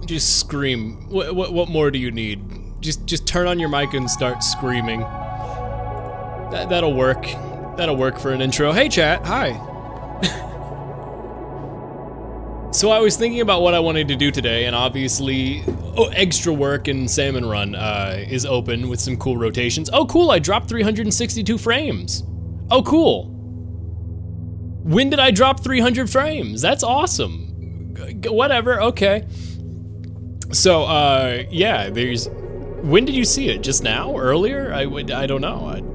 Just scream. What more do you need? Just turn on your mic and start screaming. That'll work. That'll work for an intro. Hey chat, hi. So I was thinking about what I wanted to do today, and obviously, extra work in Salmon Run is open with some cool rotations. Oh cool, I dropped 362 frames. Oh cool. When did I drop 300 frames? That's awesome. Whatever, okay. So, yeah, when did you see it? Just now? Earlier? I don't know.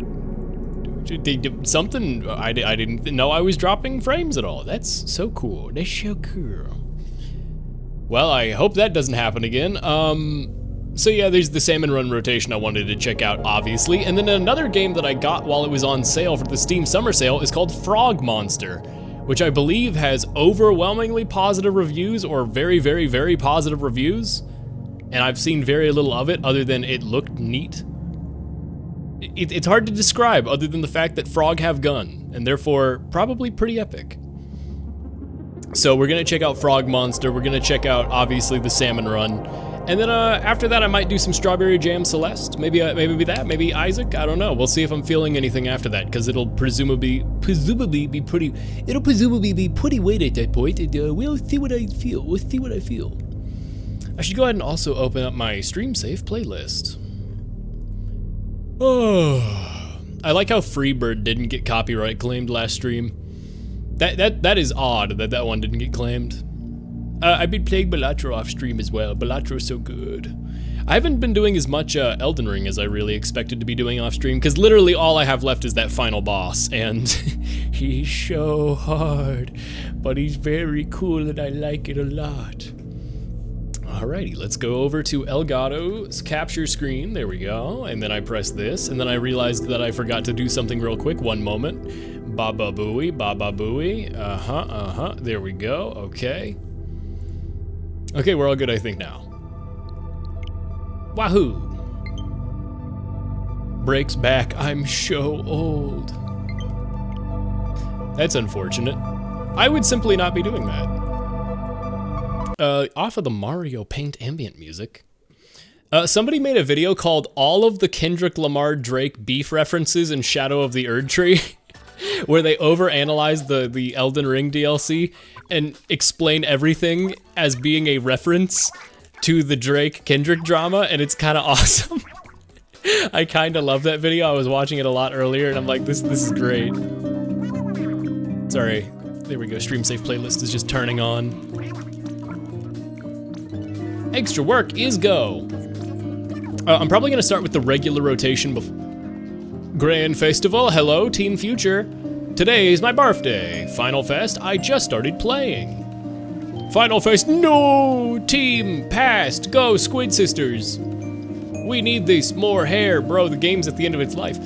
They did something, I didn't know I was dropping frames at all. That's so cool. That's so cool. Well, I hope that doesn't happen again. So yeah, there's the Salmon Run rotation I wanted to check out, obviously. And then another game that I got while it was on sale for the Steam Summer Sale is called Frogmonster, which I believe has overwhelmingly positive reviews, or very, very, very positive reviews. And I've seen very little of it other than it looked neat. It's hard to describe other than the fact that frog have gun, and therefore probably pretty epic. So we're gonna check out Frogmonster, we're gonna check out obviously the Salmon Run, and then after that I might do some Strawberry Jam Celeste, maybe maybe Isaac, I don't know. We'll see if I'm feeling anything after that, because it'll presumably be pretty weight at that point, and we'll see what I feel. I should go ahead and also open up my Stream Safe playlist. Oh, I like how Freebird didn't get copyright claimed last stream. That is odd that one didn't get claimed. I've been playing Balatro off stream as well. Balatro's so good. I haven't been doing as much Elden Ring as I really expected to be doing off stream, because literally all I have left is that final boss, and he's so hard, but he's very cool and I like it a lot. Alrighty, let's go over to Elgato's capture screen. There we go. And then I press this, and then I realized that I forgot to do something real quick. One moment. Baba booey, baba booey. There we go. Okay. Okay, we're all good, I think, now. Wahoo! Breaks back. I'm so old. That's unfortunate. I would simply not be doing that. Off of the Mario Paint ambient music. Somebody made a video called All of the Kendrick Lamar Drake Beef References in Shadow of the Erd Tree, where they overanalyze the Elden Ring DLC and explain everything as being a reference to the Drake-Kendrick drama, and it's kind of awesome. I kind of love that video. I was watching it a lot earlier, and I'm like, this is great. Sorry. There we go. Stream Safe playlist is just turning on. Extra work is go. I'm probably gonna start with the regular rotation before. Grand Festival, hello, Team Future. Today is my birthday. Final Fest, I just started playing. Final Fest, no! Team, past, go Squid Sisters. We need this, more hair, bro, the game's at the end of its life.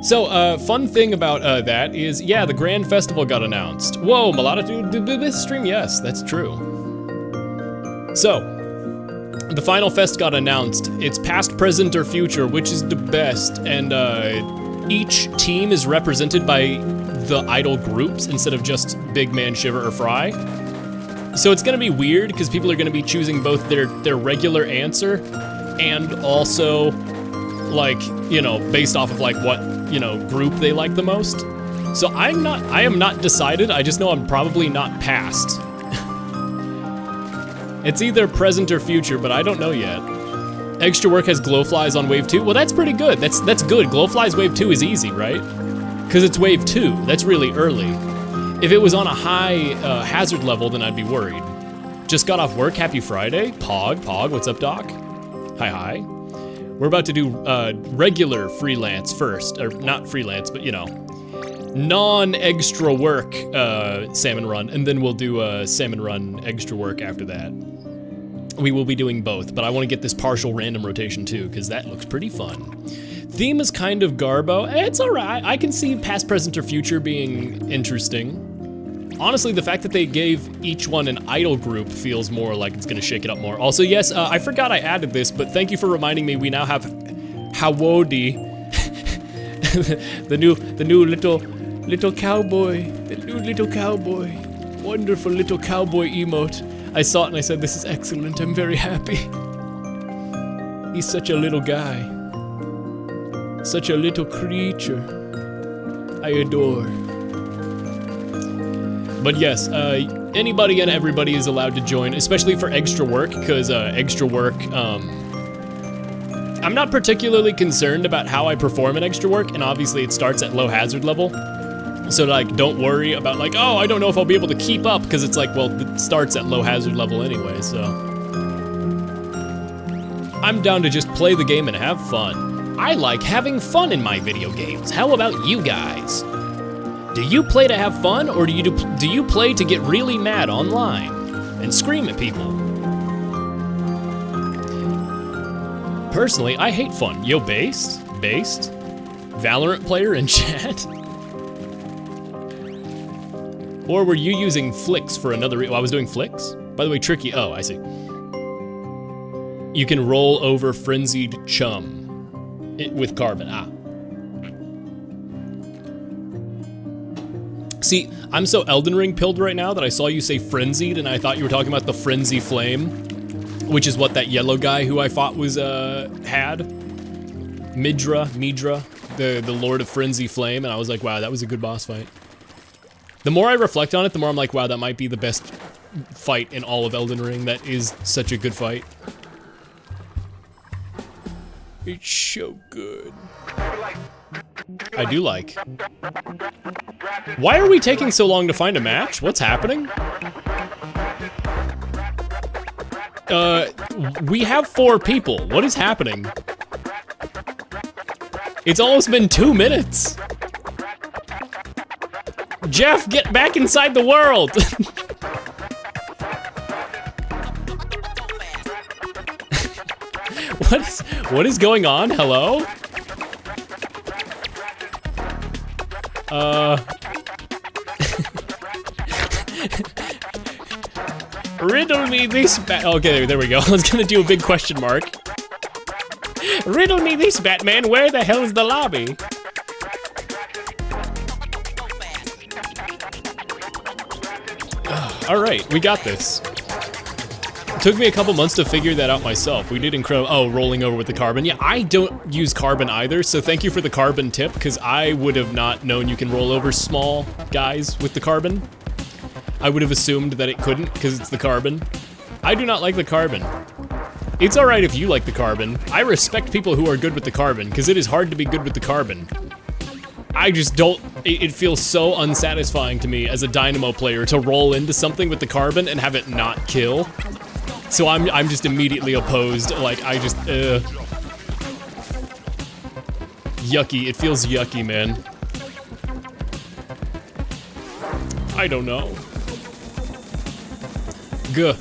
So, fun thing about that is, yeah, the Grand Festival got announced. Whoa, Meloditude did this stream? Yes, that's true. So, the Final Fest got announced. It's past, present, or future, which is the best, and each team is represented by the idol groups instead of just Big Man, Shiver, or Fry. So it's gonna be weird because people are gonna be choosing both their regular answer and also, like, you know, based off of like what, you know, group they like the most. So I am not decided. I just know I'm probably not past. It's either present or future, but I don't know yet. Extra work has Glowflies on wave 2. Well, that's pretty good. That's good. Glowflies wave 2 is easy, right? Because it's wave 2. That's really early. If it was on a high hazard level, then I'd be worried. Just got off work. Happy Friday. Pog. What's up, Doc? Hi. We're about to do regular freelance first. Or not freelance, but you know, non-extra work Salmon Run. And then we'll do Salmon Run extra work after that. We will be doing both, but I want to get this partial random rotation too, because that looks pretty fun. Theme is kind of garbo. It's alright. I can see past, present, or future being interesting. Honestly, the fact that they gave each one an idol group feels more like it's gonna shake it up more. Also, yes, I forgot I added this, but thank you for reminding me. We now have Howody, the new little cowboy, the new little cowboy. wonderful little cowboy emote. I saw it and I said, this is excellent, I'm very happy. He's such a little guy. Such a little creature. I adore. But yes, anybody and everybody is allowed to join, especially for extra work, because extra work, I'm not particularly concerned about how I perform in extra work, and obviously it starts at low hazard level. So like, don't worry about like, oh, I don't know if I'll be able to keep up, because it's like, well, it starts at low hazard level anyway, so. I'm down to just play the game and have fun. I like having fun in my video games. How about you guys? Do you play to have fun, or do you play to get really mad online and scream at people? Personally, I hate fun. Yo, Based? Valorant player in chat? Or were you using flicks for another I was doing flicks? By the way, Tricky, oh, I see. You can roll over frenzied chum with carbon, See, I'm so Elden Ring pilled right now that I saw you say frenzied and I thought you were talking about the frenzy flame, which is what that yellow guy who I fought was, had. Midra, the Lord of Frenzy Flame, and I was like, wow, that was a good boss fight. The more I reflect on it, the more I'm like, wow, that might be the best fight in all of Elden Ring. That is such a good fight. It's so good. I do like. Why are we taking so long to find a match? What's happening? We have 4 people. What is happening? It's almost been 2 minutes. Jeff, get back inside the world. What is going on? Hello? Riddle me this okay, there we go. I was gonna do a big question mark. Riddle me this, Batman. Where the hell is the lobby? All right, we got this. It took me a couple months to figure that out myself. We did incredible. Oh, rolling over with the carbon. Yeah, I don't use carbon either, so thank you for the carbon tip, because I would have not known you can roll over small guys with the carbon. I would have assumed that it couldn't, because it's the carbon. I do not like the carbon. It's alright if you like the carbon. I respect people who are good with the carbon, because it is hard to be good with the carbon. I just don't, it feels so unsatisfying to me as a Dynamo player to roll into something with the carbon and have it not kill. So I'm just immediately opposed, like I just, yucky, it feels yucky, man. I don't know. Guh.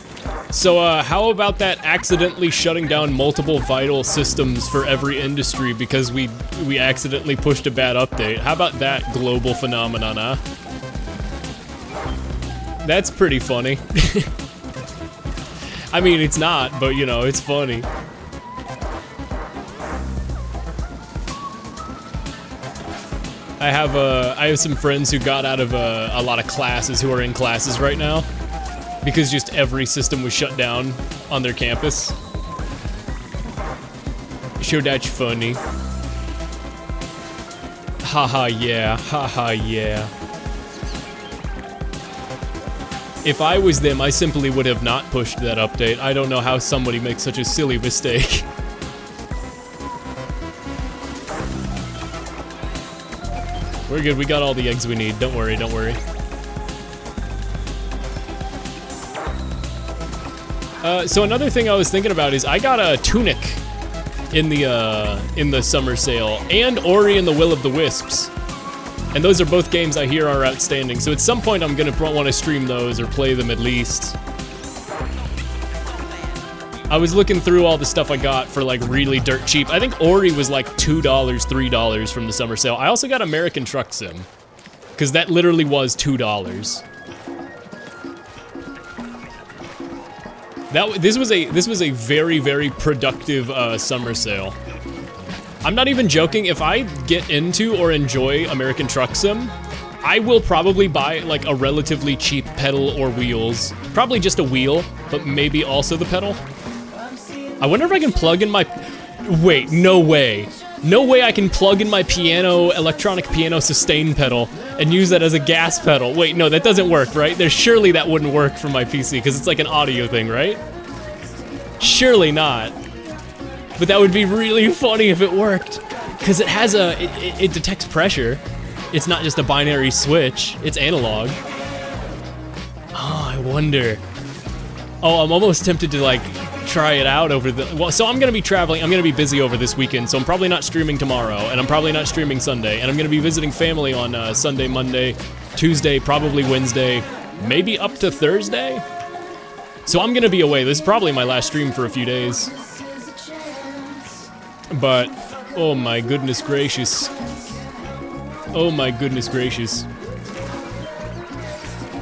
So, how about that accidentally shutting down multiple vital systems for every industry because we accidentally pushed a bad update? How about that global phenomenon, huh? That's pretty funny. I mean, it's not, but you know, it's funny. I have some friends who got out of a lot of classes who are in classes right now because just every system was shut down on their campus. So that's funny. Haha, yeah. Haha, yeah. If I was them, I simply would have not pushed that update. I don't know how somebody makes such a silly mistake. We're good, we got all the eggs we need. Don't worry, don't worry. So another thing I was thinking about is I got a Tunic in the summer sale, and Ori and the Will of the Wisps. And those are both games I hear are outstanding, so at some point I'm gonna want to stream those or play them at least. I was looking through all the stuff I got for like really dirt cheap. I think Ori was like $2, $3 from the summer sale. I also got American Truck Sim, because that literally was $2. This was a very, very productive summer sale. I'm not even joking. If I get into or enjoy American Truck Sim, I will probably buy like a relatively cheap pedal or wheels. Probably just a wheel, but maybe also the pedal. I wonder if I can plug in my... Wait, no way. No way I can plug in my piano, electronic piano sustain pedal and use that as a gas pedal. Wait, no, that doesn't work, right? Surely that wouldn't work for my PC because it's like an audio thing, right? Surely not. But that would be really funny if it worked. Because it has a... It detects pressure. It's not just a binary switch, it's analog. Oh, I wonder. Oh, I'm almost tempted to like try it out over the... Well, so I'm gonna be traveling, I'm gonna be busy over this weekend, so I'm probably not streaming tomorrow, and I'm probably not streaming Sunday, and I'm gonna be visiting family on Sunday, Monday, Tuesday, probably Wednesday, maybe up to Thursday? So I'm gonna be away. This is probably my last stream for a few days. But, oh my goodness gracious. Oh my goodness gracious.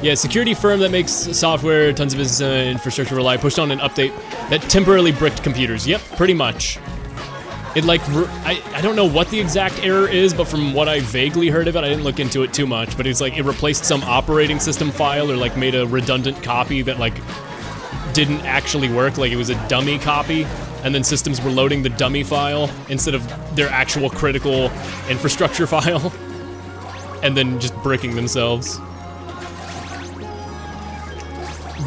Yeah, security firm that makes software, tons of business infrastructure rely, pushed on an update that temporarily bricked computers. Yep, pretty much. It like, I don't know what the exact error is, but from what I vaguely heard of it, I didn't look into it too much, but it's like it replaced some operating system file or like made a redundant copy that like didn't actually work, like it was a dummy copy, and then systems were loading the dummy file instead of their actual critical infrastructure file. And then just bricking themselves.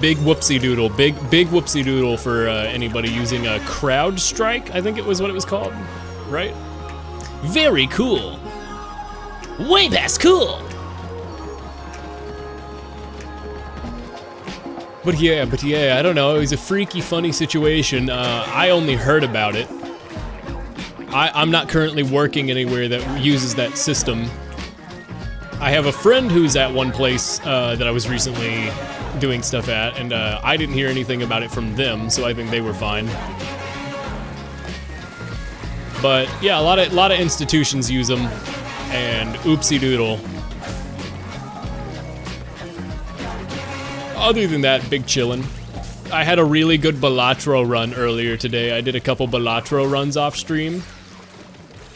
Big whoopsie doodle, big whoopsie doodle for anybody using a CrowdStrike, I think it was what it was called, right? Very cool. Way past cool. But yeah, I don't know, it was a freaky, funny situation. I only heard about it. I'm not currently working anywhere that uses that system. I have a friend who's at one place that I was recently doing stuff at, and I didn't hear anything about it from them, so I think they were fine. But yeah, a lot of institutions use them, and oopsie doodle. Other than that, big chillin'. I had a really good Balatro run earlier today. I did a couple Balatro runs off stream,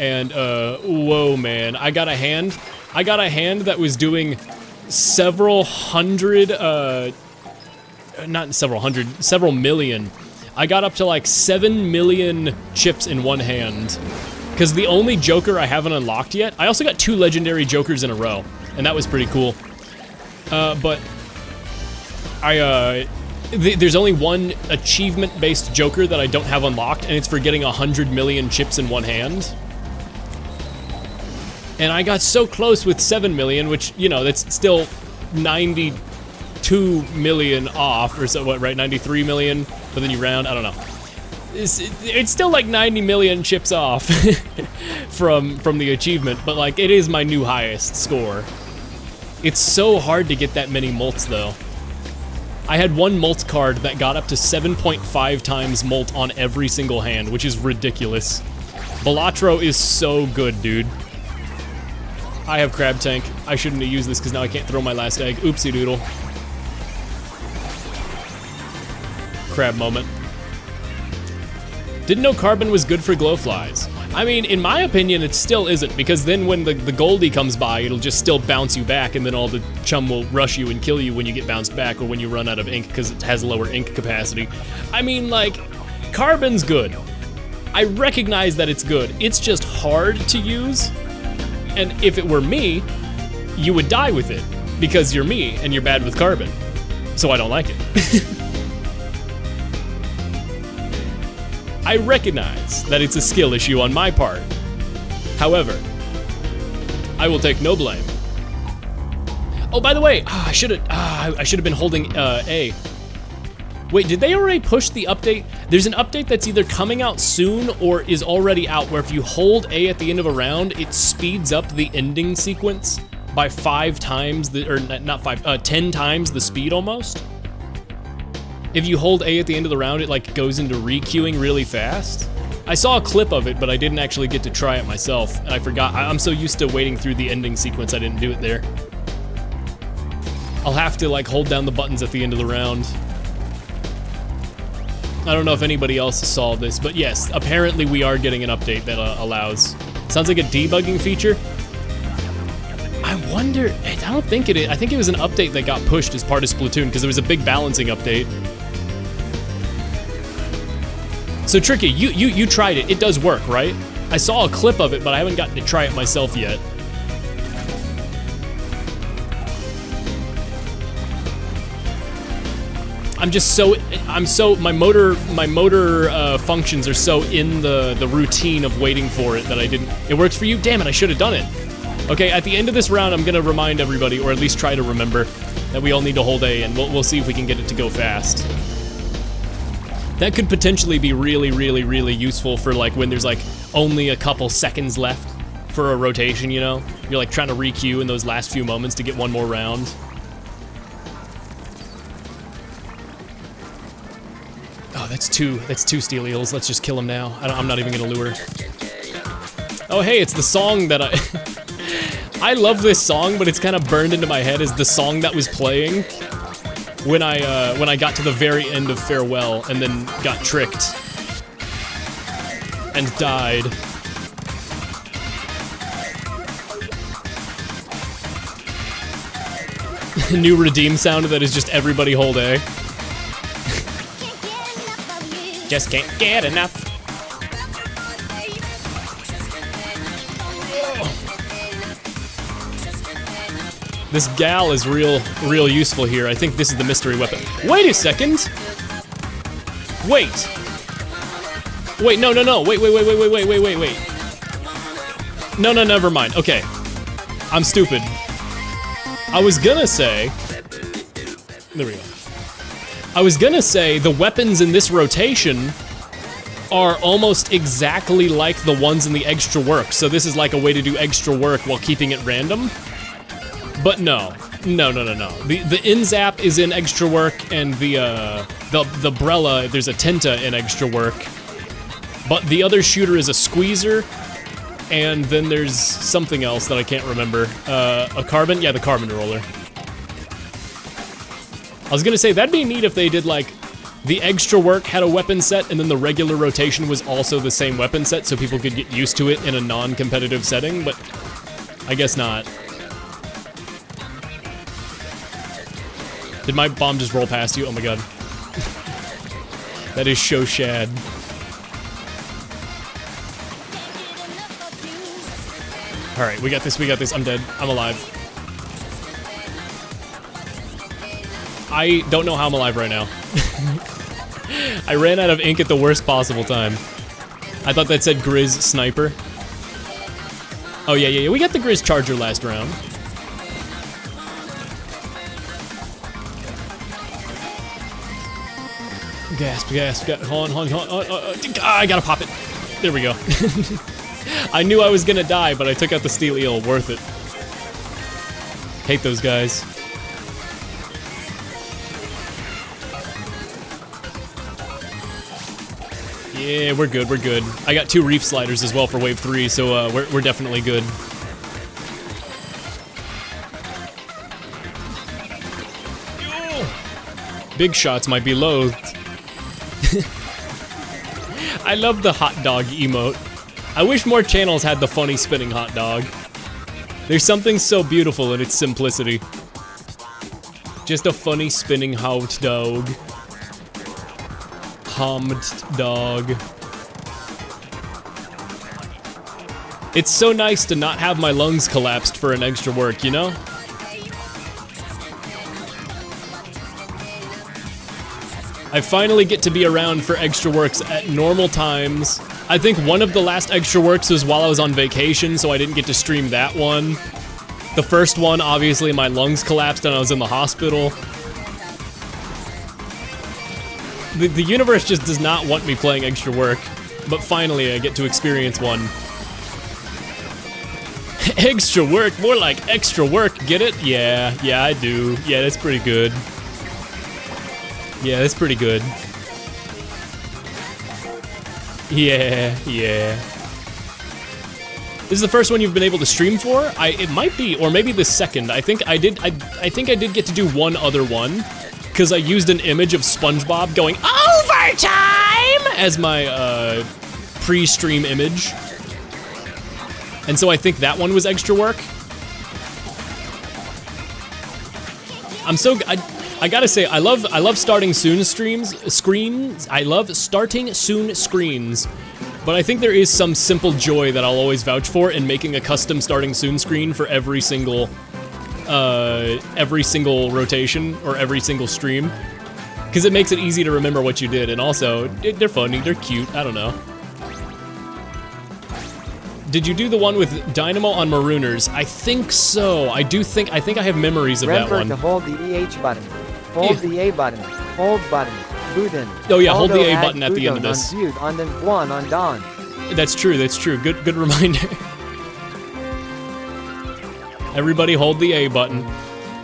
and whoa, man, I got a hand that was doing several million. I got up to like 7 million chips in one hand. Because the only Joker I haven't unlocked yet, I also got 2 legendary Jokers in a row, and that was pretty cool. But there's only one achievement-based Joker that I don't have unlocked, and it's for getting 100 million chips in one hand. And I got so close with 7 million, which, you know, that's still 92 million off, or so, what, right, 93 million, but then you round, I don't know. It's still like 90 million chips off from the achievement, but like, it is my new highest score. It's so hard to get that many molts, though. I had one molt card that got up to 7.5 times molt on every single hand, which is ridiculous. Balatro is so good, dude. I have Crab Tank. I shouldn't have used this because now I can't throw my last egg. Oopsie doodle. Crab moment. Didn't know carbon was good for glowflies. I mean, in my opinion, it still isn't, because then when the Goldie comes by, it'll just still bounce you back, and then all the chum will rush you and kill you when you get bounced back or when you run out of ink because it has lower ink capacity. I mean, like, carbon's good. I recognize that it's good. It's just hard to use. And if it were me, you would die with it, because you're me and you're bad with carbon. So I don't like it. I recognize that it's a skill issue on my part. However, I will take no blame. Oh, by the way, I should have been holding A. Wait, did they already push the update? There's an update that's either coming out soon or is already out, where if you hold A at the end of a round, it speeds up the ending sequence by 5 times the, or not 5, 10 times the speed almost. If you hold A at the end of the round, it like goes into re-queuing really fast. I saw a clip of it, but I didn't actually get to try it myself, and I forgot. I'm so used to waiting through the ending sequence, I didn't do it there. I'll have to like hold down the buttons at the end of the round. I don't know if anybody else saw this, but yes, apparently we are getting an update that allows. Sounds like a debugging feature. I wonder, I don't think it is. I think it was an update that got pushed as part of Splatoon because there was a big balancing update. So Tricky, you tried it. It does work, right? I saw a clip of it, but I haven't gotten to try it myself yet. My motor functions are so in the routine of waiting for it that I didn't. It works for you? Damn it, I should have done it. Okay, at the end of this round, I'm gonna remind everybody, or at least try to remember, that we all need to hold A, and we'll see if we can get it to go fast. That could potentially be really, really, really useful for like when there's like only a couple seconds left for a rotation, you know? You're like trying to re-queue in those last few moments to get one more round. Oh, that's two steel eels. Let's just kill them now. I'm not even gonna lure. Oh, hey, it's the song that I love this song, but it's kind of burned into my head as the song that was playing when I got to the very end of Farewell and then got tricked and died. New redeem sound that is just everybody hold A. Just can't get enough. This gal is real useful here. I think this is the mystery weapon. Wait a second. Wait. Wait, no. Wait. No, never mind. Okay. I'm stupid. I was gonna say... There we go. I was gonna say the weapons in this rotation are almost exactly like the ones in the extra work. So this is like a way to do extra work while keeping it random. But no. The in-zap is in extra work, and the Brella, there's a Tenta in extra work. But the other shooter is a squeezer, and then there's something else that I can't remember. A carbon? Yeah, the carbon roller. I was gonna say, that'd be neat if they did like, the extra work had a weapon set, and then the regular rotation was also the same weapon set, so people could get used to it in a non-competitive setting, but I guess not. Did my bomb just roll past you? Oh my god. That is so shad. Alright, we got this, I'm dead. I'm alive. I don't know how I'm alive right now. I ran out of ink at the worst possible time. I thought that said Grizz Sniper. Oh yeah, we got the Grizz Charger last round. Gasp. Hold on. I gotta pop it. There we go. I knew I was gonna die, but I took out the steel eel. Worth it. Hate those guys. Yeah, we're good. I got 2 reef sliders as well for wave 3, so we're definitely good. Big shots might be loathed. I love the hot dog emote. I wish more channels had the funny spinning hot dog. There's something so beautiful in its simplicity. Just a funny spinning hot dog. Hummed dog. It's so nice to not have my lungs collapsed for an extra work, you know? I finally get to be around for extra works at normal times. I think one of the last extra works was while I was on vacation, so I didn't get to stream that one. The first one, obviously, my lungs collapsed and I was in the hospital. The universe just does not want me playing extra work, but finally I get to experience one. Extra work? More like extra work, get it? Yeah, I do. Yeah, that's pretty good. Yeah, that's pretty good. Yeah. This is the first one you've been able to stream for? It might be, or maybe the second. I think I did get to do one other one, because I used an image of SpongeBob going overtime as my pre-stream image. And so I think that one was extra work. I gotta say, I love starting soon screens. I love starting soon screens. But I think there is some simple joy that I'll always vouch for in making a custom starting soon screen for every single rotation or every single stream. Because it makes it easy to remember what you did, and also, they're funny, they're cute, I don't know. Did you do the one with Dynamo on Marooners? I think so. I think I have memories of that one. Remember to hold the EH button. Hold the A button. Hold button. Button. Oh yeah, hold the A button at the end of this. That's true, that's true. Good reminder. Everybody hold the A button.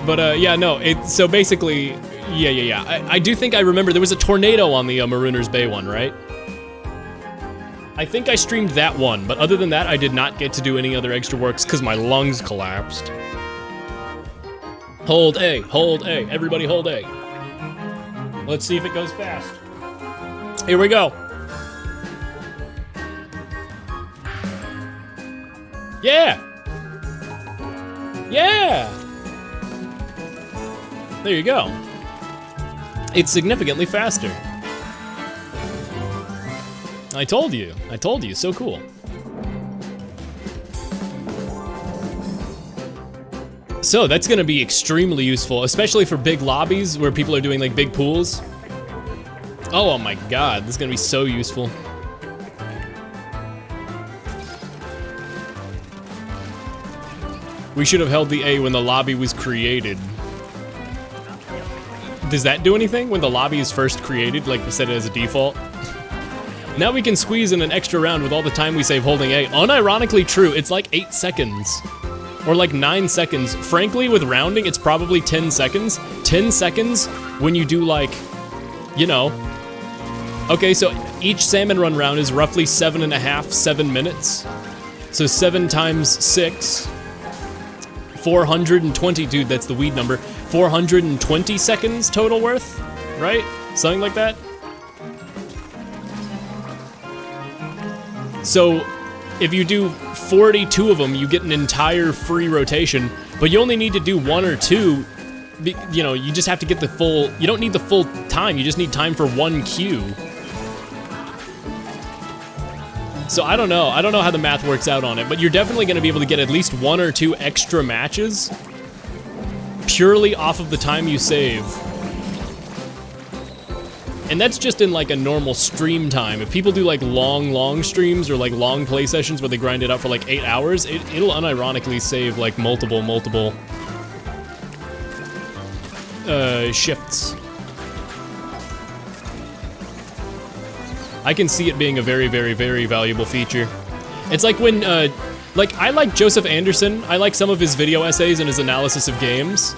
But yeah, no, so basically, yeah. I do think I remember there was a tornado on the Marooners Bay one, right? I think I streamed that one, but other than that, I did not get to do any other extra works because my lungs collapsed. Hold A, everybody hold A. Let's see if it goes fast. Here we go. Yeah! Yeah! There you go. It's significantly faster. I told you, so cool. So that's gonna be extremely useful, especially for big lobbies where people are doing like big pools. Oh my god, this is gonna be so useful. We should have held the A when the lobby was created. Does that do anything when the lobby is first created, like we set it as a default? Now we can squeeze in an extra round with all the time we save holding A. Unironically true, it's like 8 seconds. Or like 9 seconds. Frankly, with rounding, it's probably 10 seconds. 10 seconds when you do like, you know. Okay, so each salmon run round is roughly 7 minutes. So 7 times 6. 420, dude, that's the weed number. 420 seconds total worth, right? Something like that. So if you do 42 of them, you get an entire free rotation, but you only need to do 1 or 2. You know, you just have to get the full, you don't need the full time, you just need time for 1 queue. So I don't know how the math works out on it, but you're definitely gonna be able to get at least 1 or 2 extra matches purely off of the time you save. And that's just in like a normal stream time. If people do like long streams or like long play sessions where they grind it out for like 8 hours, it'll unironically save like multiple shifts. I can see it being a very valuable feature. It's like when, like I like Joseph Anderson. I like some of his video essays and his analysis of games.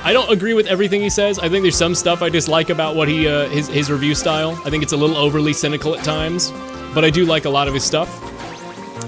I don't agree with everything he says. I think there's some stuff I dislike about what he, his review style. I think it's a little overly cynical at times, but I do like a lot of his stuff.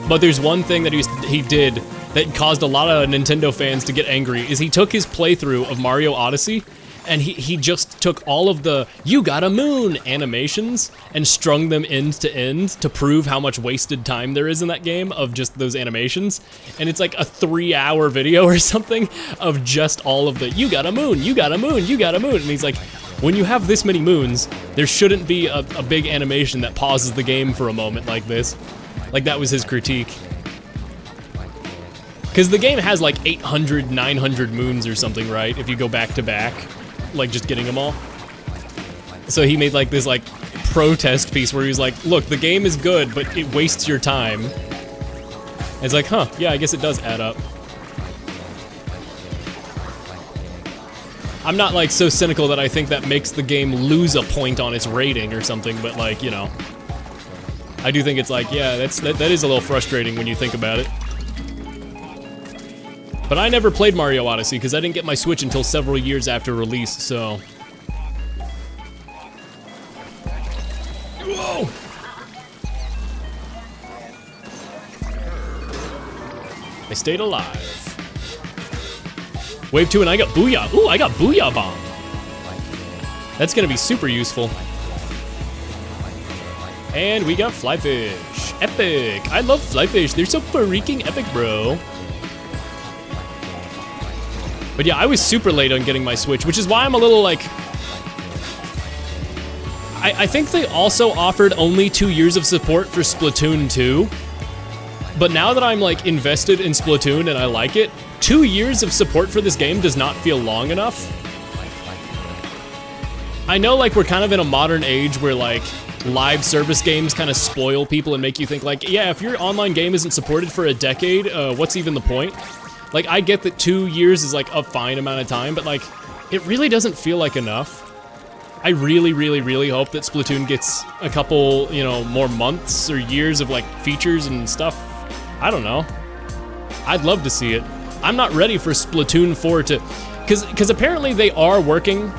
But there's one thing that he did that caused a lot of Nintendo fans to get angry, is he took his playthrough of Mario Odyssey, and he just took all of the "you got a moon" animations and strung them end to end to prove how much wasted time there is in that game of just those animations. And it's like a 3-hour video or something of just all of the "you got a moon, you got a moon, you got a moon." And he's like, when you have this many moons, there shouldn't be a big animation that pauses the game for a moment like this. Like, that was his critique. Because the game has like 800, 900 moons or something, right? If you go back to back. Like just getting them all. So he made like this like protest piece where he was like, look, the game is good, but it wastes your time. And it's like, huh, yeah, I guess it does add up. I'm not like so cynical that I think that makes the game lose a point on its rating or something, but like, you know, I do think it's like, yeah, that is a little frustrating when you think about it. But I never played Mario Odyssey because I didn't get my Switch until several years after release, so. Whoa! I stayed alive. Wave 2 and I got Booyah. Ooh, I got Booyah Bomb. That's gonna be super useful. And we got Flyfish. Epic. I love Flyfish. They're so freaking epic, bro. But yeah, I was super late on getting my Switch, which is why I'm a little like... I think they also offered only 2 years of support for Splatoon 2. But now that I'm like invested in Splatoon and I like it, 2 years of support for this game does not feel long enough. I know like we're kind of in a modern age where like live service games kind of spoil people and make you think like, yeah, if your online game isn't supported for a decade, what's even the point? Like, I get that 2 years is like a fine amount of time, but like, it really doesn't feel like enough. I really, really, really hope that Splatoon gets a couple, you know, more months or years of like features and stuff. I don't know. I'd love to see it. I'm not ready for Splatoon 4 to, because apparently they are working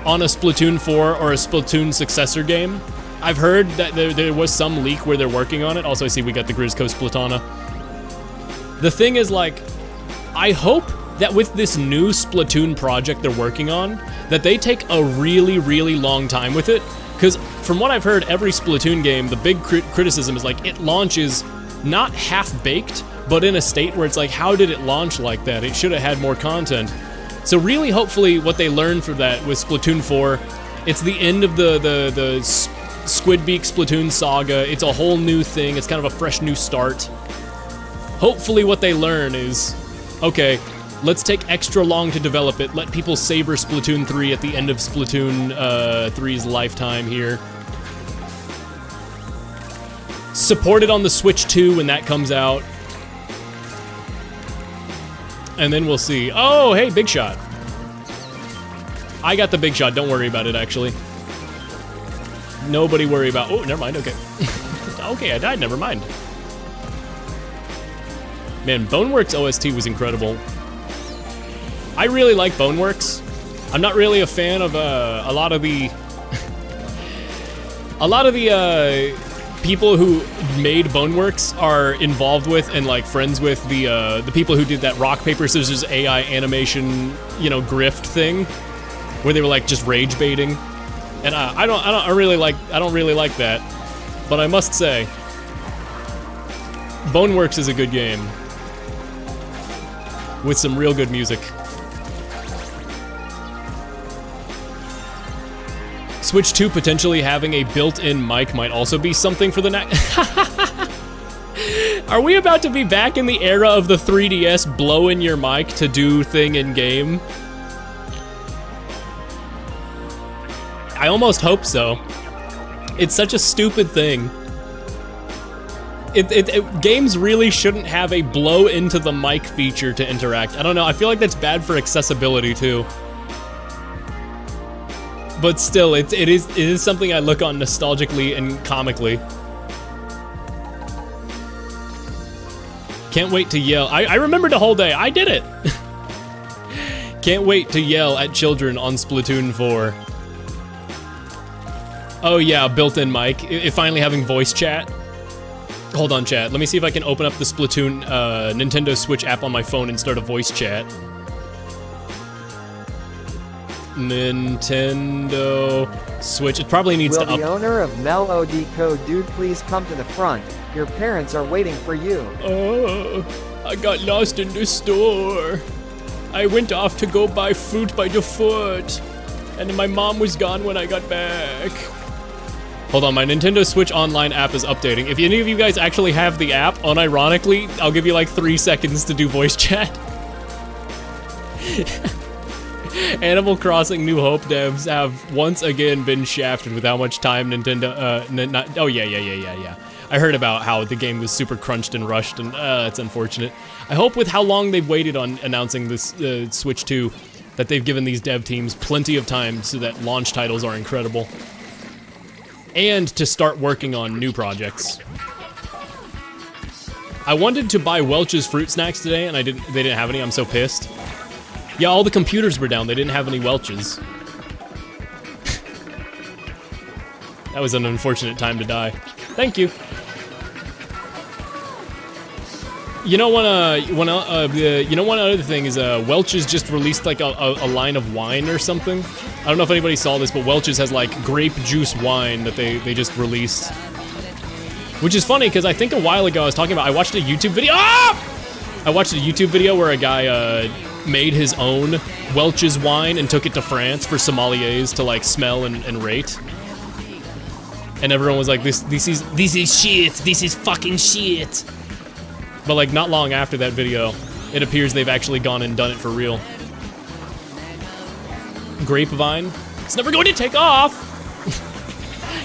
on a Splatoon 4 or a Splatoon successor game. I've heard that there was some leak where they're working on it. Also, I see we got the Grizzco Splatana. The thing is, like, I hope that with this new Splatoon project they're working on, that they take a really, really long time with it. Because from what I've heard, every Splatoon game, the big criticism is like, it launches not half-baked, but in a state where it's like, how did it launch like that? It should have had more content. So really, hopefully, what they learned from that with Splatoon 4, it's the end of the Squidbeak Splatoon saga. It's a whole new thing. It's kind of a fresh new start. Hopefully what they learn is, okay, let's take extra long to develop it. Let people savor Splatoon 3 at the end of Splatoon 3's lifetime here. Support it on the Switch 2 when that comes out. And then we'll see. Oh, hey, Big Shot. I got the Big Shot. Don't worry about it, actually. Nobody worry about... Oh, never mind. Okay. Okay, I died. Never mind. Man, Boneworks OST was incredible. I really like Boneworks. I'm not really a fan of a lot of the... a lot of the people who made Boneworks are involved with and like friends with the people who did that rock paper scissors AI animation, you know, grift thing, where they were like just rage baiting. And I don't really like that, but I must say, Boneworks is a good game with some real good music. Switch 2 potentially having a built-in mic might also be something for the next. Are we about to be back in the era of the 3DS blow in your mic to do thing in game? I almost hope so. It's such a stupid thing. Games really shouldn't have a blow into the mic feature to interact. I don't know, I feel like that's bad for accessibility too. But still, it is something I look on nostalgically and comically. Can't wait to yell. I remembered the whole day. I did it. Can't wait to yell at children on Splatoon 4. Oh yeah, built-in mic. Finally having voice chat. Hold on, chat. Let me see if I can open up the Splatoon Nintendo Switch app on my phone and start a voice chat. Nintendo Switch. It probably needs to up. Will the owner of Melody Code Dude please come to the front? Your parents are waiting for you. Oh, I got lost in the store. I went off to go buy fruit by the foot, and my mom was gone when I got back. Hold on, my Nintendo Switch Online app is updating. If any of you guys actually have the app, unironically, I'll give you like 3 seconds to do voice chat. Animal Crossing New Hope devs have once again been shafted with how much time Nintendo, oh yeah. I heard about how the game was super crunched and rushed, and it's unfortunate. I hope with how long they've waited on announcing this Switch 2, that they've given these dev teams plenty of time so that launch titles are incredible. And to start working on new projects. I wanted to buy Welch's fruit snacks today, and they didn't have any. I'm so pissed. Yeah, all the computers were down. They didn't have any Welch's. That was an unfortunate time to die. Thank you. You know one other thing is Welch's just released like a line of wine or something. I don't know if anybody saw this, but Welch's has like grape juice wine that they just released. Which is funny because I think a while ago I was talking about, I watched a YouTube video. Ah! I watched a YouTube video where a guy made his own Welch's wine and took it to France for sommeliers to like smell and rate. And everyone was like, this is shit, this is fucking shit. But like not long after that video, it appears they've actually gone and done it for real. Grapevine, it's never going to take off.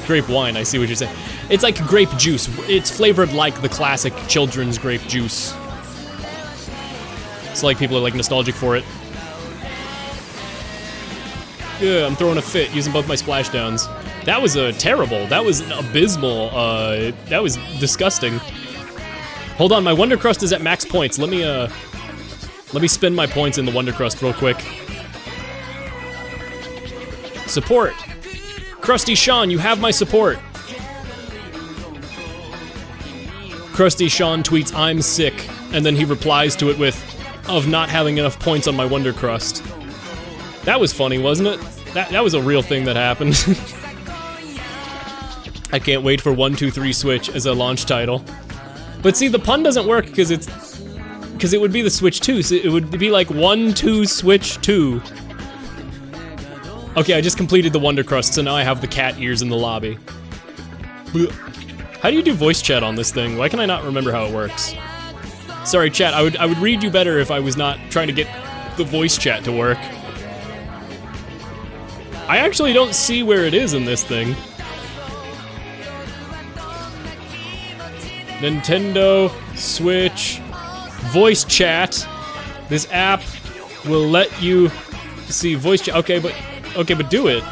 Grape wine, I see what you're saying. It's like grape juice. It's flavored like the classic children's grape juice. It's like people are like nostalgic for it. Yeah, I'm throwing a fit using both my splashdowns. That was terrible. That was abysmal. That was disgusting. Hold on, my Wonder Crust is at max points. Let me spend my points in the Wonder Crust real quick. Support. Krusty Sean, you have my support. Krusty Sean tweets, I'm sick, and then he replies to it with, of not having enough points on my Wonder Crust. That was funny, wasn't it? That was a real thing that happened. I can't wait for 1-2-3 Switch as a launch title. But see, the pun doesn't work because it would be the Switch 2, so it would be like 1-2 Switch 2. Okay, I just completed the Wonder Crust, so now I have the cat ears in the lobby. How do you do voice chat on this thing? Why can I not remember how it works? Sorry, chat, I would read you better if I was not trying to get the voice chat to work. I actually don't see where it is in this thing. Nintendo Switch voice chat. This app will let you see voice chat. Okay, but do it.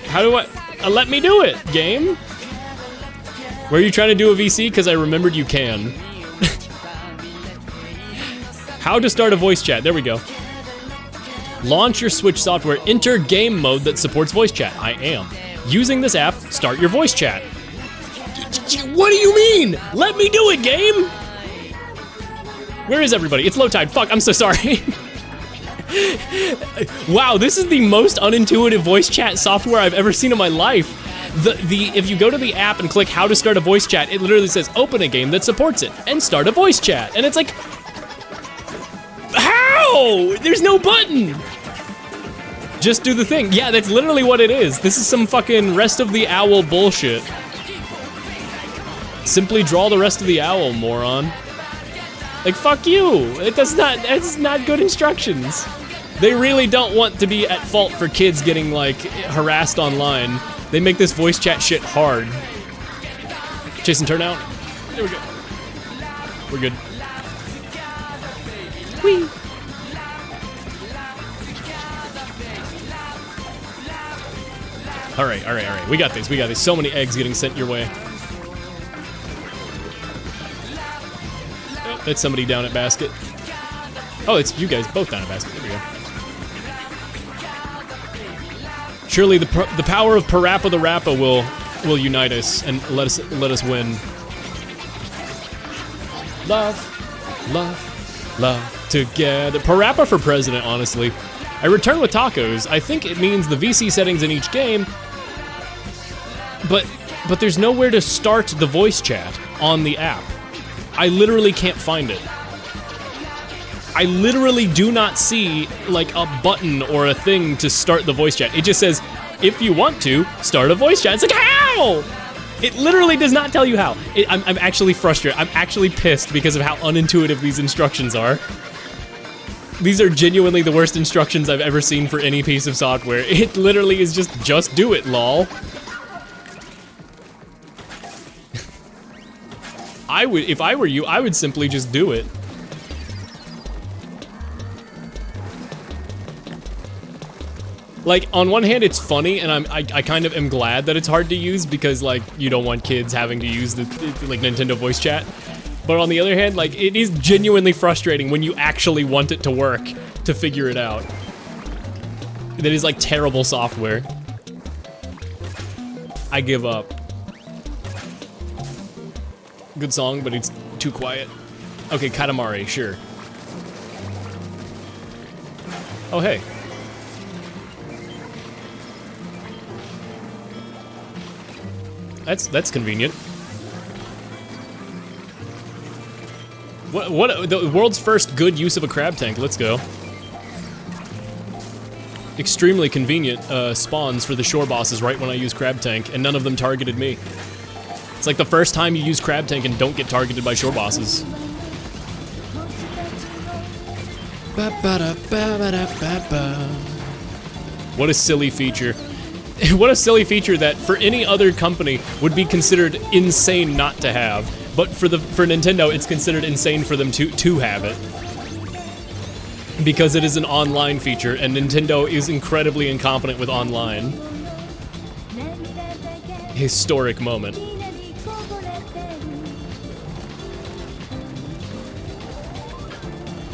How do I? Let me do it, game. Were you trying to do a VC? Because I remembered you can. How to start a voice chat. There we go. Launch your Switch software. Enter game mode that supports voice chat. I am. Using this app, start your voice chat. What do you mean? Let me do it, game! Where is everybody? It's low tide. Fuck, I'm so sorry. Wow, this is the most unintuitive voice chat software I've ever seen in my life. If you go to the app and click how to start a voice chat, it literally says open a game that supports it and start a voice chat. And it's like, how? There's no button. Just do the thing. Yeah, that's literally what it is. This is some fucking rest of the owl bullshit. Simply draw the rest of the owl, moron. Like, fuck you. That's not good instructions. They really don't want to be at fault for kids getting, like, harassed online. They make this voice chat shit hard. Jason, turn out. There we go. We're good. Whee! Alright. We got this. So many eggs getting sent your way. Oh, that's somebody down at basket. Oh, it's you guys both down at basket. There we go. Surely the power of Parappa the Rappa will unite us and let us win. Love together. Parappa for president, honestly. I return with tacos. I think it means the VC settings in each game, but there's nowhere to start the voice chat on the app. I literally can't find it. I literally do not see like a button or a thing to start the voice chat. It just says, if you want to, start a voice chat. It's like, how? It literally does not tell you how. I'm actually frustrated. I'm actually pissed because of how unintuitive these instructions are. These are genuinely the worst instructions I've ever seen for any piece of software. It literally is just do it, lol. If I were you, I would simply just do it. Like, on one hand, it's funny, and I kind of am glad that it's hard to use because, like, you don't want kids having to use the like Nintendo voice chat. But on the other hand, like, it is genuinely frustrating when you actually want it to work to figure it out. That is like terrible software. I give up. Good song, but it's too quiet. Okay, Katamari, sure. Oh, hey. That's convenient. What the world's first good use of a crab tank? Let's go. Extremely convenient spawns for the shore bosses right when I use crab tank, and none of them targeted me. It's like the first time you use crab tank and don't get targeted by shore bosses. What a silly feature. What a silly feature that for any other company would be considered insane not to have, but for Nintendo it's considered insane for them to have it. Because it is an online feature and Nintendo is incredibly incompetent with online. Historic moment.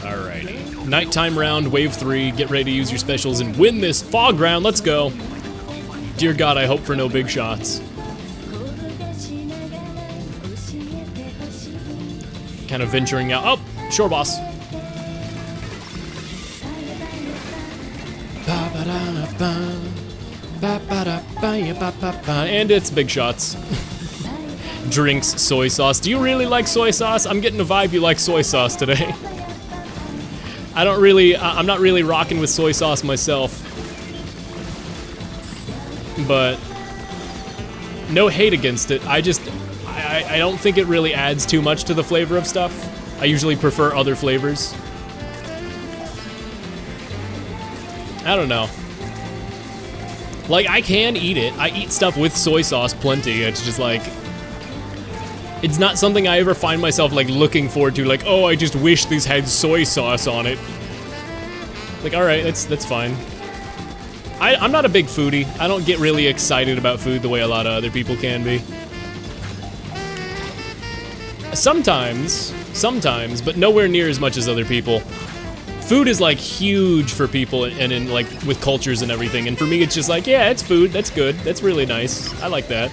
Alrighty. Nighttime round, wave 3, get ready to use your specials and win this fog round, let's go. Dear God, I hope for no big shots. Kind of venturing out. Oh, shore boss. And it's big shots. Drinks soy sauce. Do you really like soy sauce? I'm getting a vibe you like soy sauce today. I'm not really rocking with soy sauce myself. But no hate against it. I don't think it really adds too much to the flavor of stuff. I usually prefer other flavors. I don't know. Like, I can eat it. I eat stuff with soy sauce plenty. It's just like, it's not something I ever find myself like looking forward to. Like, oh, I just wish this had soy sauce on it. Like, all right, that's fine. I'm not a big foodie. I don't get really excited about food the way a lot of other people can be. Sometimes, but nowhere near as much as other people. Food is like huge for people and in like with cultures and everything. And for me, it's just like, yeah, it's food. That's good. That's really nice. I like that.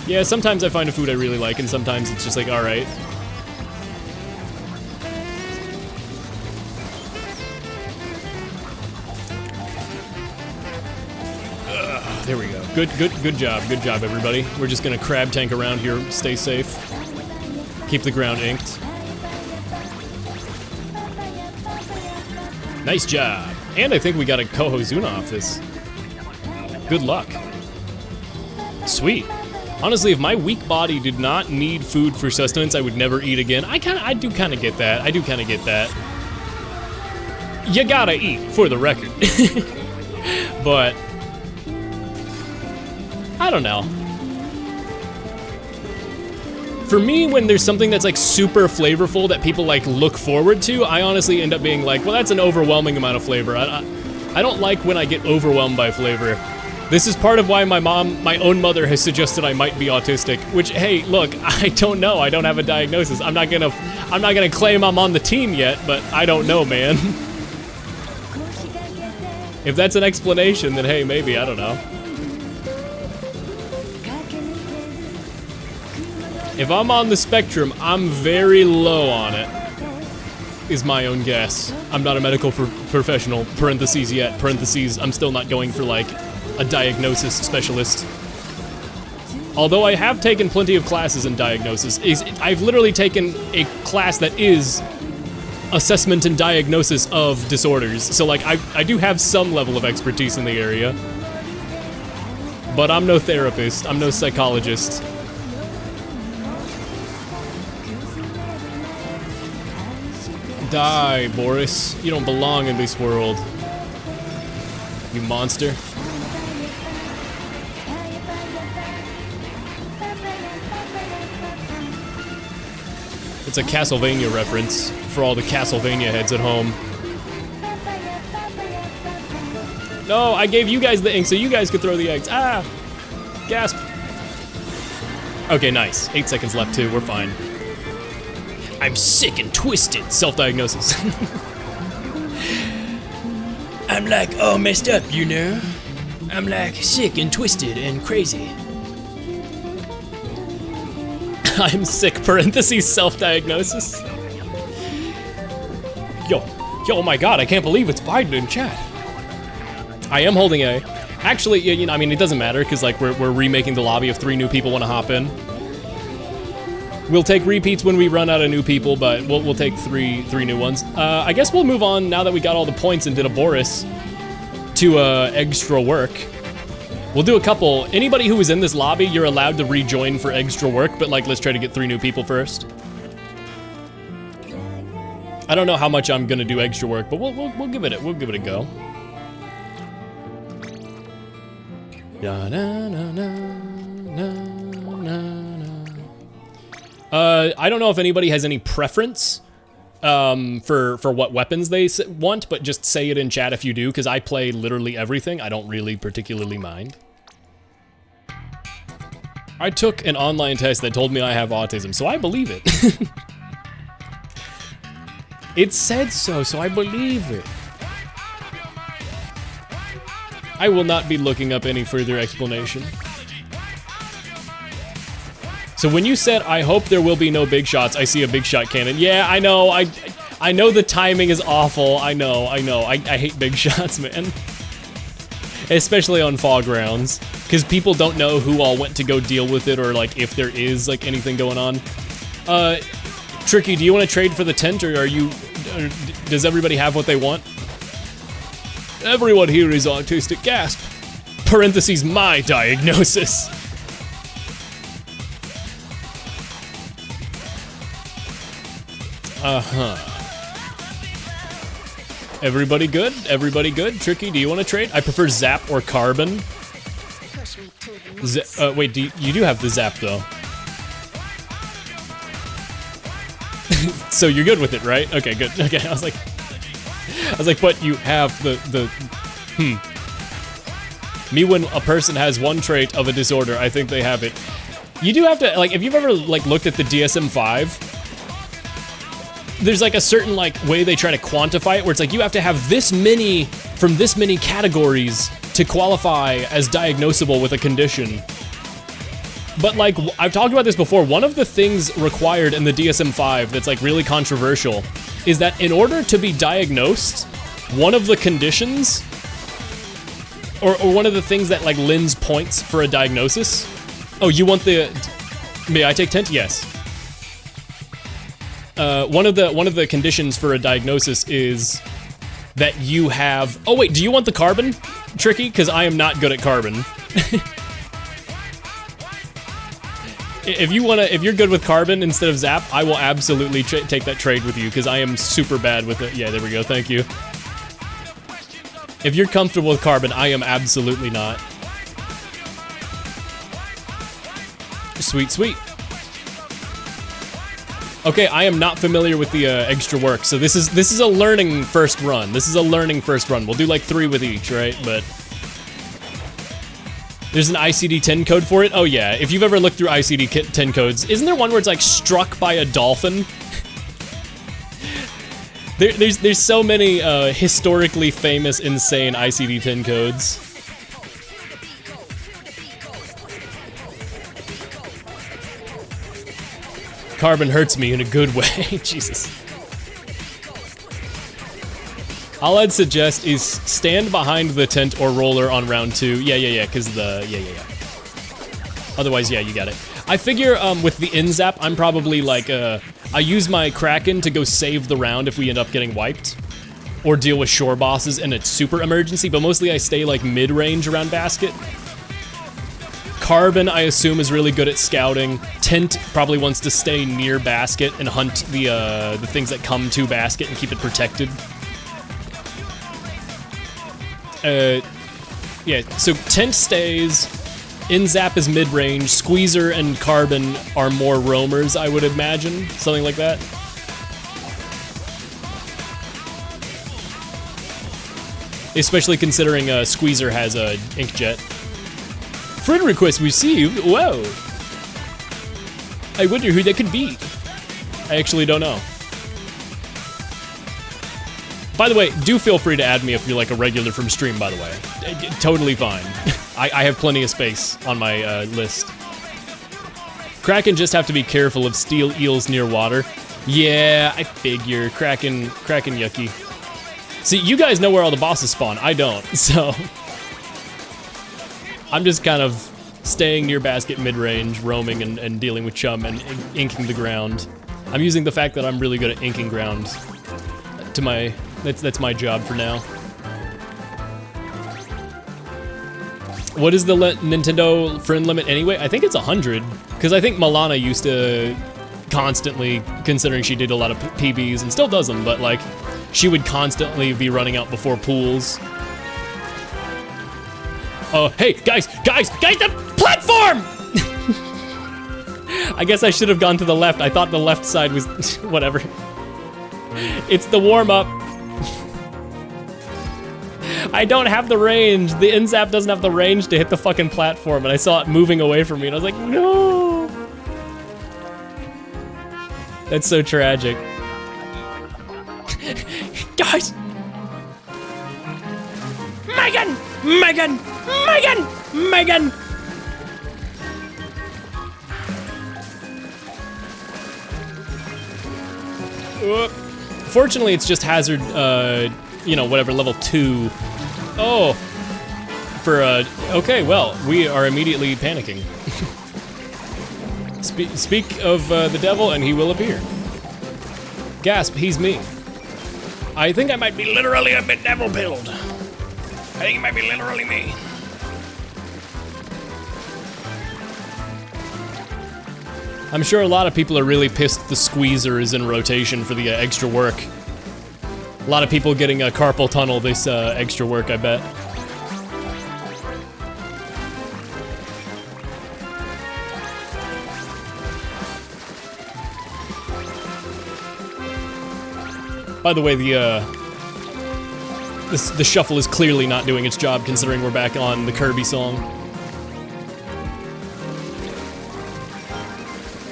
Yeah, sometimes I find a food I really like, and sometimes it's just like, all right. There we go. Good job, everybody. We're just gonna crab tank around here, stay safe. Keep the ground inked. Nice job. And I think we got a Kohozuna off this. Good luck. Sweet. Honestly, if my weak body did not need food for sustenance, I would never eat again. I do kind of get that. You gotta eat, for the record. But I don't know. For me, when there's something that's like super flavorful that people like look forward to, I honestly end up being like, well, that's an overwhelming amount of flavor. I don't like when I get overwhelmed by flavor. This is part of why my own mother has suggested I might be autistic, which, hey, look, I don't know. I don't have a diagnosis. I'm not gonna claim I'm on the team yet, but I don't know, man. If that's an explanation, then hey, maybe, I don't know. If I'm on the spectrum, I'm very low on it, is my own guess. I'm not a medical professional, parentheses yet, parentheses, I'm still not going for like a diagnosis specialist. Although I have taken plenty of classes in diagnosis. I've literally taken a class that is assessment and diagnosis of disorders. So like, I do have some level of expertise in the area. But I'm no therapist, I'm no psychologist. Die, Boris. You don't belong in this world. You monster. It's a Castlevania reference for all the Castlevania heads at home. No, I gave you guys the ink so you guys could throw the eggs. Ah! Gasp. Okay, nice. 8 seconds left too, we're fine. I'm sick and twisted. Self-diagnosis. I'm like all messed up, you know? I'm like sick and twisted and crazy. I'm sick, parentheses, self-diagnosis. Yo, oh my god, I can't believe it's Biden in chat. I am holding A. Actually, you know, I mean, it doesn't matter, because like we're remaking the lobby if 3 new people want to hop in. We'll take repeats when we run out of new people, but we'll take three new ones. I guess we'll move on now that we got all the points and did a Boris to extra work. We'll do a couple. Anybody who was in this lobby, you're allowed to rejoin for extra work, but like, let's try to get 3 new people first. I don't know how much I'm gonna do extra work, but we'll give it a go. I don't know if anybody has any preference for what weapons they want, but just say it in chat if you do, because I play literally everything. I don't really particularly mind. I took an online test that told me I have autism, so I believe it. It said so, so I believe it. I will not be looking up any further explanation. So when you said, I hope there will be no big shots, I see a big shot cannon. Yeah, I know, I know the timing is awful. I know. I hate big shots, man. Especially on fog rounds. Because people don't know who all went to go deal with it, or like if there is like anything going on. Tricky, do you want to trade for the tent, or does everybody have what they want? Everyone here is autistic, gasp. Parentheses, my diagnosis. Everybody good? Everybody good? Tricky, do you want to trade? I prefer zap or carbon. Wait, you do have the zap though. So you're good with it, right? Okay, good. Okay, I was like, but you have Me, when a person has one trait of a disorder, I think they have it. You do have to, like, if you've ever like looked at the DSM-5, there's like a certain like way they try to quantify it, where it's like you have to have this many from this many categories to qualify as diagnosable with a condition. But like, I've talked about this before, one of the things required in the DSM-5 that's like really controversial is that in order to be diagnosed, one of the conditions, or one of the things that like lends points for a diagnosis. Oh, you want the, may I take tent? Yes. One of the conditions for a diagnosis is that you have, oh wait, do you want the carbon, Tricky? Because I am not good at carbon. If you're good with carbon instead of zap, I will absolutely take that trade with you, because I am super bad with it. Yeah, there we go, thank you. If you're comfortable with carbon, I am absolutely not. Sweet, sweet. Okay, I am not familiar with the extra work, so this is a learning first run. This is a learning first run. We'll do like 3 with each, right? But there's an ICD-10 code for it? Oh yeah, if you've ever looked through ICD-10 codes, isn't there one where it's like struck by a dolphin? There's so many historically famous, insane ICD-10 codes. Carbon hurts me in a good way, Jesus. All I'd suggest is stand behind the tent or roller on round 2. Yeah, because yeah. Otherwise, yeah, you got it. I figure with the in-zap, I'm probably like, I use my Kraken to go save the round if we end up getting wiped. Or deal with shore bosses in a super emergency, but mostly I stay like mid-range around basket. Carbon, I assume, is really good at scouting. Tent probably wants to stay near basket and hunt the things that come to basket and keep it protected. Yeah, so tent stays, in-zap is mid-range, squeezer and carbon are more roamers, I would imagine, something like that. Especially considering squeezer has a inkjet. Friend request received, whoa. I wonder who that could be. I actually don't know. By the way, do feel free to add me if you're like a regular from stream, by the way. Totally fine. I have plenty of space on my list. Kraken just have to be careful of steel eels near water. Yeah, I figure. Kraken yucky. See, you guys know where all the bosses spawn. I don't, so... I'm just kind of staying near basket mid-range, roaming and dealing with chum and inking the ground. I'm using the fact that I'm really good at inking ground to my, that's my job for now. What is the Nintendo friend limit anyway? I think it's 100, because I think Milana used to constantly, considering she did a lot of PBs and still does them, but like, she would constantly be running out before pools. Oh, hey, guys, the platform! I guess I should have gone to the left. I thought the left side was, whatever. It's the warm-up. I don't have the range. The NZAP doesn't have the range to hit the fucking platform, and I saw it moving away from me, and I was like, no! That's so tragic. Guys! Megan! Fortunately, it's just hazard, you know, whatever, level 2. Oh! For, okay, well, we are immediately panicking. Speak of the devil and he will appear. Gasp, he's me. I think I might be literally a bit devil-pilled. I think it might be literally me. I'm sure a lot of people are really pissed the squeezer is in rotation for the extra work. A lot of people getting a carpal tunnel this extra work, I bet. By the way, the shuffle is clearly not doing its job, considering we're back on the Kirby song.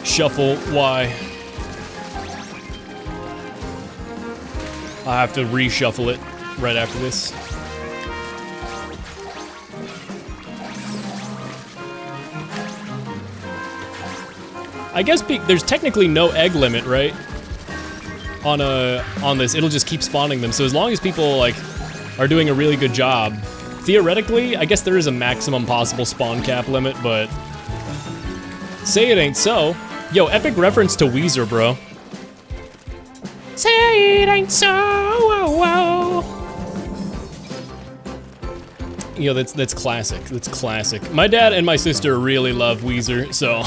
Shuffle, why? I have to reshuffle it right after this. I guess there's technically no egg limit, right? On this, it'll just keep spawning them. So as long as people like are doing a really good job, theoretically, I guess there is a maximum possible spawn cap limit, but say it ain't so. Yo, epic reference to Weezer, bro. Say it ain't so. Whoa, whoa. Yo, that's classic. That's classic. My dad and my sister really love Weezer, so.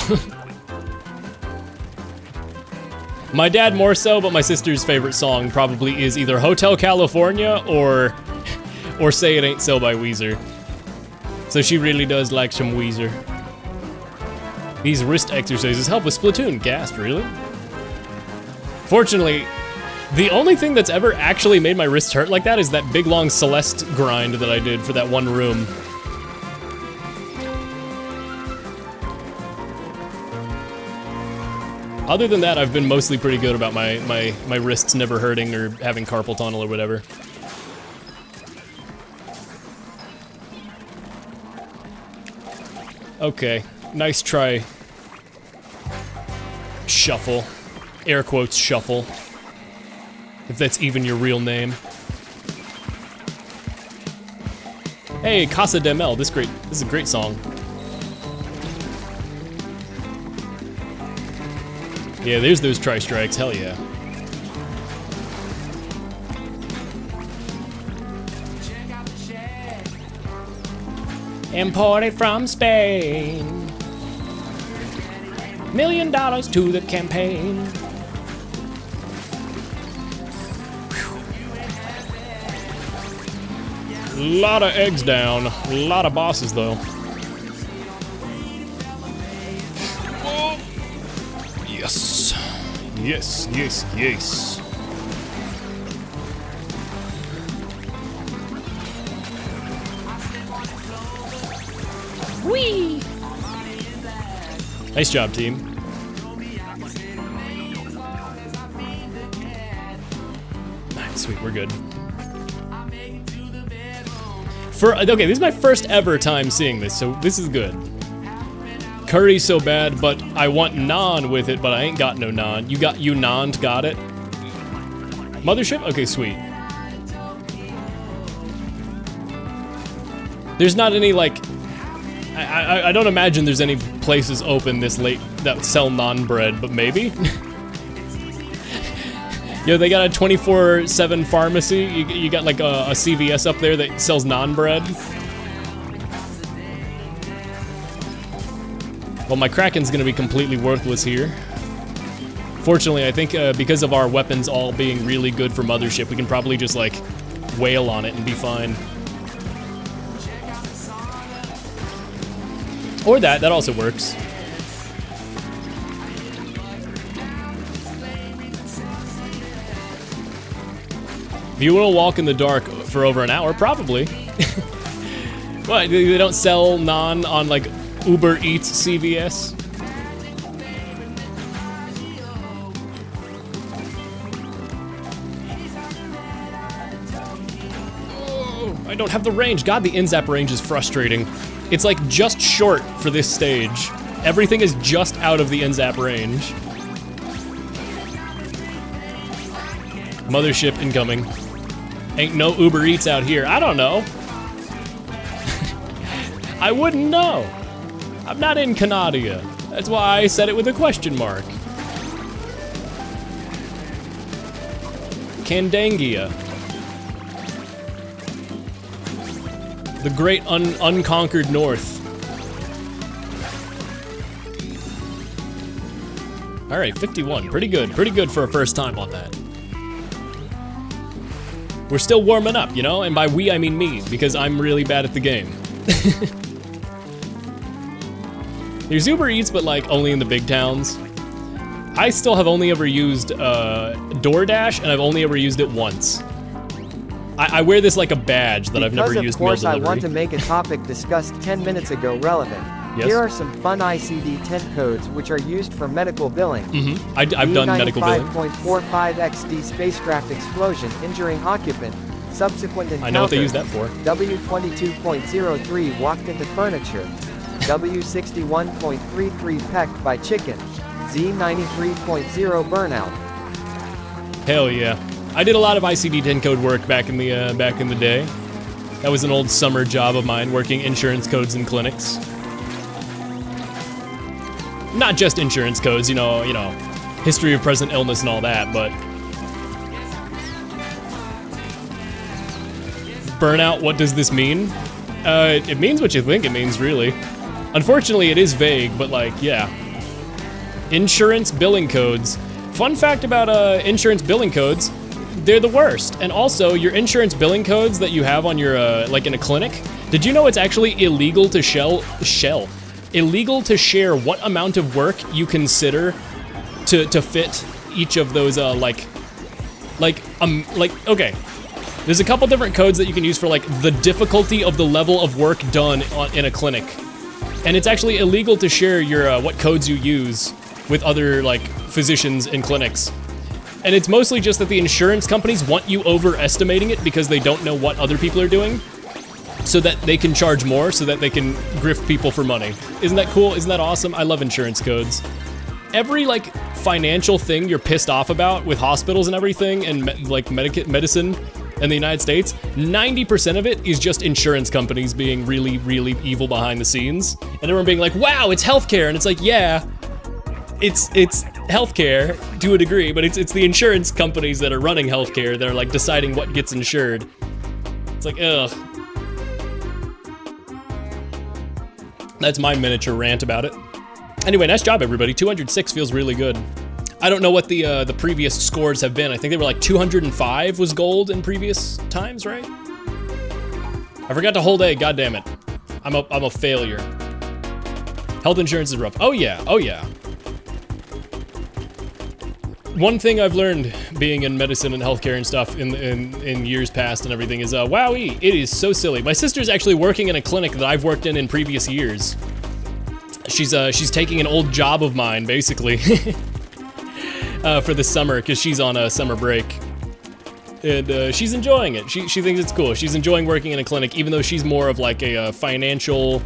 My dad more so, but my sister's favorite song probably is either Hotel California or Say It Ain't So by Weezer. So she really does like some Weezer. These wrist exercises help with Splatoon. Gassed, really? Fortunately, the only thing that's ever actually made my wrists hurt like that is that big long Celeste grind that I did for that one room. Other than that, I've been mostly pretty good about my wrists never hurting or having carpal tunnel or whatever. Okay, nice try. Shuffle. Air quotes, shuffle. If that's even your real name. Hey, Casa de Mel, this is a great song. Yeah, there's those tri-strikes, hell yeah. Imported from Spain. $1 million to the campaign. Lot of eggs down, a lot of bosses though. Yes. Yes, yes, yes. Whee! Nice job, team. Nice, sweet, we're good. Okay, this is my first ever time seeing this, so this is good. Curry's so bad, but I want naan with it, but I ain't got no naan. You naaned, got it? Mothership? Okay, sweet. There's not any, like, I don't imagine there's any places open this late that sell non-bread, but maybe? Yo, they got a 24/7 pharmacy. You got like a CVS up there that sells non-bread. Well, my Kraken's gonna be completely worthless here. Fortunately, I think because of our weapons all being really good for Mothership, we can probably just like wail on it and be fine. Or that also works. If you want to walk in the dark for over an hour, probably. What, they don't sell non on like Uber Eats CVS? Oh, I don't have the range. God, the in-zap range is frustrating. It's like just short for this stage. Everything is just out of the in-zap range. Mothership incoming. Ain't no Uber Eats out here. I don't know. I wouldn't know. I'm not in Canada. That's why I said it with a question mark. Candangia. The great unconquered north. All right, 51, pretty good for a first time on that. We're still warming up, you know? And by we, I mean me, because I'm really bad at the game. There's Uber Eats, but like only in the big towns. I still have only ever used DoorDash, and I've only ever used it once. I wear this like a badge that I've never used meal delivery. Because of course I want to make a topic discussed 10 minutes ago relevant. Yes? Here are some fun ICD-10 codes which are used for medical billing. Mm-hmm. I've done medical billing. 95.45XD spacecraft explosion injuring occupant. Subsequent encounter. I know what they use that for. W22.03 walked into furniture. W61.33 pecked by chicken. Z93.0 burnout. Hell yeah. I did a lot of ICD-10 code work back in the day. That was an old summer job of mine, working insurance codes in clinics. Not just insurance codes, you know, history of present illness and all that, but burnout, what does this mean? It means what you think it means, really. Unfortunately, it is vague, but like, yeah. Insurance billing codes. Fun fact about insurance billing codes, they're the worst. And also, your insurance billing codes that you have on your, like in a clinic, did you know it's actually illegal to illegal to share what amount of work you consider to fit each of those, okay. There's a couple different codes that you can use for like the difficulty of the level of work done in a clinic. And it's actually illegal to share your, what codes you use with other like physicians in clinics. And it's mostly just that the insurance companies want you overestimating it because they don't know what other people are doing, so that they can charge more, so that they can grift people for money. Isn't that cool? Isn't that awesome? I love insurance codes. Every like financial thing you're pissed off about with hospitals and everything and medicine in the United States, 90% of it is just insurance companies being really, really evil behind the scenes. And everyone being like, wow, it's healthcare. And it's like, yeah, it's healthcare to a degree, but it's the insurance companies that are running healthcare that are like deciding what gets insured. It's like, ugh. That's my miniature rant about it. Anyway, nice job, everybody. 206 feels really good. I don't know what the previous scores have been. I think they were like 205 was gold in previous times, right? I forgot to hold A. God damn it. I'm a failure. Health insurance is rough. Oh yeah. Oh yeah. One thing I've learned being in medicine and healthcare and stuff in years past and everything is, wowee, it is so silly. My sister's actually working in a clinic that I've worked in previous years. She's taking an old job of mine, basically, for the summer, because she's on a summer break. And she's enjoying it. She thinks it's cool. She's enjoying working in a clinic, even though she's more of like a financial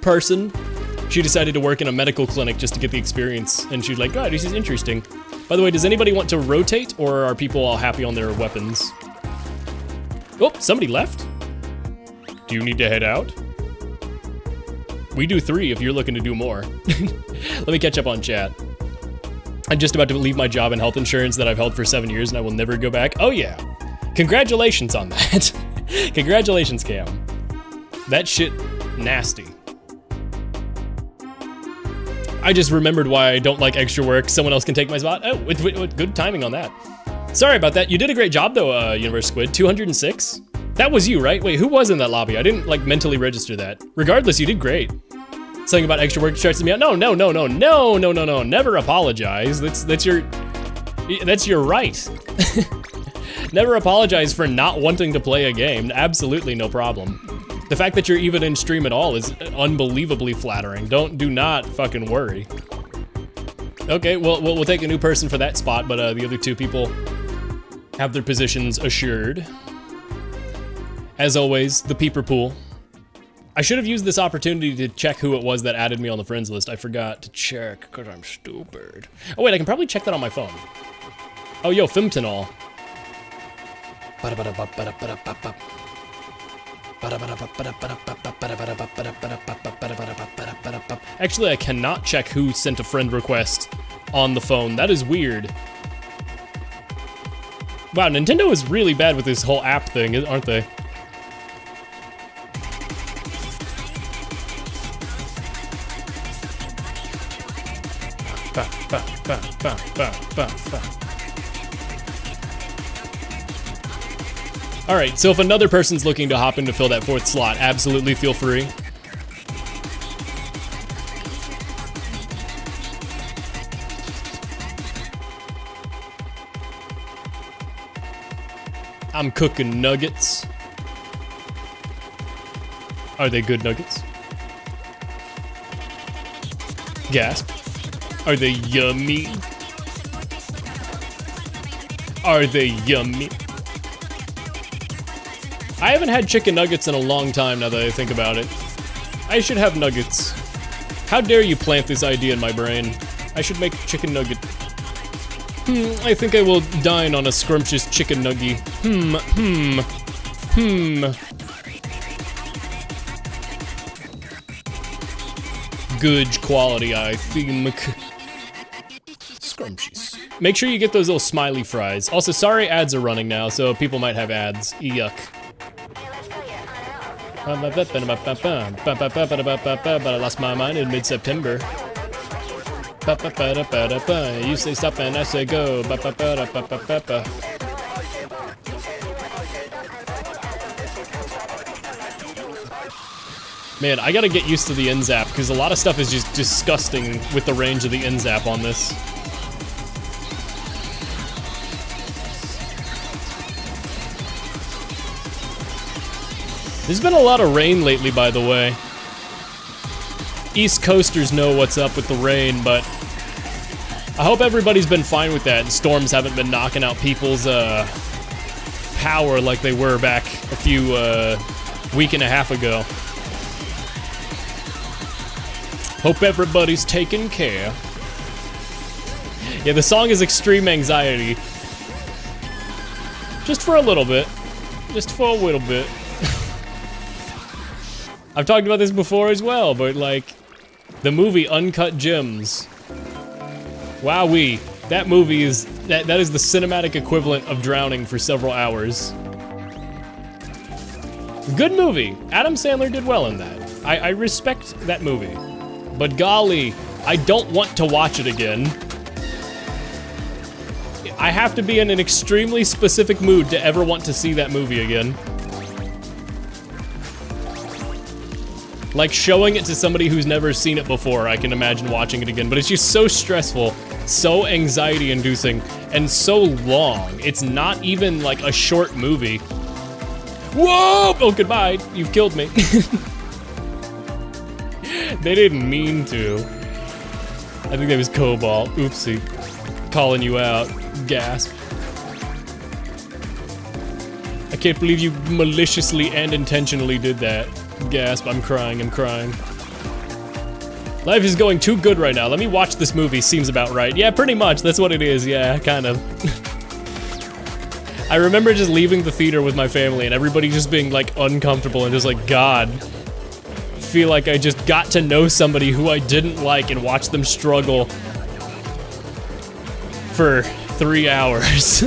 person. She decided to work in a medical clinic just to get the experience, and she's like, God, this is interesting. By the way, does anybody want to rotate, or are people all happy on their weapons? Oh, somebody left? Do you need to head out? We do 3 if you're looking to do more. Let me catch up on chat. I'm just about to leave my job in health insurance that I've held for 7 years and I will never go back. Oh yeah. Congratulations on that. Congratulations, Cam. That shit nasty. I just remembered why I don't like extra work. Someone else can take my spot. Oh, good timing on that. Sorry about that. You did a great job though, Universe Squid. 206? That was you, right? Wait, who was in that lobby? I didn't like mentally register that. Regardless, you did great. Something about extra work stresses me out. No. Never apologize. That's your right. Never apologize for not wanting to play a game. Absolutely no problem. The fact that you're even in stream at all is unbelievably flattering. Do not fucking worry. Okay, well, we'll take a new person for that spot, but the other 2 people have their positions assured. As always, the peeper pool. I should have used this opportunity to check who it was that added me on the friends list. I forgot to check, because I'm stupid. Oh wait, I can probably check that on my phone. Oh yo, Fimtonol. Actually, I cannot check who sent a friend request on the phone. That is weird. Wow, Nintendo is really bad with this whole app thing, aren't they? All right, so if another person's looking to hop in to fill that 4th slot, absolutely feel free. I'm cooking nuggets. Are they good nuggets? Gasp. Are they yummy? Are they yummy? I haven't had chicken nuggets in a long time now that I think about it. I should have nuggets. How dare you plant this idea in my brain? I should make chicken nugget. I think I will dine on a scrumptious chicken nugget. Good quality, I think. Scrumptious. Make sure you get those little smiley fries. Also, sorry ads are running now, so people might have ads. Yuck. But I lost my mind in mid-September. You say stop and I say go. Man, I gotta get used to the NZAP because a lot of stuff is just disgusting with the range of the NZAP on this. There's been a lot of rain lately, by the way. East Coasters know what's up with the rain, but I hope everybody's been fine with that and storms haven't been knocking out people's power like they were back a few week and a half ago. Hope everybody's taking care. Yeah, the song is Extreme Anxiety. Just for a little bit. Just for a little bit. I've talked about this before as well, but like, the movie Uncut Gems. Wowee, that movie is, that is the cinematic equivalent of drowning for several hours. Good movie. Adam Sandler did well in that. I respect that movie. But golly, I don't want to watch it again. I have to be in an extremely specific mood to ever want to see that movie again. Like showing it to somebody who's never seen it before, I can imagine watching it again, but it's just so stressful, so anxiety inducing, and so long. It's not even like a short movie. Whoa! Oh, goodbye, you've killed me. They didn't mean to. I think that was Cobalt, oopsie. Calling you out, gasp. I can't believe you maliciously and intentionally did that. Gasp, I'm crying, I'm crying. Life is going too good right now. Let me watch this movie, seems about right. Yeah, pretty much, that's what it is, yeah, kind of. I remember just leaving the theater with my family and everybody just being like uncomfortable and just like, God, feel like I just got to know somebody who I didn't like and watched them struggle for 3 hours.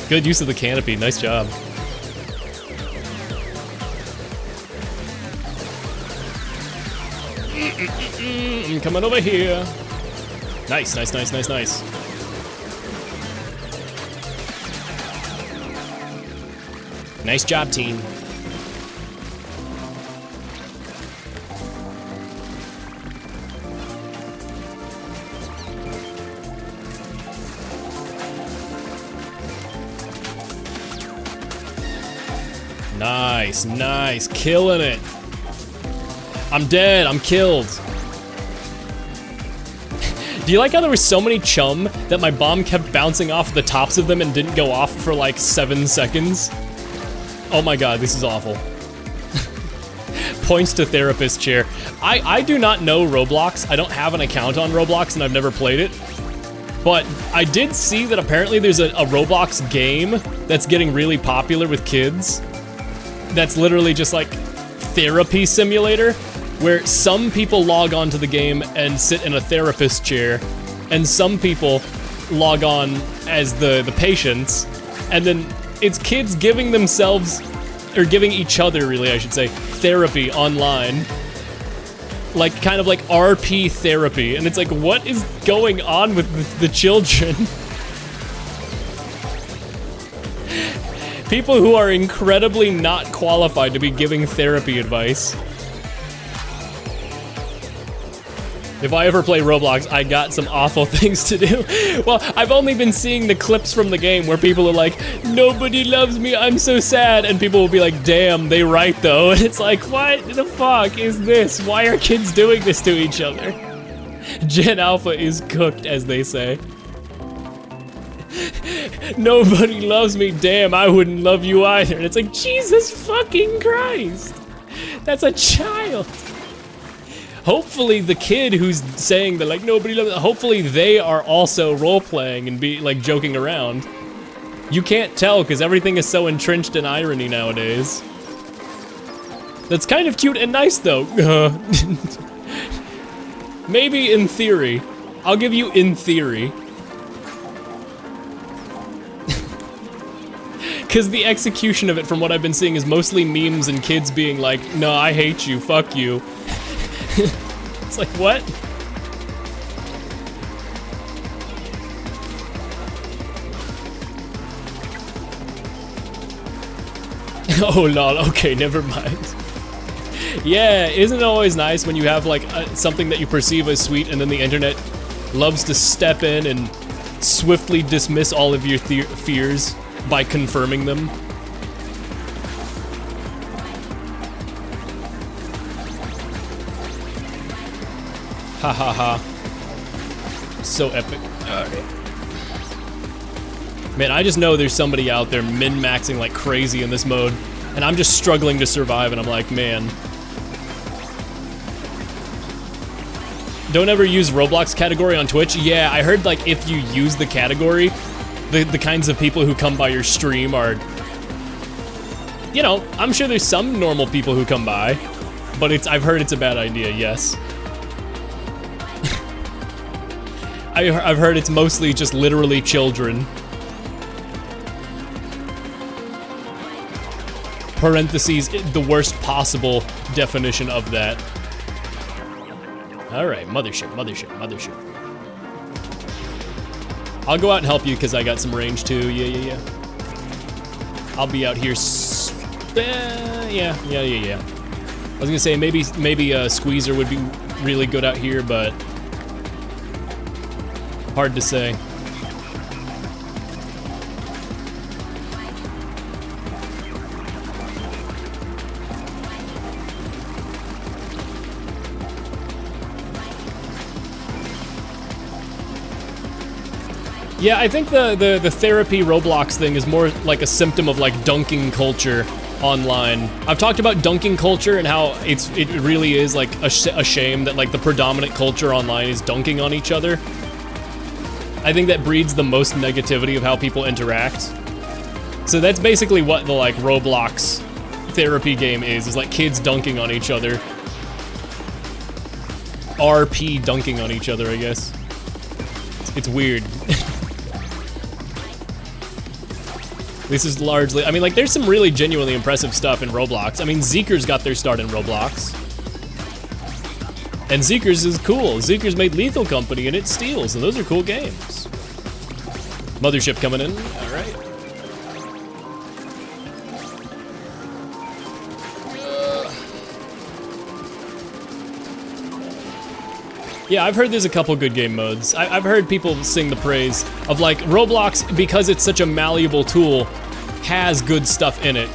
Good use of the canopy, nice job. Coming over here. Nice, nice, nice, nice, nice. Nice job, team. Nice, nice, killing it. I'm dead, I'm killed. Do you like how there was so many chum that my bomb kept bouncing off the tops of them and didn't go off for like 7 seconds? Oh my god, this is awful. Points to therapist chair. I do not know Roblox. I don't have an account on Roblox and I've never played it. But I did see that apparently there's a Roblox game that's getting really popular with kids. That's literally just like therapy simulator, where some people log on to the game and sit in a therapist chair, and some people log on as the patients, and then it's kids giving themselves, or giving each other really, I should say, therapy online. Like, kind of like RP therapy, and it's like, what is going on with the children? People who are incredibly not qualified to be giving therapy advice. If I ever play Roblox, I got some awful things to do. Well, I've only been seeing the clips from the game where people are like, nobody loves me, I'm so sad. And people will be like, damn, they right though. And it's like, what the fuck is this? Why are kids doing this to each other? Gen Alpha is cooked, as they say. Nobody loves me, damn, I wouldn't love you either. And it's like, Jesus fucking Christ. That's a child. Hopefully the kid who's saying that like nobody loves, hopefully they are also role-playing and be like joking around. You can't tell because everything is so entrenched in irony nowadays. That's kind of cute and nice though. Maybe in theory. I'll give you in theory. Because the execution of it, from what I've been seeing, is mostly memes and kids being like, no, I hate you, fuck you. It's like, what? Oh lol, okay, never mind. Yeah, isn't it always nice when you have like something that you perceive as sweet and then the internet loves to step in and swiftly dismiss all of your fears by confirming them? Ha ha ha. So epic. Alright. Man, I just know there's somebody out there min-maxing like crazy in this mode, and I'm just struggling to survive, and I'm like, man. Don't ever use Roblox category on Twitch? Yeah, I heard like if you use the category, the kinds of people who come by your stream are, you know, I'm sure there's some normal people who come by, but I've heard it's a bad idea, yes. I've heard it's mostly just literally children. Parentheses, the worst possible definition of that. Alright, mothership, mothership, mothership. I'll go out and help you because I got some range too. Yeah. I'll be out here. Yeah. I was gonna say maybe a squeezer would be really good out here, but hard to say. Yeah, I think the therapy Roblox thing is more like a symptom of like dunking culture online. I've talked about dunking culture and how it really is like a shame that like the predominant culture online is dunking on each other. I think that breeds the most negativity of how people interact. So that's basically what the like Roblox therapy game is like kids dunking on each other. RP dunking on each other, I guess. It's weird. This is largely, I mean, like, there's some really genuinely impressive stuff in Roblox. I mean, Zeeker's got their start in Roblox. And Zeeker's is cool. Zeeker's made Lethal Company and it steals, and those are cool games. Mothership coming in, all right. Yeah, I've heard there's a couple good game modes. I've heard people sing the praise of like Roblox, because it's such a malleable tool, has good stuff in it.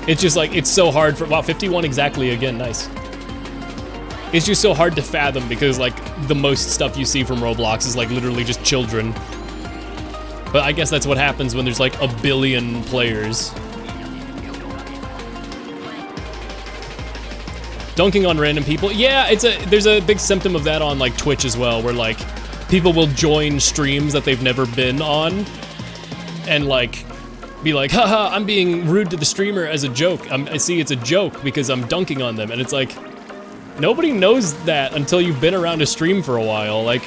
It's just like, it's so hard for, wow, 51 exactly again, nice. It's just so hard to fathom because like the most stuff you see from Roblox is like literally just children. But I guess that's what happens when there's like a billion players. Dunking on random people. Yeah, there's a big symptom of that on like Twitch as well, where like people will join streams that they've never been on and like be like, haha, I'm being rude to the streamer as a joke. I see it's a joke because I'm dunking on them. And it's like, nobody knows that until you've been around a stream for a while. Like,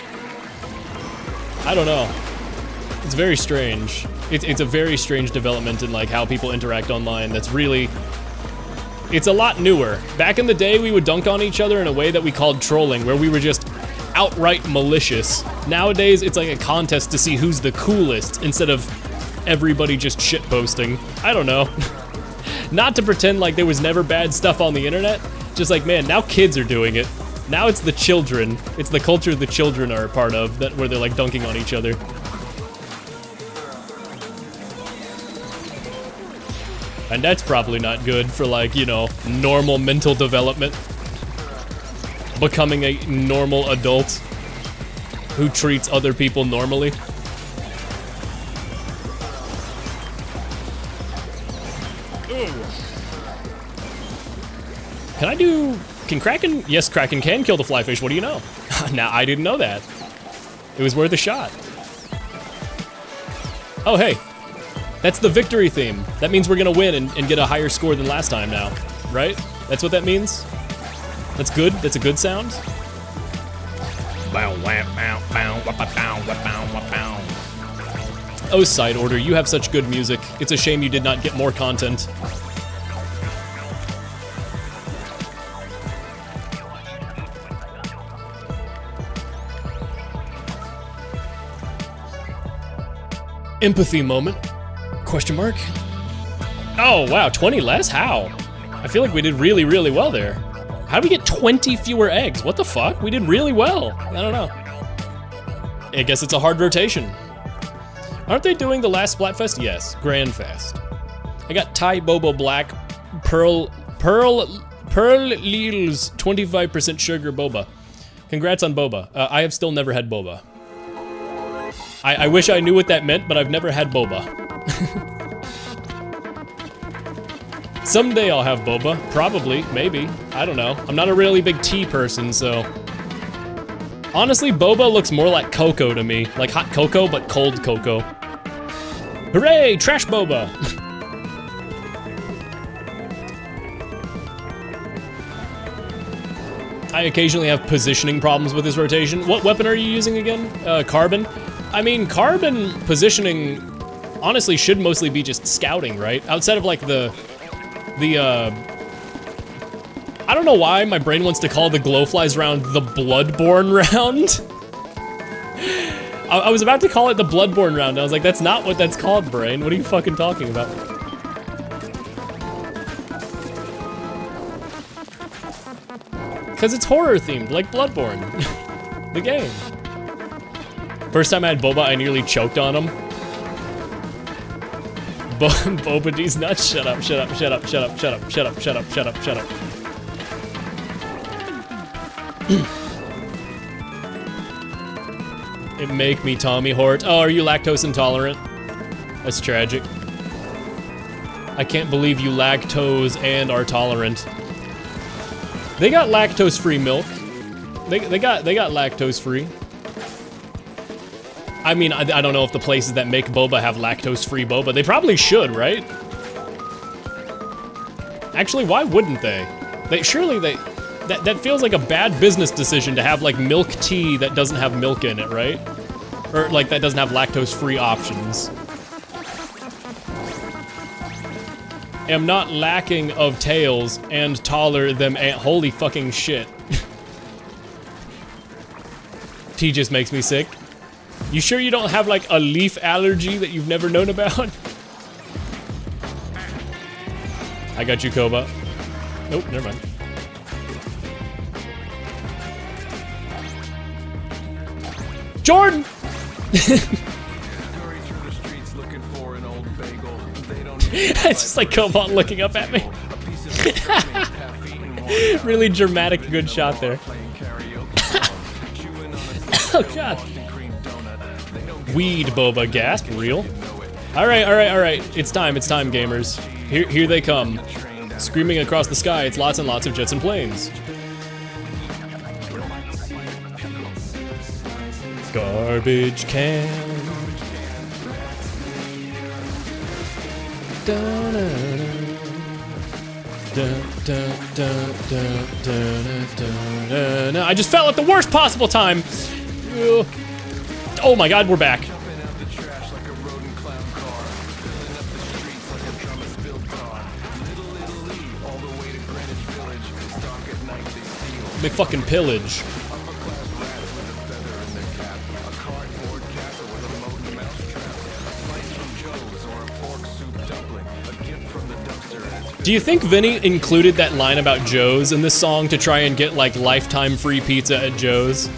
I don't know. It's very strange. It's a very strange development in like how people interact online that's really, it's a lot newer. Back in the day, we would dunk on each other in a way that we called trolling, where we were just outright malicious. Nowadays, it's like a contest to see who's the coolest instead of everybody just shitposting. I don't know. Not to pretend like there was never bad stuff on the internet, just like, man, now kids are doing it. Now it's the children. It's the culture the children are a part of, that where they're like dunking on each other. And that's probably not good for like, you know, normal mental development. Becoming a normal adult who treats other people normally. Can Kraken? Yes, Kraken can kill the flyfish, what do you know? Now, I didn't know that. It was worth a shot. Oh, hey. That's the victory theme. That means we're gonna win and get a higher score than last time now, right? That's what that means? That's good? That's a good sound? Oh, Side Order, you have such good music. It's a shame you did not get more content. Empathy moment. Question mark? Oh, wow, 20 less? How? I feel like we did really, really well there. How did we get 20 fewer eggs? What the fuck? We did really well. I don't know. I guess it's a hard rotation. Aren't they doing the last Splatfest? Yes, Grand Fest. I got Thai Boba Black Pearl Lil's 25% sugar boba. Congrats on boba. I have still never had boba. I wish I knew what that meant, but I've never had boba. Someday I'll have boba. Probably, maybe. I don't know. I'm not a really big tea person, so. Honestly, boba looks more like cocoa to me. Like hot cocoa, but cold cocoa. Hooray, trash boba! I occasionally have positioning problems with this rotation. What weapon are you using again? Carbon? I mean, carbon positioning honestly should mostly be just scouting, right? Outside of like the I don't know why my brain wants to call the glowflies round the Bloodborne round. I was about to call it the Bloodborne round. I was like, that's not what that's called, brain. What are you fucking talking about? Because it's horror themed, like Bloodborne. The game. First time I had boba, I nearly choked on him. Boba D's nuts. Shut up, shut up, shut up, shut up, shut up, shut up, shut up, shut up, shut up. It make me Tommy Hort. Oh, are you lactose intolerant? That's tragic. I can't believe you lactose and are tolerant. They got lactose-free milk. They got lactose-free. I mean, I don't know if the places that make boba have lactose-free boba. They probably should, right? Actually, why wouldn't they? Surely that feels like a bad business decision to have like milk tea that doesn't have milk in it, right? Or like that doesn't have lactose-free options. Am not lacking of tails and taller than holy fucking shit. Tea just makes me sick. You sure you don't have like a leaf allergy that you've never known about? I got you, Koba. Nope, never mind. Jordan! It's just like Cobalt looking up at me. Really dramatic, good shot there. Oh god. Weed boba gasp, real. Alright. It's time, gamers. Here they come. Screaming across the sky, it's lots and lots of jets and planes. Garbage can. I just fell at the worst possible time. Oh my god, we're back. They fucking pillage. Do you think Vinny included that line about Joe's in this song to try and get like lifetime free pizza at Joe's?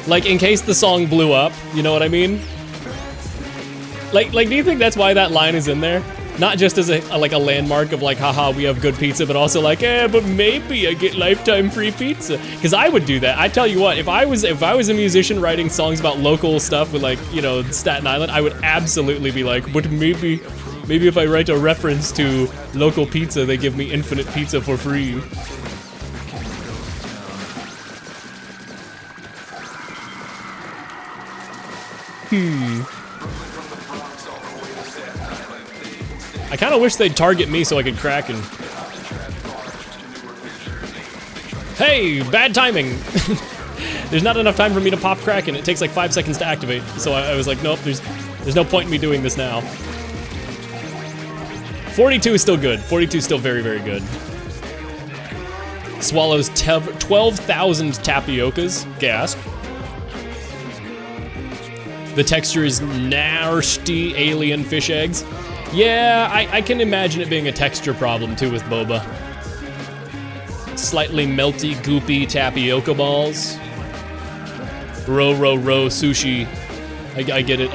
Like in case the song blew up, you know what I mean? Like do you think that's why that line is in there? Not just as a landmark of like, haha, we have good pizza, but also like, but maybe I get lifetime free pizza. Because I would do that. I tell you what, if I was a musician writing songs about local stuff with like, you know, Staten Island, I would absolutely be like, but maybe if I write a reference to local pizza, they give me infinite pizza for free. I kind of wish they'd target me so I could crack and... Hey, bad timing! There's not enough time for me to pop Kraken. It takes like 5 seconds to activate. So I was like, nope, there's no point in me doing this now. 42 is still good. 42 is still very, very good. Swallows 12,000 tapiocas. Gasp. The texture is nasty alien fish eggs. Yeah, I can imagine it being a texture problem too with boba. Slightly melty, goopy tapioca balls. Row sushi. I get it.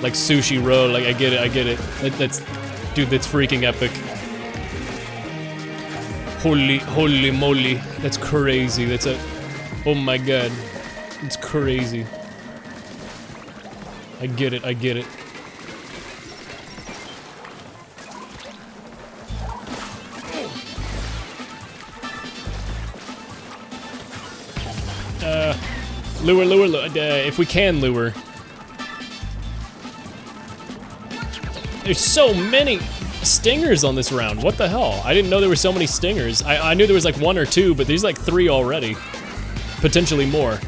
Like sushi roll, like I get it. Dude, that's freaking epic. Holy moly, that's crazy. Oh my god, it's crazy. I get it. Lure, if we can lure. There's so many stingers on this round, what the hell? I didn't know there were so many stingers. I knew there was like 1 or 2, but there's like 3 already. Potentially more.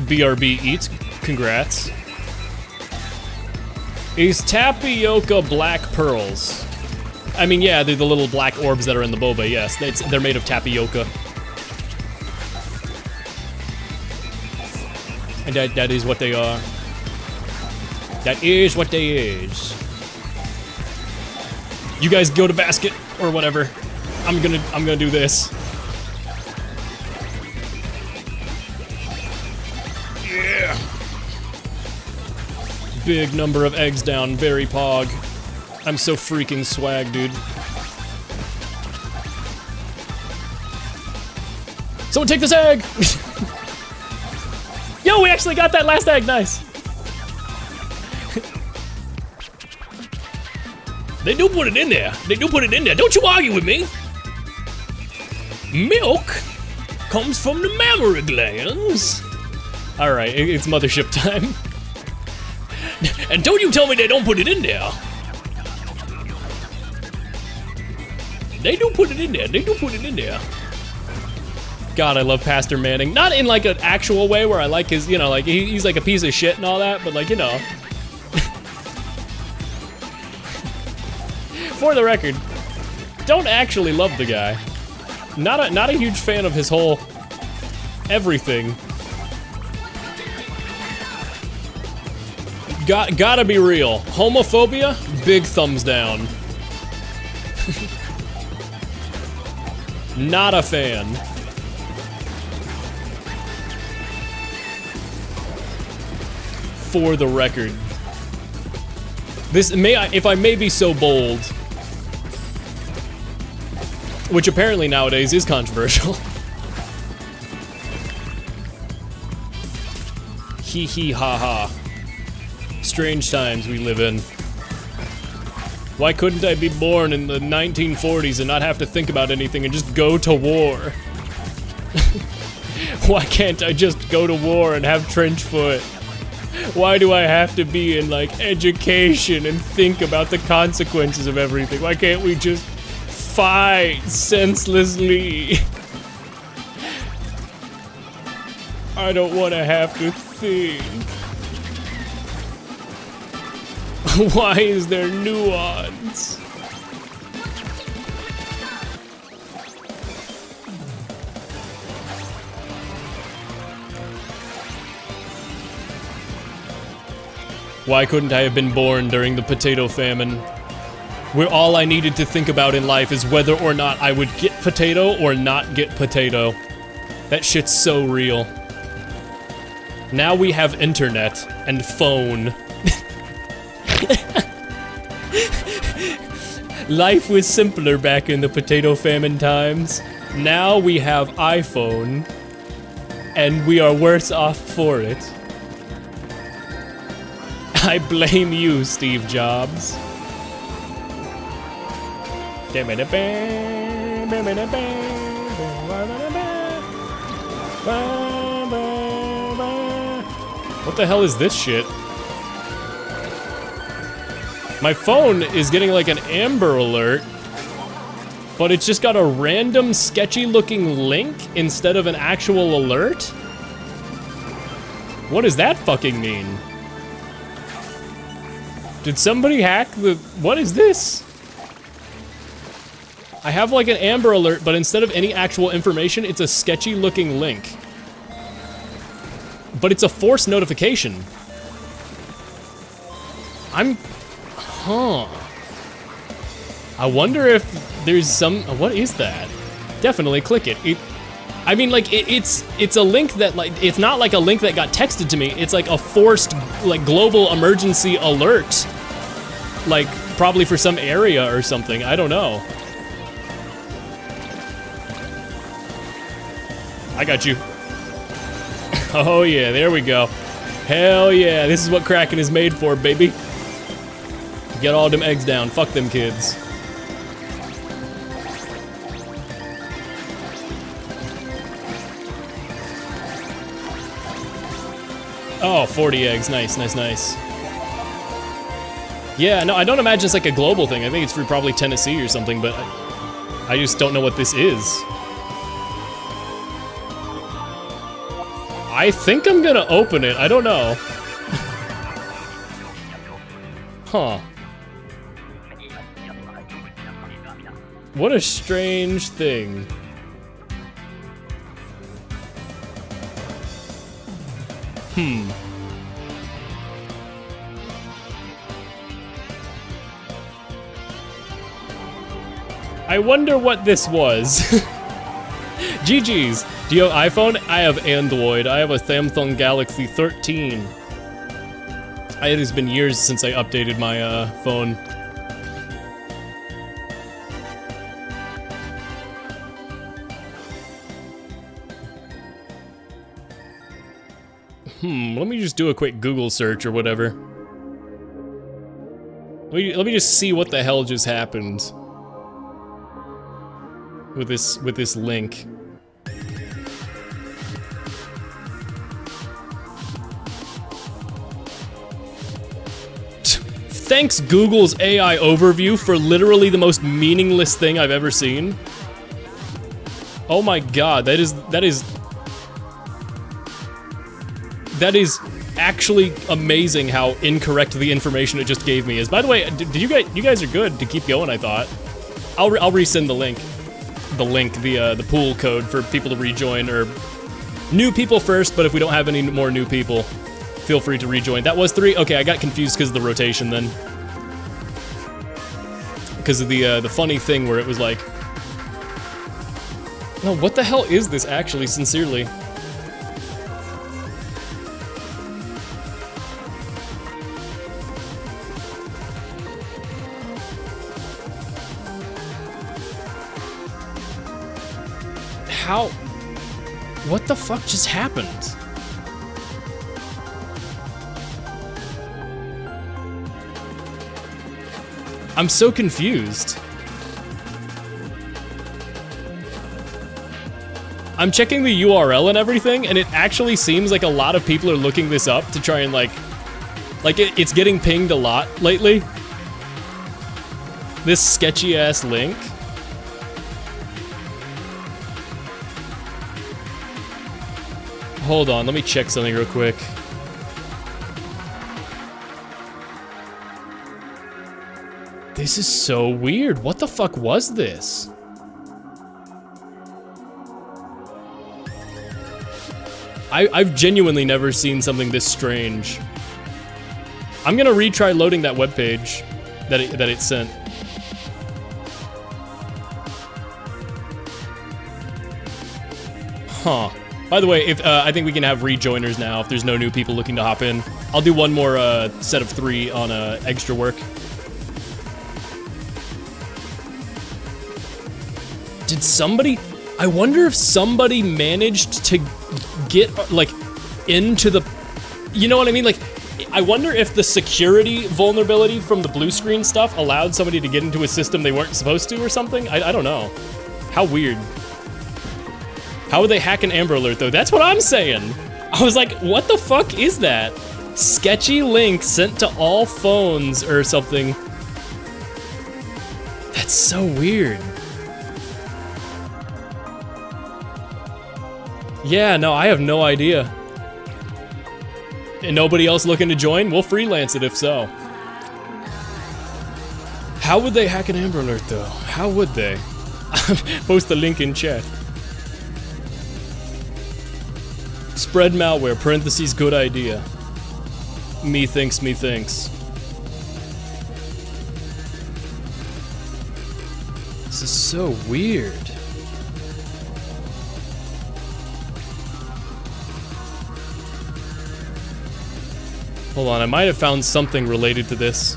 BRB eats, congrats. Is tapioca black pearls? I mean, yeah, they're the little black orbs that are in the boba, yes. They're made of tapioca. And that is what they are. That is what they is. You guys go to basket or whatever. I'm gonna do this. Yeah. Big number of eggs down, very pog. I'm so freaking swag, dude. Someone take this egg! Yo, we actually got that last egg, nice. They do put it in there. Don't you argue with me. Milk comes from the mammary glands. Alright, it's mothership time. And don't you tell me they don't put it in there. They do put it in there. They do put it in there. God, I love Pastor Manning. Not in like an actual way where I like his, you know, like he's like a piece of shit and all that, but like, you know. For the record, don't actually love the guy. Not a huge fan of his whole everything. Gotta be real. Homophobia, big thumbs down. Not a fan. For the record. This may, if I may be so bold, which apparently nowadays is controversial. Hee hee ha ha. Strange times we live in. Why couldn't I be born in the 1940s and not have to think about anything and just go to war? Why can't I just go to war and have trench foot? Why do I have to be in, like, education and think about the consequences of everything? Why can't we just fight senselessly? I don't want to have to think. Why is there nuance? Why couldn't I have been born during the potato famine? Where all I needed to think about in life is whether or not I would get potato or not get potato. That shit's so real. Now we have internet and phone. Life was simpler back in the potato famine times. Now we have iPhone, and we are worse off for it. I blame you, Steve Jobs. What the hell is this shit? My phone is getting like an Amber Alert, but it's just got a random sketchy looking link instead of an actual alert? What does that fucking mean? Did somebody hack the... What is this? I have like an Amber Alert, but instead of any actual information, it's a sketchy looking link. But it's a forced notification. Huh. I wonder if there's some... What is that? Definitely click it. I mean, like, it's a link that, like, it's not like a link that got texted to me. It's like a forced, like, global emergency alert. Like, probably for some area or something. I don't know. I got you. Oh yeah, there we go. Hell yeah, this is what Kraken is made for, baby. Get all them eggs down. Fuck them kids. Oh, 40 eggs. Nice, nice, nice. Yeah, no, I don't imagine it's like a global thing. I think it's for probably Tennessee or something, but I just don't know what this is. I think I'm gonna open it. I don't know. Huh. What a strange thing. I wonder what this was. GG's. Do you have iPhone? I have Android. I have a Samsung Galaxy 13. It has been years since I updated my phone. Let me just do a quick Google search or whatever. Let me just see what the hell just happened with this link. Thanks Google's AI overview for literally the most meaningless thing I've ever seen. Oh my god, that is actually amazing how incorrect the information it just gave me is. By the way, you guys are good to keep going, I thought. I'll resend the link. The pool code for people to rejoin, or new people first, but if we don't have any more new people, feel free to rejoin. That was 3? Okay, I got confused because of the rotation then. Because of the funny thing where it was like... No, what the hell is this actually, sincerely? How? What the fuck just happened? I'm so confused. I'm checking the URL and everything, and it actually seems like a lot of people are looking this up to try and like it's getting pinged a lot lately. This sketchy ass link. Hold on, let me check something real quick. This is so weird. What the fuck was this? I've genuinely never seen something this strange. I'm gonna retry loading that webpage that it sent. Huh. By the way, if I think we can have rejoiners now if there's no new people looking to hop in. I'll do one more set of 3 on extra work. Did somebody... I wonder if somebody managed to get, like, into the... You know what I mean? Like, I wonder if the security vulnerability from the blue screen stuff allowed somebody to get into a system they weren't supposed to or something? I don't know. How weird. How would they hack an Amber Alert, though? That's what I'm saying! I was like, what the fuck is that? Sketchy link sent to all phones or something. That's so weird. Yeah, no, I have no idea. And nobody else looking to join? We'll freelance it if so. How would they hack an Amber Alert, though? How would they? Post the link in chat. Spread malware, parentheses, good idea. Me thinks, me thinks. This is so weird. Hold on, I might have found something related to this.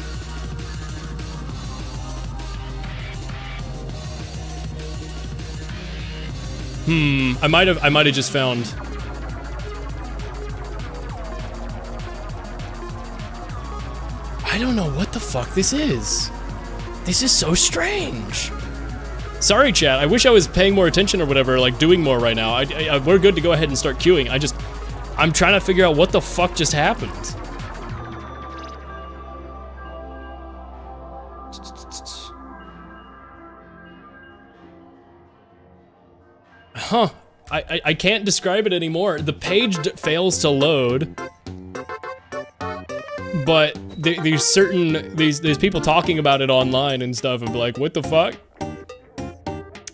I might have just found... I don't know what the fuck this is. This is so strange. Sorry, chat. I wish I was paying more attention or whatever, like doing more right now. We're good to go ahead and start queuing. I'm trying to figure out what the fuck just happened. Huh. I can't describe it anymore. The page fails to load. But there's people talking about it online and stuff and be like, what the fuck?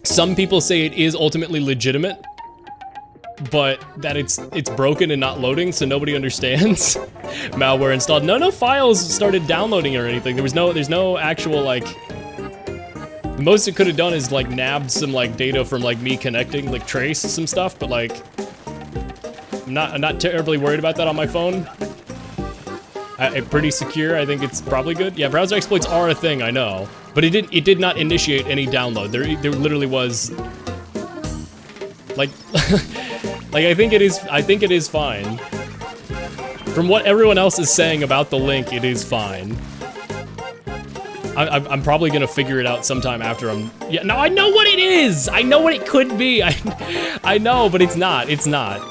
Some people say it is ultimately legitimate, but that it's broken and not loading, so nobody understands. Malware installed. No files started downloading or anything. There's no actual, like... The most it could have done is, like, nabbed some, like, data from, like, me connecting, like, trace some stuff, but, like... I'm not terribly worried about that on my phone. Pretty secure, I think it's probably good. Yeah, browser exploits are a thing, I know. But it did not initiate any download. There literally was... Like... like, I think it is fine. From what everyone else is saying about the link, it is fine. I'm probably gonna figure it out sometime after I'm... Yeah, no, I know what it is! I know what it could be! I know, but it's not. It's not.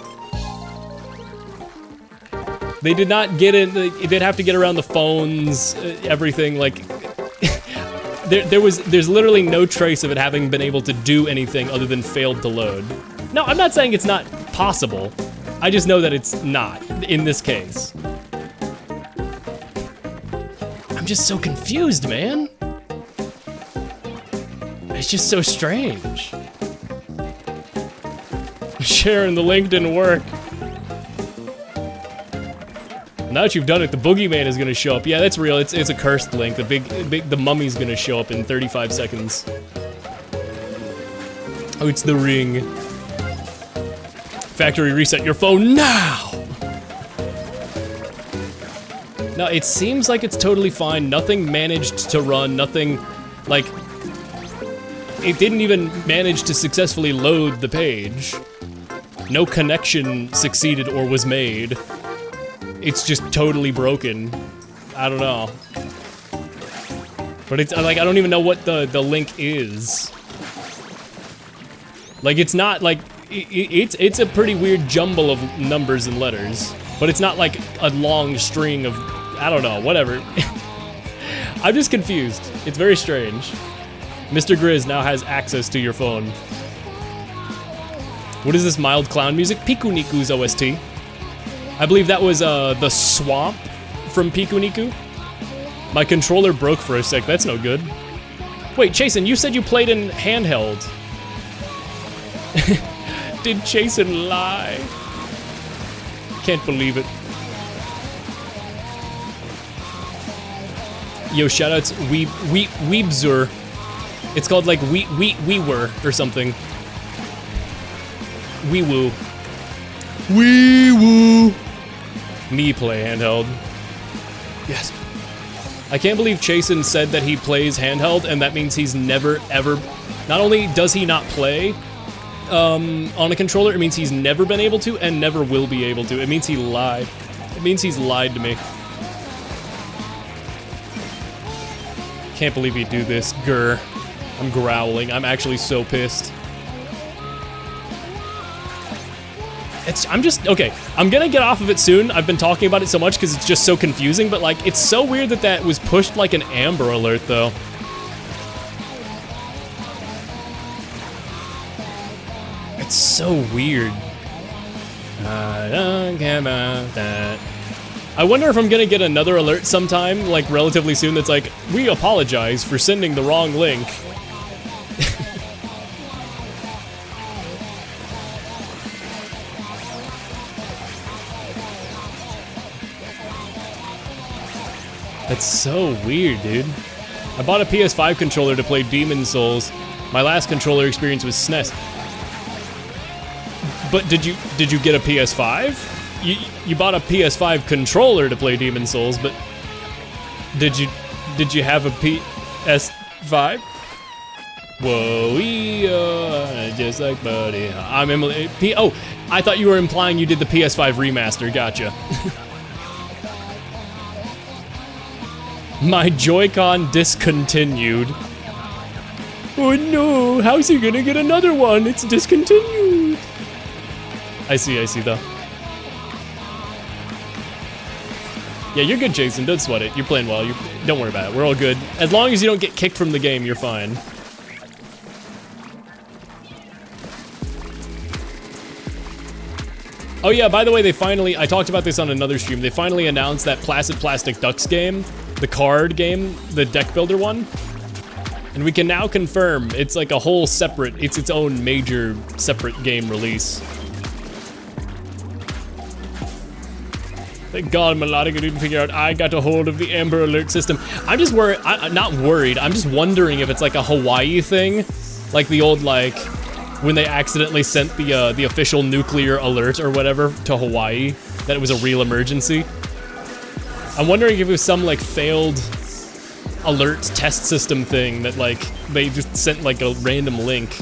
They did not get in. They'd have to get around the phones, everything. Like, there's literally no trace of it having been able to do anything other than failed to load. No, I'm not saying it's not possible. I just know that it's not in this case. I'm just so confused, man. It's just so strange. Sharing the link didn't work. Now that you've done it, the boogeyman is gonna show up. Yeah, that's real. It's a cursed link. The mummy's gonna show up in 35 seconds. Oh, it's the ring. Factory reset your phone now! No, it seems like it's totally fine. Nothing managed to run. Nothing, like, it didn't even manage to successfully load the page. No connection succeeded or was made. It's just totally broken. I don't know. But it's like, I don't even know what the link is. Like, it's not like, it's a pretty weird jumble of numbers and letters. But it's not like a long string of, I don't know, whatever. I'm just confused. It's very strange. Mr. Grizz now has access to your phone. What is this mild clown music? Piku Niku's OST. I believe that was the swamp from Piku Niku. My controller broke for a sec. That's no good. Wait, Chasen, you said you played in handheld. Did Chasen lie? Can't believe it. Yo, shoutouts Weebzur. It's called like Weewere or something. Wee-woo. Wee-woo. Me play handheld. Yes. I can't believe Chasen said that he plays handheld, and that means he's never, ever... Not only does he not play on a controller, it means he's never been able to and never will be able to. It means he lied. It means he's lied to me. Can't believe he'd do this. Grr. I'm growling. I'm actually so pissed. I'm just, okay, I'm gonna get off of it soon. I've been talking about it so much because it's just so confusing, but like, it's so weird that that was pushed like an Amber Alert, though. It's so weird. I don't care about that. I wonder if I'm gonna get another alert sometime, like relatively soon, that's like, we apologize for sending the wrong link. That's so weird, dude. I bought a PS5 controller to play Demon's Souls. My last controller experience was SNES. But did you get a PS5? You bought a PS5 controller to play Demon's Souls, but did you have a PS5? Whoa, just like Buddy. I'm Emily. Oh, I thought you were implying you did the PS5 remaster. Gotcha. My Joy-Con discontinued. Oh no, how's he gonna get another one? It's discontinued. I see though. Yeah, you're good, Jason. Don't sweat it. You're playing well. Don't worry about it. We're all good. As long as you don't get kicked from the game, you're fine. Oh yeah, by the way, they finally, I talked about this on another stream, they finally announced that Placid Plastic Ducks game, the card game, the deck builder one. And we can now confirm it's like a whole separate, it's its own major separate game release. Thank God Melodica didn't figure out I got a hold of the Amber Alert system. I'm just worried, not worried, I'm just wondering if it's like a Hawaii thing. Like the old, like, when they accidentally sent the official nuclear alert or whatever to Hawaii, that it was a real emergency. I'm wondering if it was some like failed alert test system thing that like they just sent like a random link.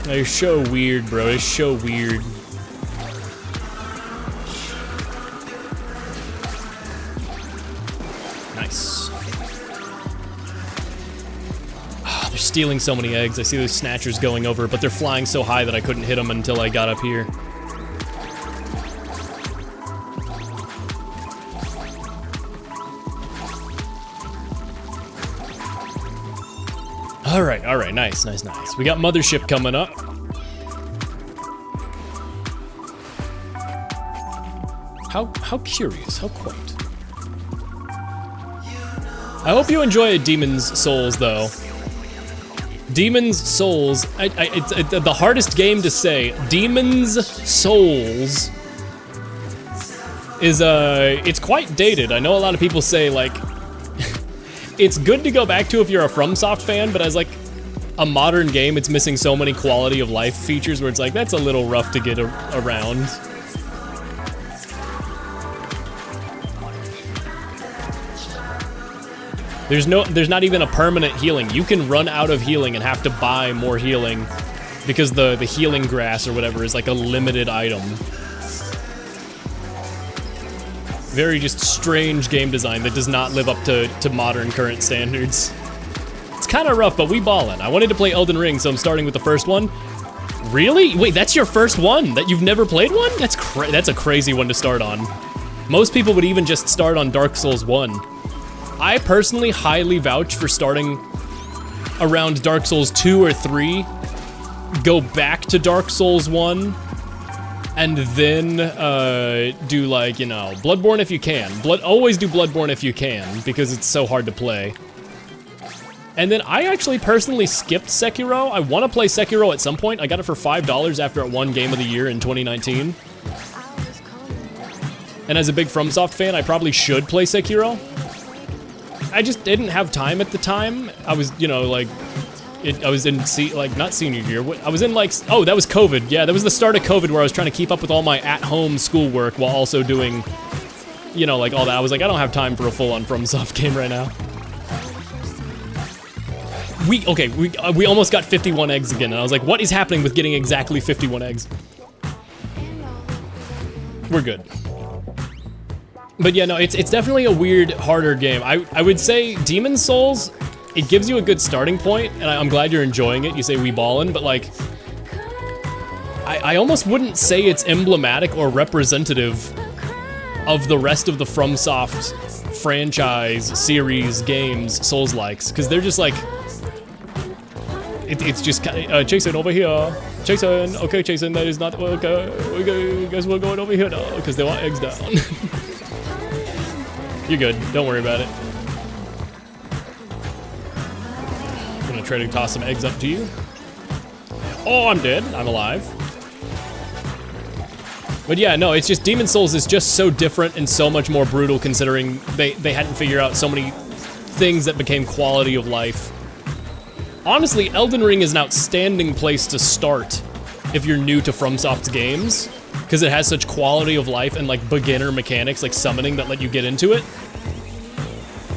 It's so weird, bro. It's so weird. Nice. They're stealing so many eggs. I see those snatchers going over, but they're flying so high that I couldn't hit them until I got up here. All right, nice. We got Mothership coming up. How curious, how quaint. I hope you enjoy Demon's Souls, though. Demon's Souls, it's the hardest game to say. Demon's Souls is, it's quite dated. I know a lot of people say, like, it's good to go back to if you're a FromSoft fan, but as, like, a modern game, it's missing so many quality of life features where it's like, that's a little rough to get around. There's not even a permanent healing. You can run out of healing and have to buy more healing because the healing grass or whatever is like a limited item. Very just strange game design that does not live up to modern current standards. It's kind of rough, but we ballin'. I wanted to play Elden Ring, so I'm starting with the first one. Really? Wait, that's your first one? That you've never played one? That's a crazy one to start on. Most people would even just start on Dark Souls 1. I personally highly vouch for starting around Dark Souls 2 or 3, go back to Dark Souls 1, and then do, like, you know, Bloodborne if you can. Always do Bloodborne if you can, because it's so hard to play. And then I actually personally skipped Sekiro. I want to play Sekiro at some point. I got it for $5 after it won Game of the Year in 2019. And as a big FromSoft fan, I probably should play Sekiro. I just didn't have time at the time. I was, you know, like, I was in, not senior year. I was in, like, oh, that was COVID. Yeah, that was the start of COVID where I was trying to keep up with all my at-home schoolwork while also doing, you know, like, all that. I was like, I don't have time for a full-on FromSoft game right now. We almost got 51 eggs again, and I was like, what is happening with getting exactly 51 eggs? We're good. But yeah, no, it's definitely a weird, harder game. I would say Demon's Souls, it gives you a good starting point, and I'm glad you're enjoying it. You say we ballin', but like, I almost wouldn't say it's emblematic or representative of the rest of the FromSoft franchise, series, games, Souls-likes, because they're just like, it's just, Jason, over here. Jason, okay, Jason, that is not, okay, I guess we're going over here now, because they want eggs down. You're good. Don't worry about it. I'm gonna try to toss some eggs up to you. Oh, I'm dead. I'm alive. But yeah, no, it's just Demon's Souls is just so different and so much more brutal considering they hadn't figured out so many things that became quality of life. Honestly, Elden Ring is an outstanding place to start if you're new to FromSoft's games, because it has such quality of life and like beginner mechanics like summoning that let you get into it.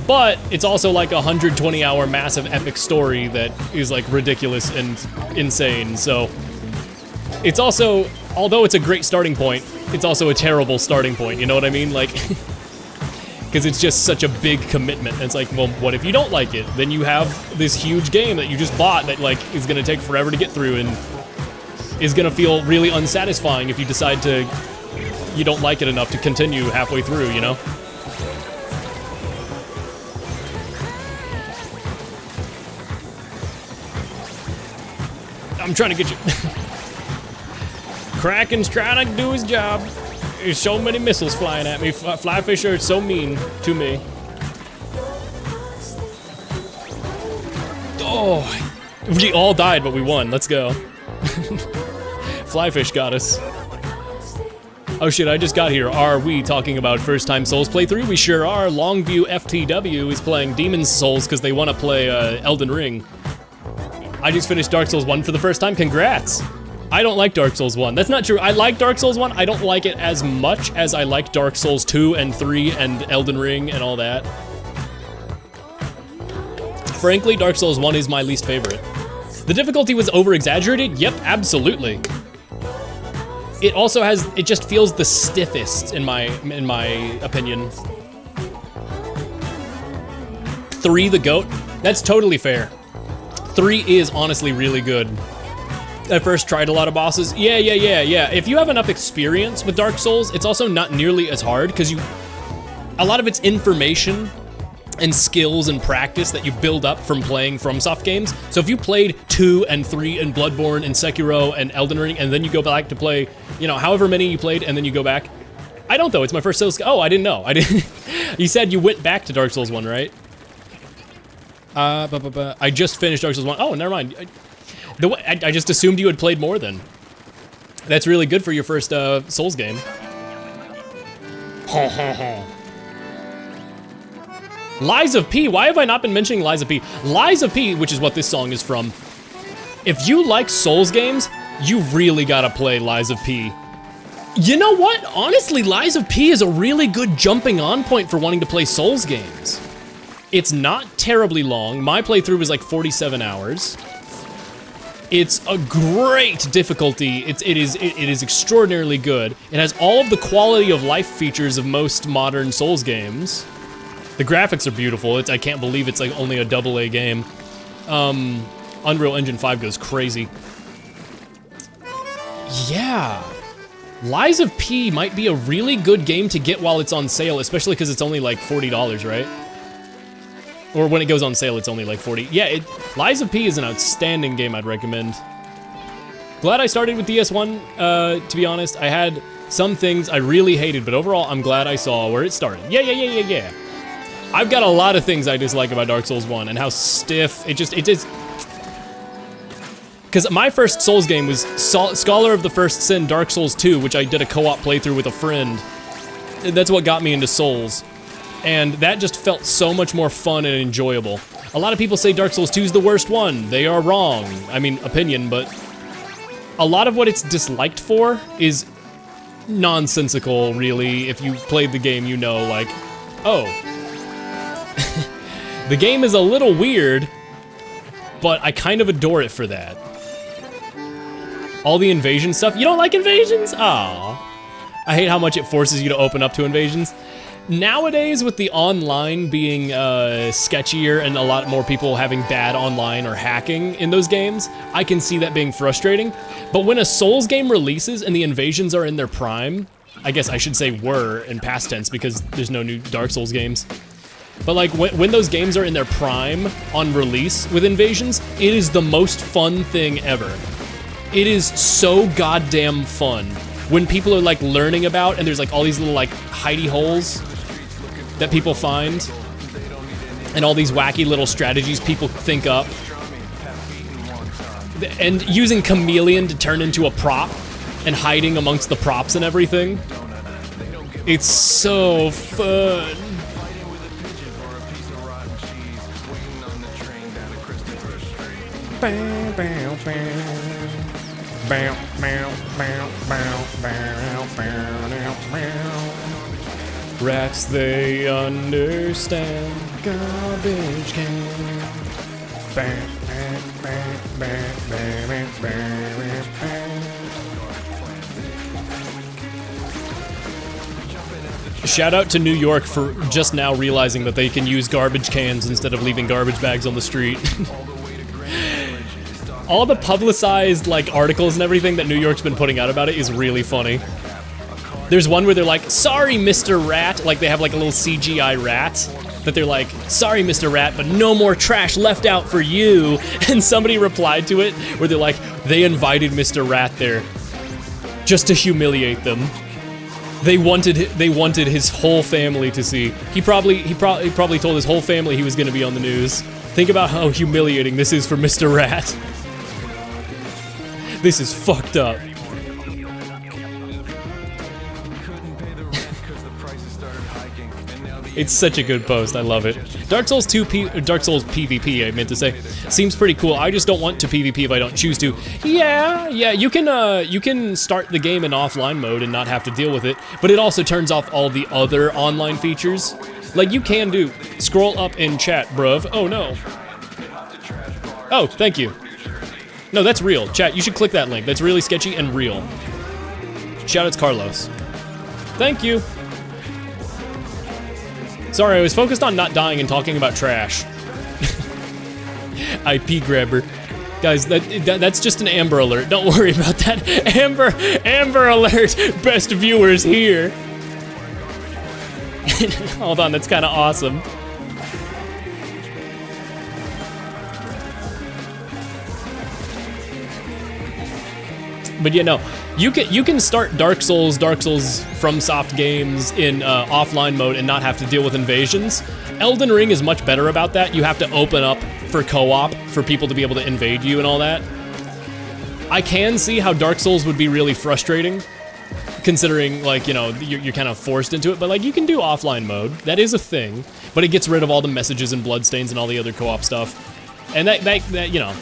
But it's also like a 120-hour massive epic story that is like ridiculous and insane. So it's also, although it's a great starting point, it's also a terrible starting point, you know what I mean? Like, because it's just such a big commitment. And it's like, well, what if you don't like it? Then you have this huge game that you just bought that like is gonna take forever to get through and is gonna feel really unsatisfying if you decide you don't like it enough to continue halfway through, you know? I'm trying to get you. Kraken's trying to do his job. There's so many missiles flying at me. Flyfish are so mean to me. Oh, we all died, but we won. Let's go. Flyfish got us. Oh shit, I just got here. Are we talking about first time Souls playthrough? We sure are. Longview FTW is playing Demon's Souls because they want to play Elden Ring. I just finished Dark Souls 1 for the first time. Congrats. I don't like Dark Souls 1. That's not true. I like Dark Souls 1. I don't like it as much as I like Dark Souls 2 and 3 and Elden Ring and all that. Frankly, Dark Souls 1 is my least favorite. The difficulty was over-exaggerated? Yep, absolutely. It also has, it just feels the stiffest in my opinion. 3 the goat? That's totally fair. 3 is honestly really good. I first tried a lot of bosses. Yeah. If you have enough experience with Dark Souls, it's also not nearly as hard because a lot of it's information and skills and practice that you build up from playing FromSoft games. So if you played 2 and 3 and Bloodborne and Sekiro and Elden Ring, and then you go back to play, you know, however many you played, and then you go back. I don't though, it's my first Souls. Oh, I didn't know. I didn't. You said you went back to Dark Souls 1, right? I just finished Dark Souls 1. Oh, never mind. I just assumed you had played more then. That's really good for your first Souls game. Lies of P. Why have I not been mentioning Lies of P? Lies of P, which is what this song is from. If you like Souls games, you really gotta play Lies of P. You know what? Honestly, Lies of P is a really good jumping on point for wanting to play Souls games. It's not terribly long. My playthrough was like 47 hours. It's a great difficulty. It is extraordinarily good. It has all of the quality of life features of most modern Souls games. The graphics are beautiful. I can't believe it's like only a AA game. Unreal Engine 5 goes crazy. Yeah. Lies of P might be a really good game to get while it's on sale, especially because it's only like $40, right? Or when it goes on sale, it's only like 40. Yeah, Lies of P is an outstanding game I'd recommend. Glad I started with DS1, to be honest. I had some things I really hated, but overall, I'm glad I saw where it started. Yeah. I've got a lot of things I dislike about Dark Souls 1 and how stiff, it just. Because my first Souls game was Scholar of the First Sin, Dark Souls 2, which I did a co-op playthrough with a friend. That's what got me into Souls. And that just felt so much more fun and enjoyable. A lot of people say Dark Souls 2 is the worst one. They are wrong. I mean, opinion, but a lot of what it's disliked for is nonsensical, really. If you played the game, you know, like, oh. The game is a little weird, but I kind of adore it for that. All the invasion stuff. You don't like invasions? Aw. I hate how much it forces you to open up to invasions. Nowadays, with the online being sketchier and a lot more people having bad online or hacking in those games, I can see that being frustrating. But when a Souls game releases and the invasions are in their prime, I guess I should say were in past tense because there's no new Dark Souls games. But like when those games are in their prime on release with invasions, it is the most fun thing ever. It is so goddamn fun. When people are like learning about and there's like all these little like hidey holes that people find and all these wacky little strategies people think up. And using Chameleon to turn into a prop and hiding amongst the props and everything. It's so fun. Rats, they understand garbage can. Shout out to New York for just now realizing that they can use garbage cans instead of leaving garbage bags on the street. All the publicized like articles and everything that New York's been putting out about it is really funny. There's one where they're like, sorry, Mr. Rat. Like they have like a little CGI rat that they're like, sorry, Mr. Rat, but no more trash left out for you. And somebody replied to it where they're like, they invited Mr. Rat there just to humiliate them. They wanted his whole family to see. He probably told his whole family he was going to be on the news. Think about how humiliating this is for Mr. Rat. This is fucked up. It's such a good post. I love it. Dark Souls PvP, I meant to say, seems pretty cool. I just don't want to PvP if I don't choose to. Yeah, you can start the game in offline mode and not have to deal with it, but it also turns off all the other online features. Like you can do. Scroll up in chat, bruv. Oh no. Oh, thank you. No, that's real. Chat, you should click that link. That's really sketchy and real. Shout out to Carlos. Thank you. Sorry, I was focused on not dying and talking about trash. IP grabber. Guys, that's just an Amber Alert. Don't worry about that. Amber Alert. Best viewers here. Hold on, that's kind of awesome. But you know, you can start Dark Souls FromSoft games in offline mode and not have to deal with invasions. Elden Ring is much better about that. You have to open up for co-op for people to be able to invade you and all that. I can see how Dark Souls would be really frustrating, considering, like, you know, you're kind of forced into it, but like you can do offline mode. That is a thing, but it gets rid of all the messages and bloodstains and all the other co-op stuff. And that you know,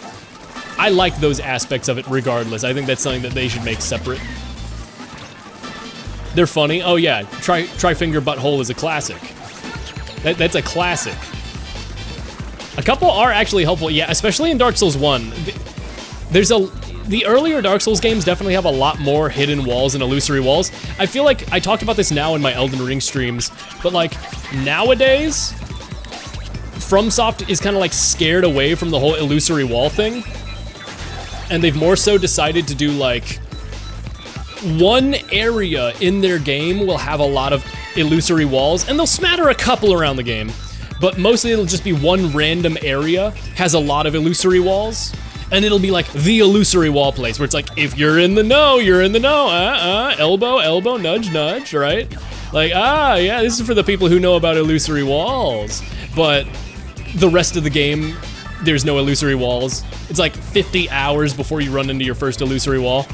I like those aspects of it regardless. I think that's something that they should make separate. They're funny. Oh yeah, Tri-Finger Butthole is a classic. That's a classic. A couple are actually helpful, yeah, especially in Dark Souls 1. The earlier Dark Souls games definitely have a lot more hidden walls and illusory walls. I feel like I talked about this now in my Elden Ring streams, but like nowadays, FromSoft is kind of like scared away from the whole illusory wall thing. And they've more so decided to do like one area in their game will have a lot of illusory walls, and they'll smatter a couple around the game, but mostly it'll just be one random area has a lot of illusory walls, and it'll be like the illusory wall place where it's like, if you're in the know, you're in the know, elbow, nudge, nudge, right? Like, yeah, this is for the people who know about illusory walls, but the rest of the game, there's no illusory walls. It's like 50 hours before you run into your first illusory wall.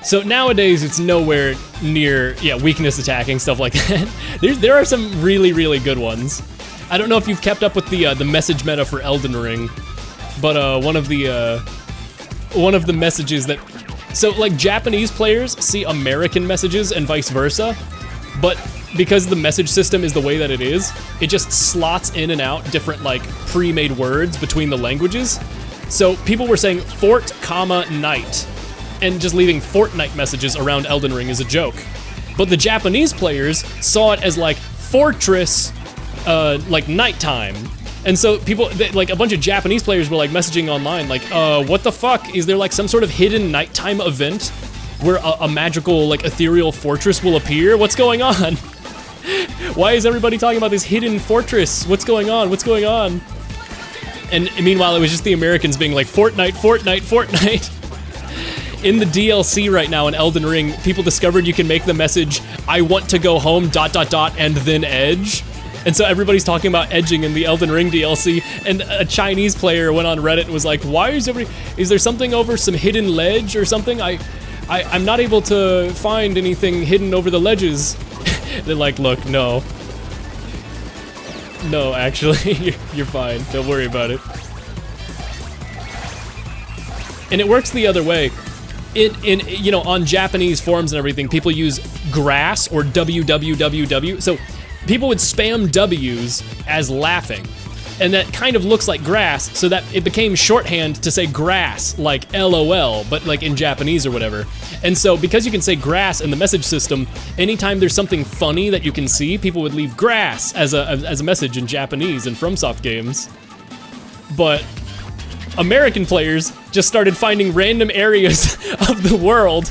So nowadays, it's nowhere near, yeah, weakness attacking, stuff like that. There are some really, really good ones. I don't know if you've kept up with the message meta for Elden Ring, but one of the messages that, so like Japanese players see American messages and vice versa, but because the message system is the way that it is, it just slots in and out different like pre-made words between the languages. So people were saying fort, comma, night, and just leaving Fortnite messages around Elden Ring is a joke. But the Japanese players saw it as like fortress, like nighttime. And so people, like a bunch of Japanese players were like messaging online like, what the fuck? Is there like some sort of hidden nighttime event where a magical like ethereal fortress will appear? What's going on? Why is everybody talking about this hidden fortress? What's going on? What's going on? And meanwhile, it was just the Americans being like, Fortnite, Fortnite, Fortnite. In the DLC right now in Elden Ring, people discovered you can make the message, I want to go home, ... and then edge. And so everybody's talking about edging in the Elden Ring DLC, and a Chinese player went on Reddit and was like, why is there something over some hidden ledge or something? I'm not able to find anything hidden over the ledges. They're like, look, no. No, actually, you're fine. Don't worry about it. And it works the other way. You know, on Japanese forums and everything, people use grass or www. So people would spam W's as laughing. And that kind of looks like grass, so that it became shorthand to say grass, like LOL, but like in Japanese or whatever. And so because you can say grass in the message system, anytime there's something funny that you can see, people would leave grass as a message in Japanese in FromSoft games. But American players just started finding random areas of the world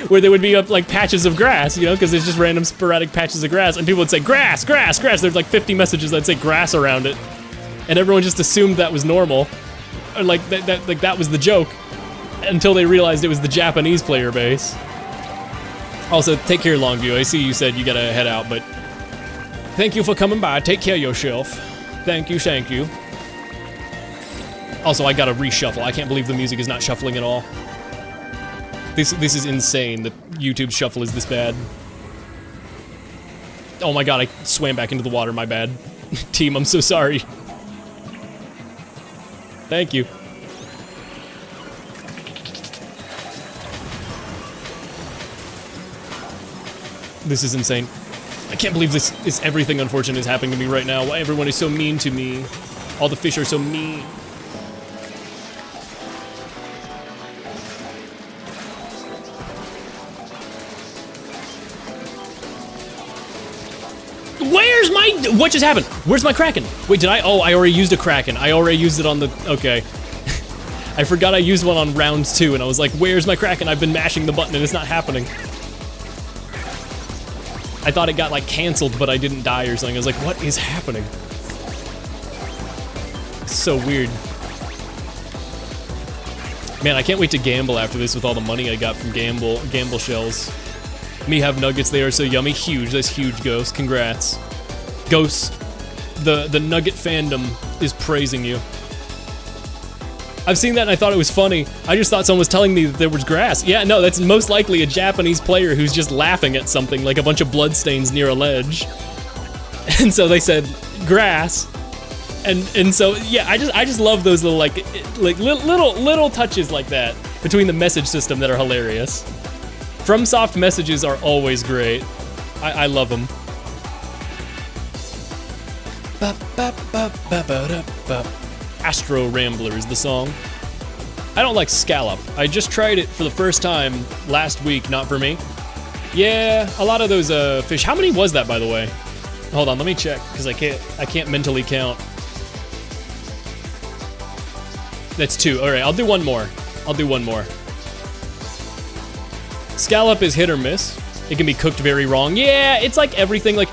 where there would be like patches of grass, you know, because there's just random sporadic patches of grass, and people would say grass, grass, grass. There's like 50 messages that say grass around it. And everyone just assumed that was normal, or like that was the joke, until they realized it was the Japanese player base. Also, take care, Longview. I see you said you gotta head out, but thank you for coming by. Take care of yourself. Thank you, thank you. Also, I gotta reshuffle. I can't believe the music is not shuffling at all. This is insane that YouTube's shuffle is this bad. Oh my god, I swam back into the water. My bad. Team, I'm so sorry. Thank you. This is insane. I can't believe this everything unfortunate is happening to me right now. Why everyone is so mean to me. All the fish are so mean. Where's my What just happened? Where's my Kraken? Wait, did I? Oh, I already used a Kraken. I already used it on the, okay. I forgot I used one on round 2, and I was like, where's my Kraken? I've been mashing the button and it's not happening. I thought it got like canceled, but I didn't die or something. I was like, what is happening? It's so weird. Man, I can't wait to gamble after this with all the money I got from gamble shells. Me have nuggets, they are so yummy. Huge, that's huge, Ghost. Congrats. Ghost, the nugget fandom is praising you. I've seen that and I thought it was funny. I just thought someone was telling me that there was grass. Yeah, no, that's most likely a Japanese player who's just laughing at something, like a bunch of bloodstains near a ledge. And so they said, grass. And so, yeah, I just love those little, like little touches like that between the message system that are hilarious. FromSoft messages are always great. I love them. Astro Rambler is the song. I don't like scallop. I just tried it for the first time last week, not for me. Yeah, a lot of those fish. How many was that, by the way? Hold on, let me check, because I can't mentally count. That's 2. All right, I'll do one more. Scallop is hit or miss. It can be cooked very wrong. Yeah, it's like everything. Like,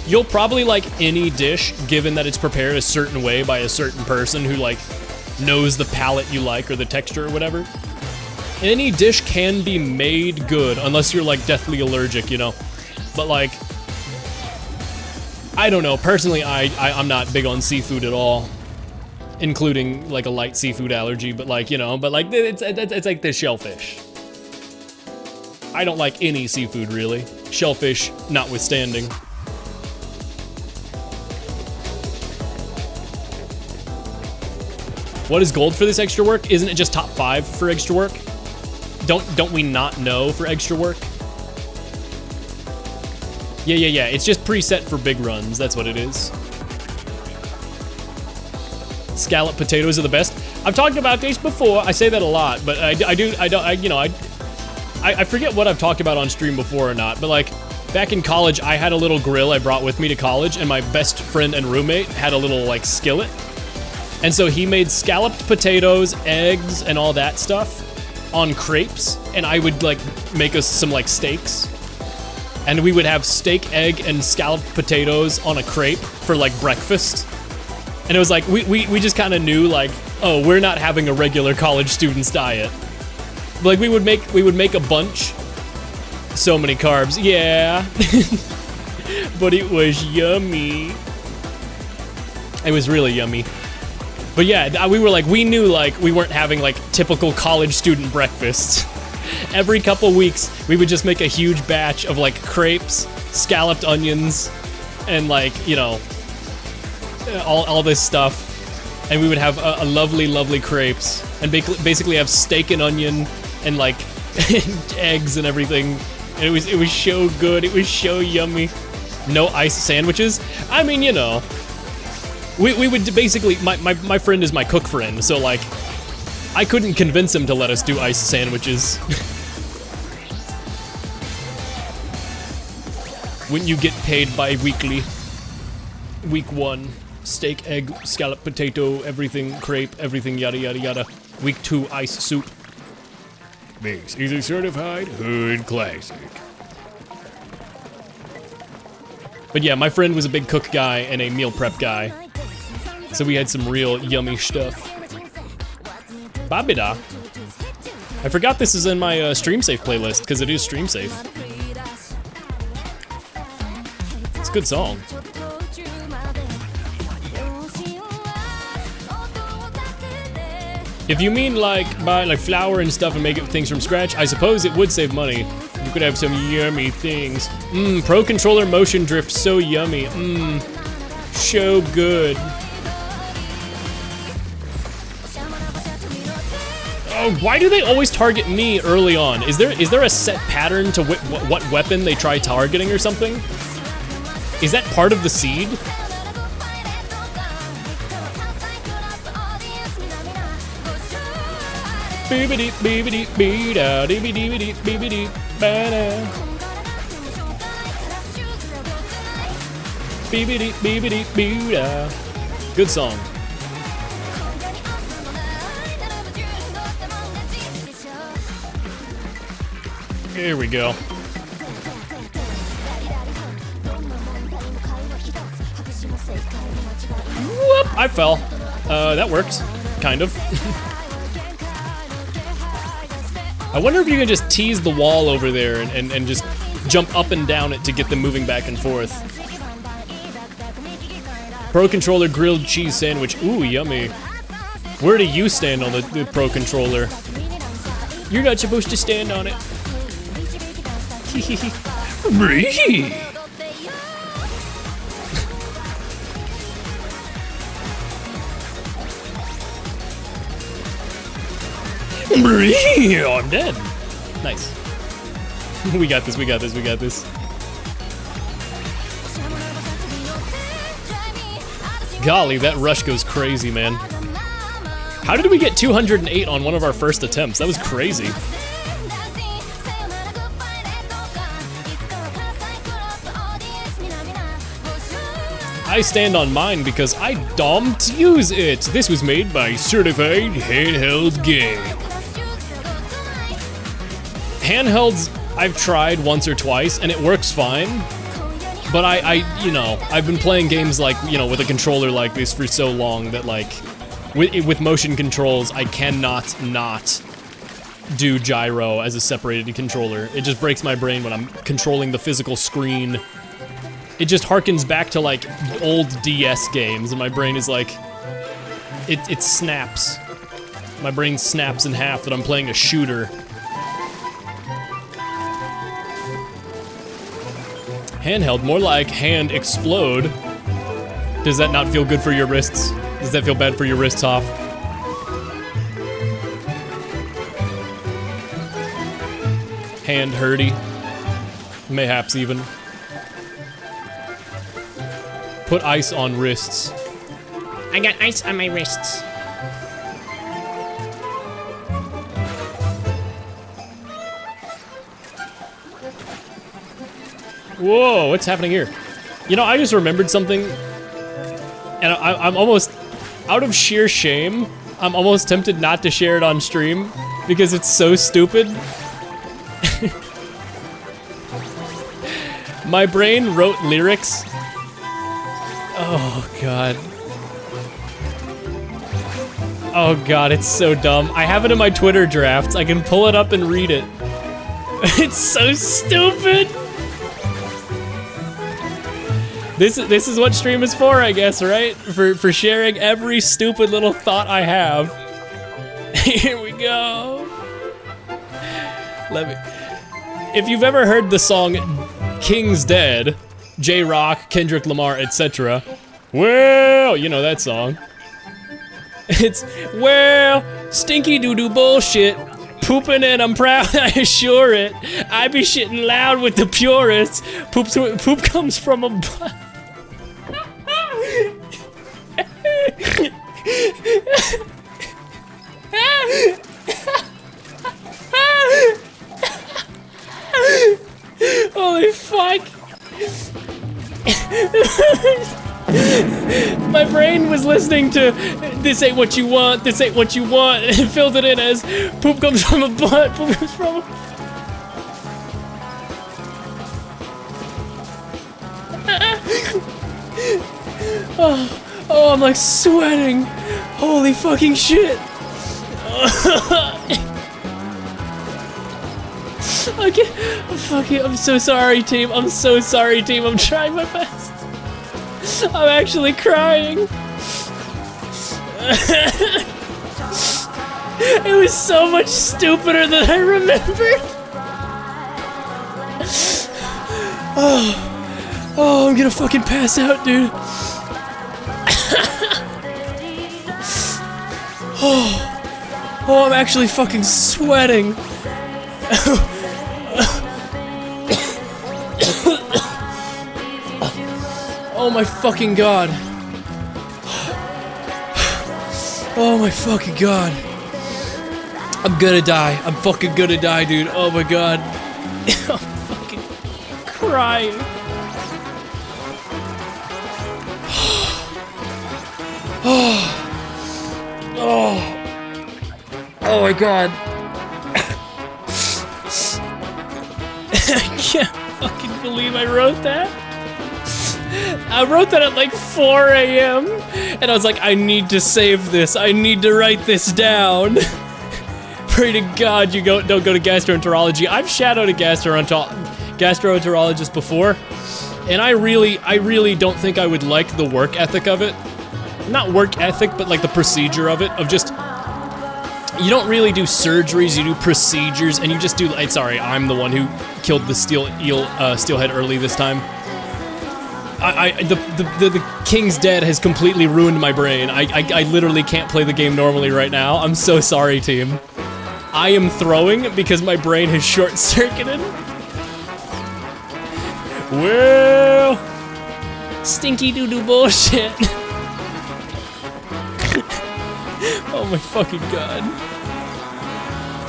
you'll probably like any dish, given that it's prepared a certain way by a certain person who like knows the palate you like or the texture or whatever. Any dish can be made good, unless you're like deathly allergic, you know. But like, I don't know. Personally, I'm not big on seafood at all, including like a light seafood allergy. But like, you know, but like it's like the shellfish. I don't like any seafood really, shellfish notwithstanding. What is gold for this extra work? Isn't it just top 5 for extra work? Don't we not know for extra work? Yeah. It's just preset for big runs. That's what it is. Scallop potatoes are the best. I've talked about this before. I say that a lot, but I forget what I've talked about on stream before or not. But like back in college, I had a little grill I brought with me to college, and my best friend and roommate had a little like skillet. And so he made scalloped potatoes, eggs, and all that stuff on crepes, and I would like make us some like steaks. And we would have steak, egg, and scalloped potatoes on a crepe for like breakfast. And it was like, we just kind of knew like, oh, we're not having a regular college student's diet. Like we would make a bunch. So many carbs, yeah. But it was yummy. It was really yummy. But yeah, we knew like we weren't having like typical college student breakfasts. Every couple weeks, we would just make a huge batch of like crepes, scalloped onions, and like, you know, all this stuff. And we would have a lovely crepes, and basically have steak and onion and like eggs and everything. And it was so good. It was so yummy. No ice sandwiches. I mean, you know. We would basically, my friend is my cook friend, so like, I couldn't convince him to let us do ice sandwiches. When you get paid bi-weekly. Week 1, steak, egg, scallop, potato, everything, crepe, everything, yada yada yada. Week 2, ice soup. Mix is a certified hood classic. But yeah, my friend was a big cook guy and a meal prep guy. So we had some real yummy stuff. Babida. I forgot this is in my stream safe playlist, because it is stream safe. It's a good song. If you mean like buy like flour and stuff and make things from scratch, I suppose it would save money. You could have some yummy things. Pro controller motion drift, so yummy. So good. Oh, why do they always target me early on? Is there a set pattern to what weapon they try targeting or something? Is that part of the seed? Beebity, beebity, beeda. Good song. Here we go. Whoop! I fell. That worked. Kind of. I wonder if you can just tease the wall over there and just jump up and down it to get them moving back and forth. Pro Controller grilled cheese sandwich. Ooh, yummy. Where do you stand on the Pro Controller? You're not supposed to stand on it. Bree. Bree. Oh, I'm dead. Nice. We got this, we got this, we got this. Golly, that rush goes crazy, man. How did we get 208 on one of our first attempts? That was crazy. I stand on mine because I don't use it. This was made by Certified Handheld Game. Handhelds, I've tried once or twice, and it works fine. But you know, I've been playing games like, you know, with a controller like this for so long that, like, with motion controls, I cannot not do gyro as a separated controller. It just breaks my brain when I'm controlling the physical screen. It just harkens back to, like, old DS games, and my brain is like, it snaps. My brain snaps in half that I'm playing a shooter. Handheld, more like hand explode. Does that not feel good for your wrists? Does that feel bad for your wrists, Hoff? Hand hurty. Mayhaps even. Put ice on wrists. I got ice on my wrists. Whoa, what's happening here? You know, I just remembered something, and I'm almost, out of sheer shame, I'm almost tempted not to share it on stream, because it's so stupid. My brain wrote lyrics. Oh, God. Oh, God, it's so dumb. I have it in my Twitter drafts. I can pull it up and read it. It's so stupid! This is what stream is for, I guess, right? For sharing every stupid little thought I have. Here we go. If you've ever heard the song King's Dead, J-Rock, Kendrick Lamar, etc. Well, you know that song. It's, well, stinky doo-doo bullshit. Pooping and I'm proud, I assure it. I be shitting loud with the purists. Poop comes from a butt. Holy fuck. My brain was listening to "This ain't what you want, this ain't what you want," and it filled it in as "Poop comes from a butt, poop comes from a..." Oh, I'm like sweating. Holy fucking shit. Okay, fuck it, I'm so sorry, team. I'm so sorry, team. I'm trying my best. I'm actually crying. It was so much stupider than I remembered. Oh, I'm gonna fucking pass out, dude. Oh, I'm actually fucking sweating. Oh my fucking god. Oh my fucking god. I'm gonna die. I'm fucking gonna die, dude. Oh my god. I'm fucking crying. Oh my god. I can't fucking believe I wrote that. I wrote that at like 4 a.m. and I was like, I need to save this. I need to write this down. Pray to God you don't go to gastroenterology. I've shadowed a gastroenterologist before, and I really don't think I would like the work ethic of it. Not work ethic, but like the procedure of it, of just, you don't really do surgeries, you do procedures, and you just do, sorry, I'm the one who killed the steelhead early this time. The King's Dead has completely ruined my brain. I literally can't play the game normally right now. I'm so sorry, team. I am throwing because my brain has short-circuited. Well, stinky doo-doo bullshit. Oh my fucking god.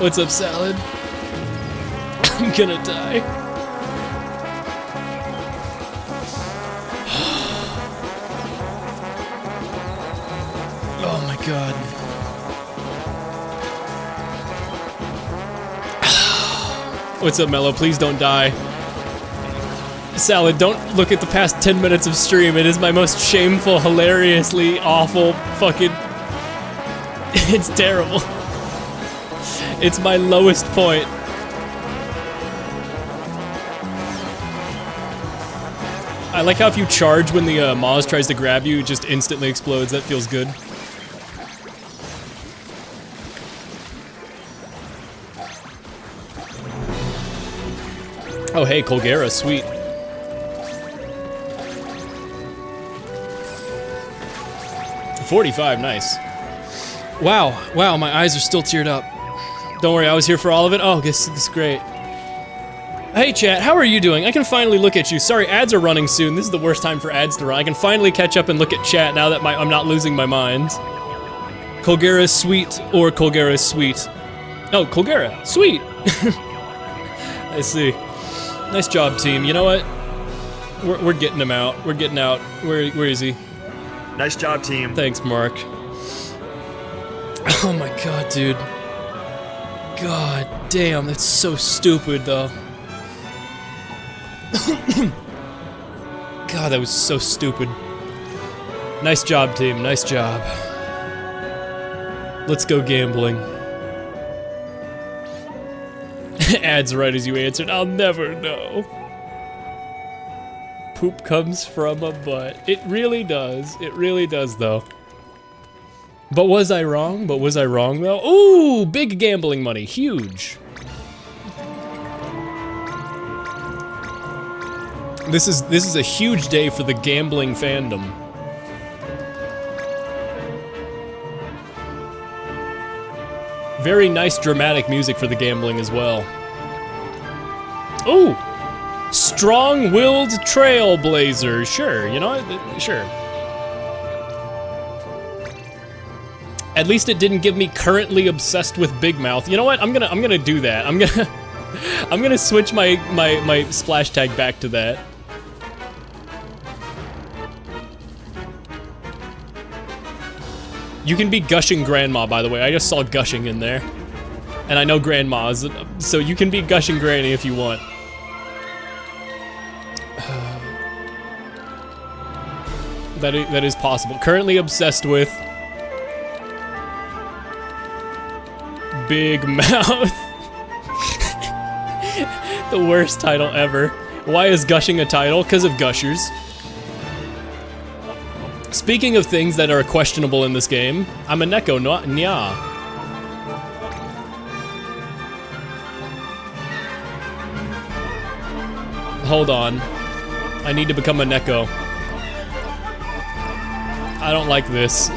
What's up, Salad? I'm gonna die. Oh my god. What's up, Mello? Please don't die. Salad, don't look at the past 10 minutes of stream. It is my most shameful, hilariously awful fucking... It's terrible. It's my lowest point. I like how if you charge when the Moz tries to grab you, it just instantly explodes. That feels good. Oh hey, Colgera, sweet. $45, nice. Wow, my eyes are still teared up. Don't worry, I was here for all of it. Oh, this is great. Hey chat, how are you doing? I can finally look at you. Sorry, ads are running soon. This is the worst time for ads to run. I can finally catch up and look at chat now that I'm not losing my mind. Colgera is sweet, or Colgera is sweet. Oh, Colgera, sweet. I see. Nice job, team. You know what? We're getting him out. We're getting out. Where is he? Nice job, team. Thanks, Mark. Oh my god, dude. God damn, that's so stupid, though. God, that was so stupid. Nice job, team. Nice job. Let's go gambling. Ads right as you answered. I'll never know. Poop comes from a butt. It really does. It really does, though. But was I wrong? But was I wrong, though? Ooh, big gambling money. Huge. This is a huge day for the gambling fandom. Very nice dramatic music for the gambling as well. Ooh! Strong-willed trailblazer. Sure, you know, sure. At least it didn't give me currently obsessed with Big Mouth. You know what? I'm gonna do that. I'm gonna switch my splash tag back to that. You can be gushing grandma, by the way. I just saw gushing in there. And I know grandmas, so you can be gushing granny if you want. That is possible. Currently obsessed with Big Mouth. The worst title ever. Why is gushing a title? Because of gushers. Speaking of things that are questionable in this game, I'm a Neko, no nya. Hold on. I need to become a Neko. I don't like this.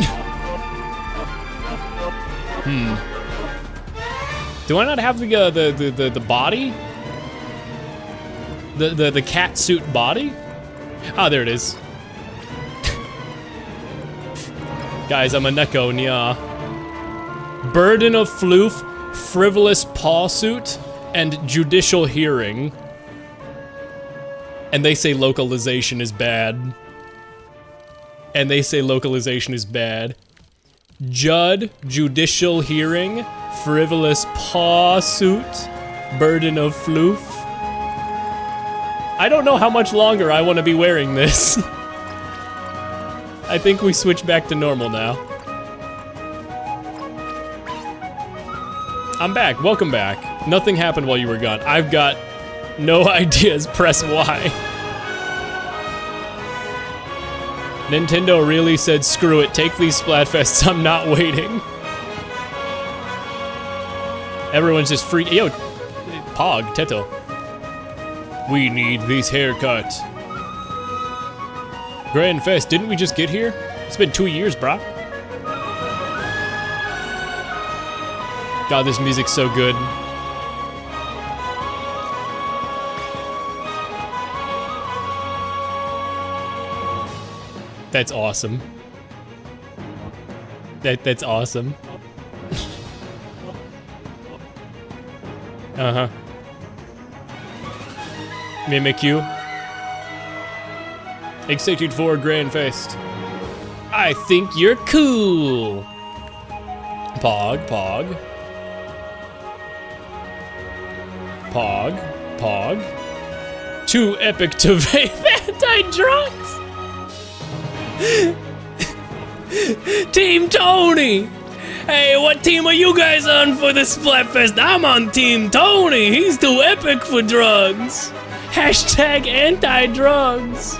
Do I not have the body? The cat suit body? Ah, there it is. Guys, I'm a Neko, nya. Burden of floof, frivolous paw suit, and judicial hearing. And they say localization is bad. and they say localization is bad. Judd, judicial hearing, frivolous paw suit, burden of floof. I don't know how much longer I want to be wearing this. I think we switch back to normal now. I'm back, welcome back. Nothing happened while you were gone. I've got no ideas, press Y. Nintendo really said, screw it, take these Splatfests, I'm not waiting. Everyone's just freaking, yo, Pog, Teto. We need this haircut. Grand Fest, didn't we just get here? It's been 2 years, brah. God, this music's so good. That's awesome. That's awesome. Uh-huh. Mimikyu. Excited for Grand Fest. I think you're cool. Pog, Pog. Pog, Pog. Too epic to vape anti-drugs. Team Tony! Hey, what team are you guys on for the Splatfest? I'm on Team Tony. He's too epic for drugs. Hashtag anti-drugs.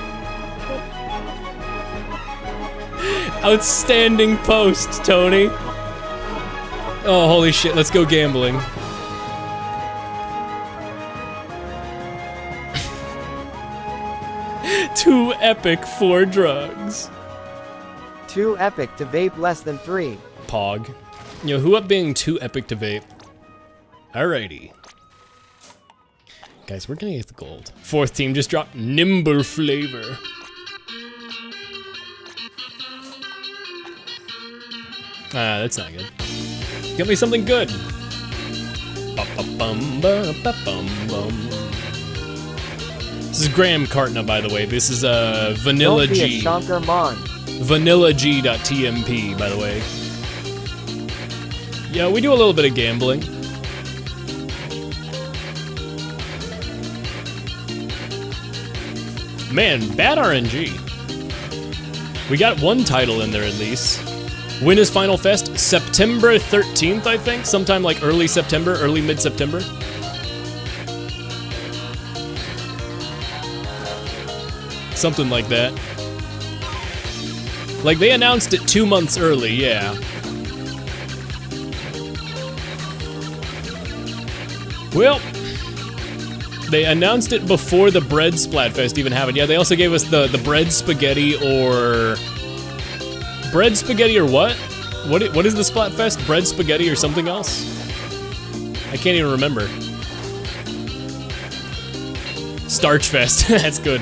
Outstanding post, Tony. Oh, holy shit, let's go gambling. Too epic for drugs. Too epic to vape less than 3. Pog. Yo, who up being too epic to vape? Alrighty. Guys, we're gonna get the gold. Fourth team just dropped Nimble Flavor. Ah, that's not good. Get me something good. This is Graham Cartna, by the way. This is Vanilla Don't be G. a Shankar Mon. VanillaG.tmp, by the way. Yeah, we do a little bit of gambling. Man, bad RNG. We got one title in there at least. When is Final Fest? September 13th, I think? Sometime like early September, early mid-September. Something like that. Like, they announced it 2 months early, yeah. Well, they announced it before the bread Splatfest even happened. Yeah, they also gave us the bread spaghetti or... Bread spaghetti or what? What is the Splatfest? Bread spaghetti or something else? I can't even remember. Starch Fest, that's good.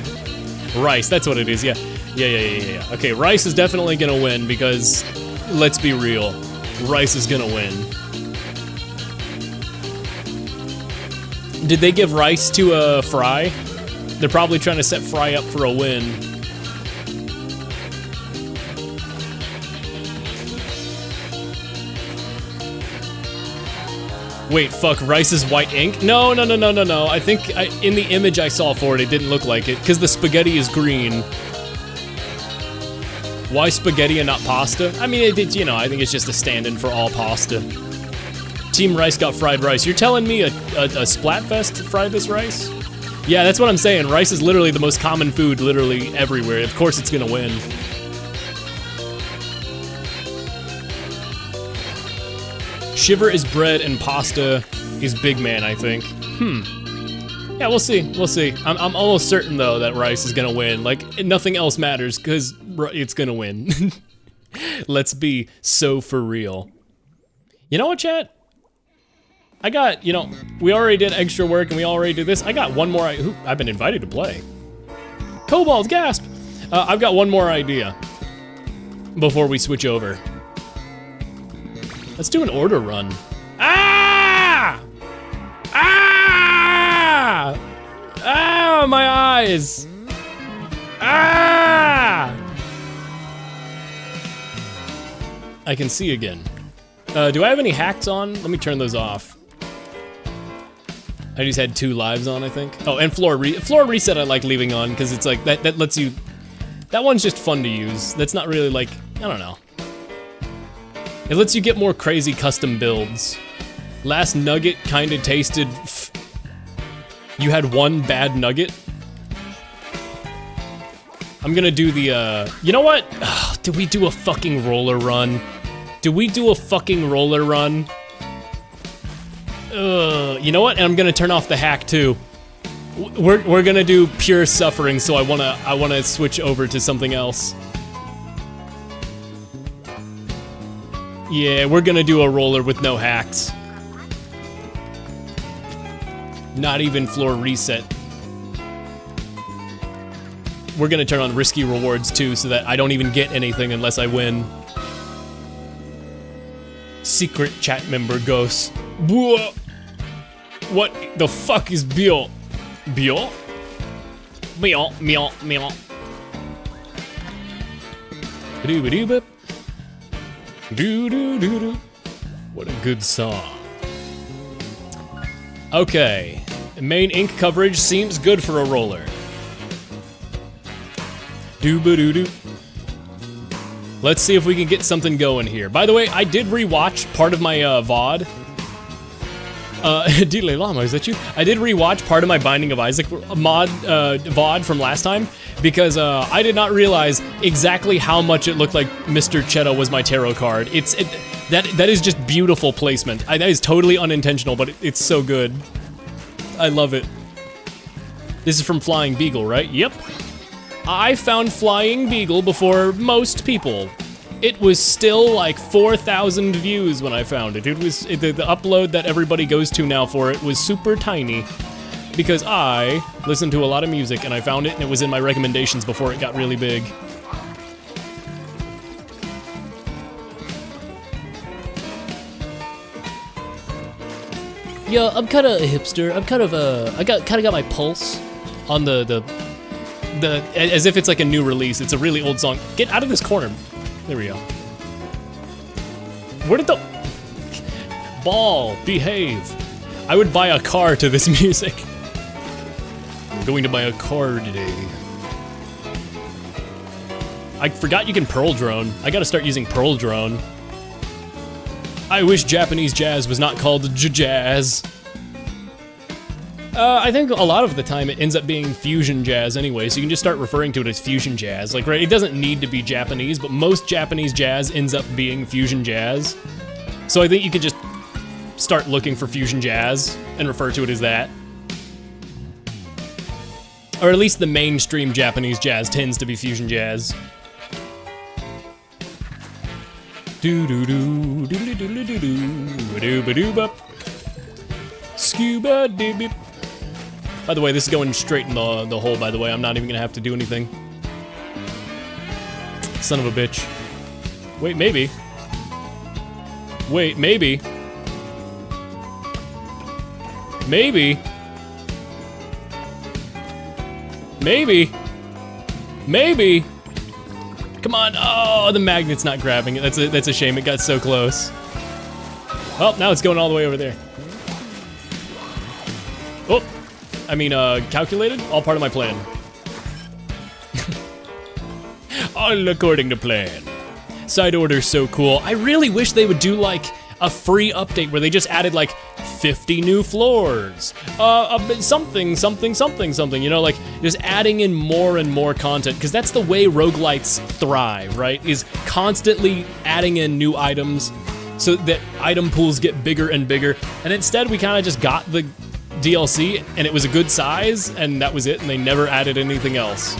Rice, that's what it is, yeah. Yeah. Okay, Rice is definitely gonna win because, let's be real, Rice is gonna win. Did they give Rice to Fry? They're probably trying to set Fry up for a win. Wait, fuck, Rice is white ink? No. I think in the image I saw for it didn't look like it, because the spaghetti is green. Why spaghetti and not pasta? I mean, I think it's just a stand-in for all pasta. Team Rice got fried rice. You're telling me a Splatfest fried this rice? Yeah, that's what I'm saying. Rice is literally the most common food literally everywhere. Of course it's gonna win. Shiver is bread and pasta is Big Man, I think. Yeah, we'll see. I'm almost certain, though, that Rice is gonna win. Like, nothing else matters, because it's gonna win. Let's be so for real. You know what, chat? I got, we already did extra work, and we already did this. I got one more, I've been invited to play. Cobalt, gasp! I've got one more idea before we switch over. Let's do an order run. Ah! Ah! Ah, my eyes! Ah! I can see again. Do I have any hacks on? Let me turn those off. I just had 2 lives on, I think. Oh, and floor reset I like leaving on, because it's like, that lets you... That one's just fun to use. That's not really like, I don't know. It lets you get more crazy custom builds. Last nugget kinda tasted... You had 1 bad nugget? I'm gonna do the, you know what? Ugh, did we do a fucking roller run? Did we do a fucking roller run? You know what? And I'm gonna turn off the hack too. We're gonna do pure suffering, so I wanna switch over to something else. Yeah, we're gonna do a roller with no hacks. Not even floor reset. We're gonna turn on risky rewards too, so that I don't even get anything unless I win. Secret chat member ghost. Whoa. What the fuck is Bill? Bill? Bill, Bill, Bill. Doo-ba-doo-bip. Doo-doo-doo-doo. What a good song. Okay. Main ink coverage seems good for a roller. Doo-ba-doo-doo. Let's see if we can get something going here. By the way, I did rewatch part of my VOD. Delay Llama, is that you? I did rewatch part of my Binding of Isaac VOD from last time because I did not realize exactly how much it looked like Mr. Cheetah was my tarot card. That is just beautiful placement. That is totally unintentional, but it's so good. I love it. This is from Flying Beagle, right? Yep. I found Flying Beagle before most people. It was still like 4,000 views when I found it. The upload that everybody goes to now for it was super tiny because I listened to a lot of music and I found it and it was in my recommendations before it got really big. Yeah, I'm kind of a hipster. I'm kind of I kind of got my pulse on the as if it's like a new release. It's a really old song. Get out of this corner. There we go. Where did the ball behave? I would buy a car to this music. I'm going to buy a car today. I forgot you can Pearl Drone. I gotta start using Pearl Drone. I wish Japanese jazz was not called jazz. I think a lot of the time it ends up being fusion jazz anyway, so you can just start referring to it as fusion jazz. Like, right, it doesn't need to be Japanese, but most Japanese jazz ends up being fusion jazz. So I think you could just start looking for fusion jazz and refer to it as that. Or at least the mainstream Japanese jazz tends to be fusion jazz. Do-do-do, do-do-do-do-do-do, do-ba-do-bop. Scuba-doo-bip. By the way, this is going straight in the hole, by the way. I'm not even gonna have to do anything. Son of a bitch. Wait, maybe. Wait, maybe. Maybe. Maybe. Maybe. Come on. Oh, the magnet's not grabbing it. That's a shame. It got so close. Well, now it's going all the way over there. Oh. I mean, calculated? All part of my plan. All according to plan. Side order's so cool. I really wish they would do, like, a free update where they just added, like, 50 new floors. Something, you know, like, just adding in more and more content, because that's the way roguelites thrive, right? Is constantly adding in new items so that item pools get bigger and bigger, and instead we kind of just got the DLC, and it was a good size, and that was it, and they never added anything else.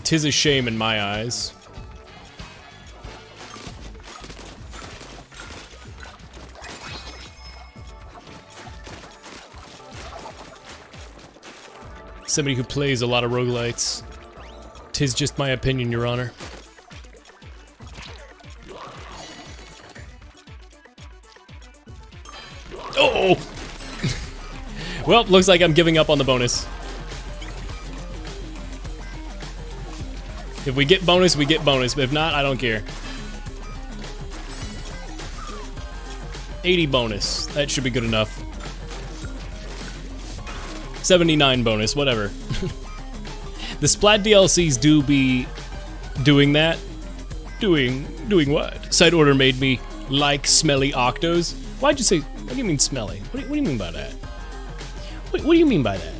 Tis a shame in my eyes. Somebody who plays a lot of roguelites. Tis just my opinion, Your Honor. Oh! Well, looks like I'm giving up on the bonus. If we get bonus, we get bonus. But if not, I don't care. 80 bonus. That should be good enough. 79 bonus, whatever. The Splat DLCs do be doing that. Doing what? Side order made me like smelly octos. Why'd you say, what do you mean smelly? What do you mean by that? What do you mean by that?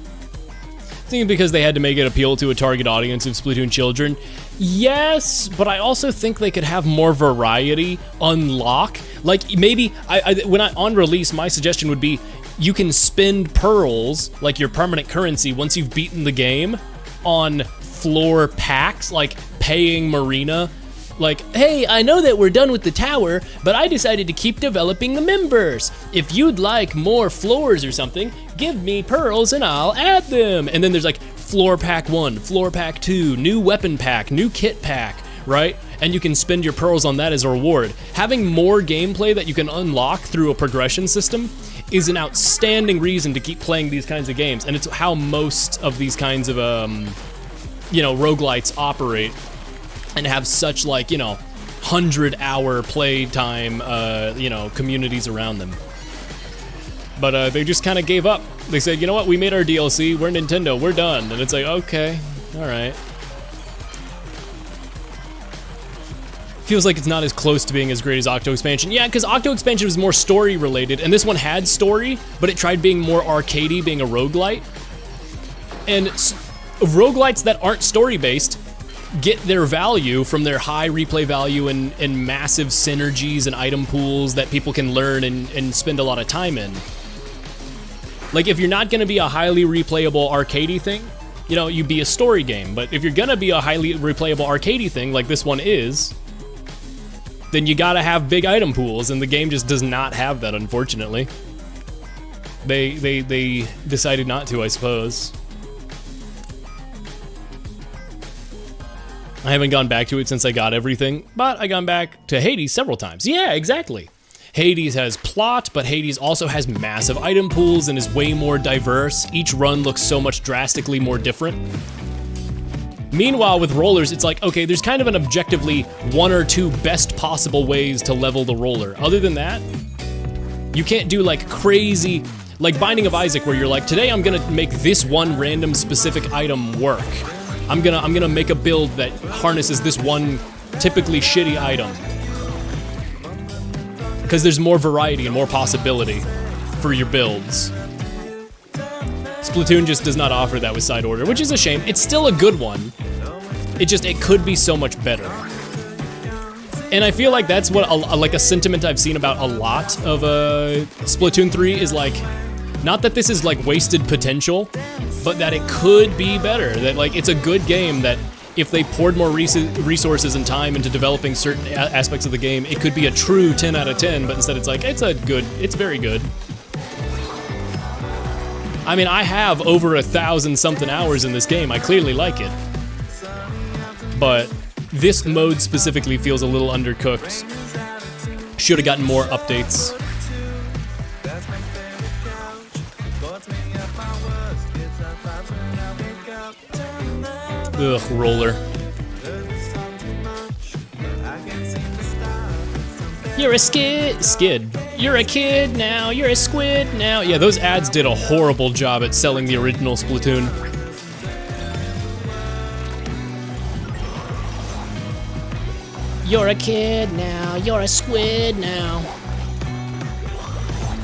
Thinking because they had to make it appeal to a target audience of Splatoon children. Yes, but I also think they could have more variety, unlock. Like maybe, on release, my suggestion would be you can spend pearls, like your permanent currency, once you've beaten the game, on floor packs, like paying Marina. Like, hey, I know that we're done with the tower, but I decided to keep developing the members. If you'd like more floors or something, give me pearls and I'll add them. And then there's like floor pack 1, floor pack 2, new weapon pack, new kit pack, right? And you can spend your pearls on that as a reward. Having more gameplay that you can unlock through a progression system is an outstanding reason to keep playing these kinds of games. And it's how most of these kinds of, roguelites operate. And have such, like, 100-hour playtime, communities around them. But they just kind of gave up. They said, you know what, we made our DLC, we're Nintendo, we're done. And it's like, okay, all right. Feels like it's not as close to being as great as Octo Expansion. Yeah, because Octo Expansion was more story-related, and this one had story, but it tried being more arcadey, being a roguelite. And roguelites that aren't story-based get their value from their high replay value and massive synergies and item pools that people can learn and spend a lot of time in. Like, if you're not gonna be a highly replayable arcadey thing, you be a story game. But if you're gonna be a highly replayable arcadey thing, like this one is, then you gotta have big item pools, and the game just does not have that, unfortunately. They decided not to, I suppose. I haven't gone back to it since I got everything, but I gone back to Hades several times. Yeah, exactly. Hades has plot, but Hades also has massive item pools and is way more diverse. Each run looks so much drastically more different. Meanwhile, with rollers, it's like, okay, there's kind of an objectively 1 or 2 best possible ways to level the roller. Other than that, you can't do like crazy, like Binding of Isaac, where you're like, today I'm gonna make this one random specific item work. I'm gonna make a build that harnesses this one typically shitty item. Because there's more variety and more possibility for your builds. Splatoon just does not offer that with Side Order, which is a shame. It's still a good one. It could be so much better. And I feel like that's what a sentiment I've seen about a lot of Splatoon 3 is like, not that this is like wasted potential, but that it could be better. That like it's a good game that if they poured more resources and time into developing certain aspects of the game, it could be a true 10 out of 10, but instead it's like, it's very good. I mean, I have over 1,000 something hours in this game. I clearly like it. But this mode specifically feels a little undercooked. Should have gotten more updates. Ugh, roller. You're a skid. You're a kid now, you're a squid now. Yeah, those ads did a horrible job at selling the original Splatoon. You're a kid now, you're a squid now.